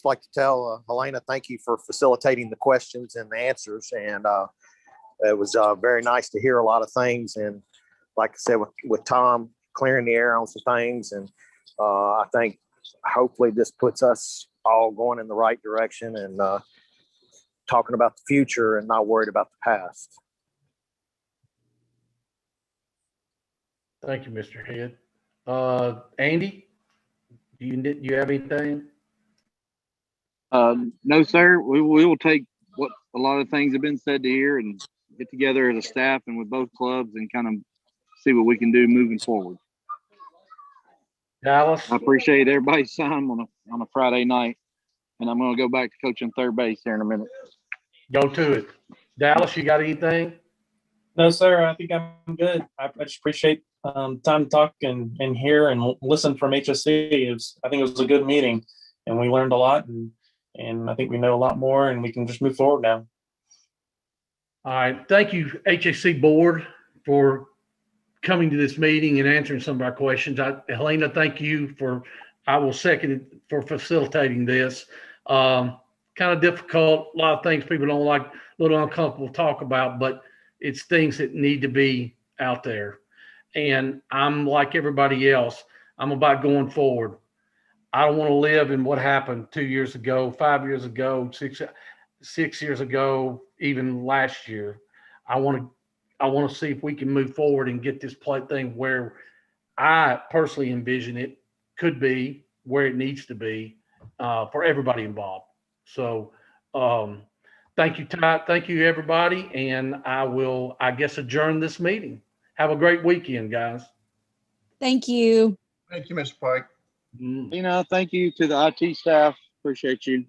like to tell Helena, thank you for facilitating the questions and the answers. And it was very nice to hear a lot of things. And like I said, with Tom clearing the air on some things. And I think hopefully this puts us all going in the right direction and talking about the future and not worried about the past. Thank you, Mr. Head. Andy, do you have anything? No, sir. We will take what a lot of things have been said here and get together as a staff and with both clubs and kind of see what we can do moving forward. Dallas? I appreciate everybody's time on a Friday night, and I'm going to go back to coaching third base here in a minute. Go to it. Dallas, you got anything? No, sir. I think I'm good. I just appreciate time to talk and hear and listen from HSC. I think it was a good meeting, and we learned a lot, and I think we know a lot more, and we can just move forward now. All right. Thank you, HSC board, for coming to this meeting and answering some of our questions. Helena, thank you I will second it for facilitating this. Kind of difficult, a lot of things people don't like, a little uncomfortable to talk about, but it's things that need to be out there. And I'm like everybody else, I'm about going forward. I don't want to live in what happened 2 years ago, 5 years ago, 6 years ago, even last year. I want to see if we can move forward and get this thing where I personally envision it could be where it needs to be for everybody involved. So thank you, Todd. Thank you, everybody. And I will, I guess, adjourn this meeting. Have a great weekend, guys. Thank you. Thank you, Mr. Pike. Thank you to the IT staff. Appreciate you.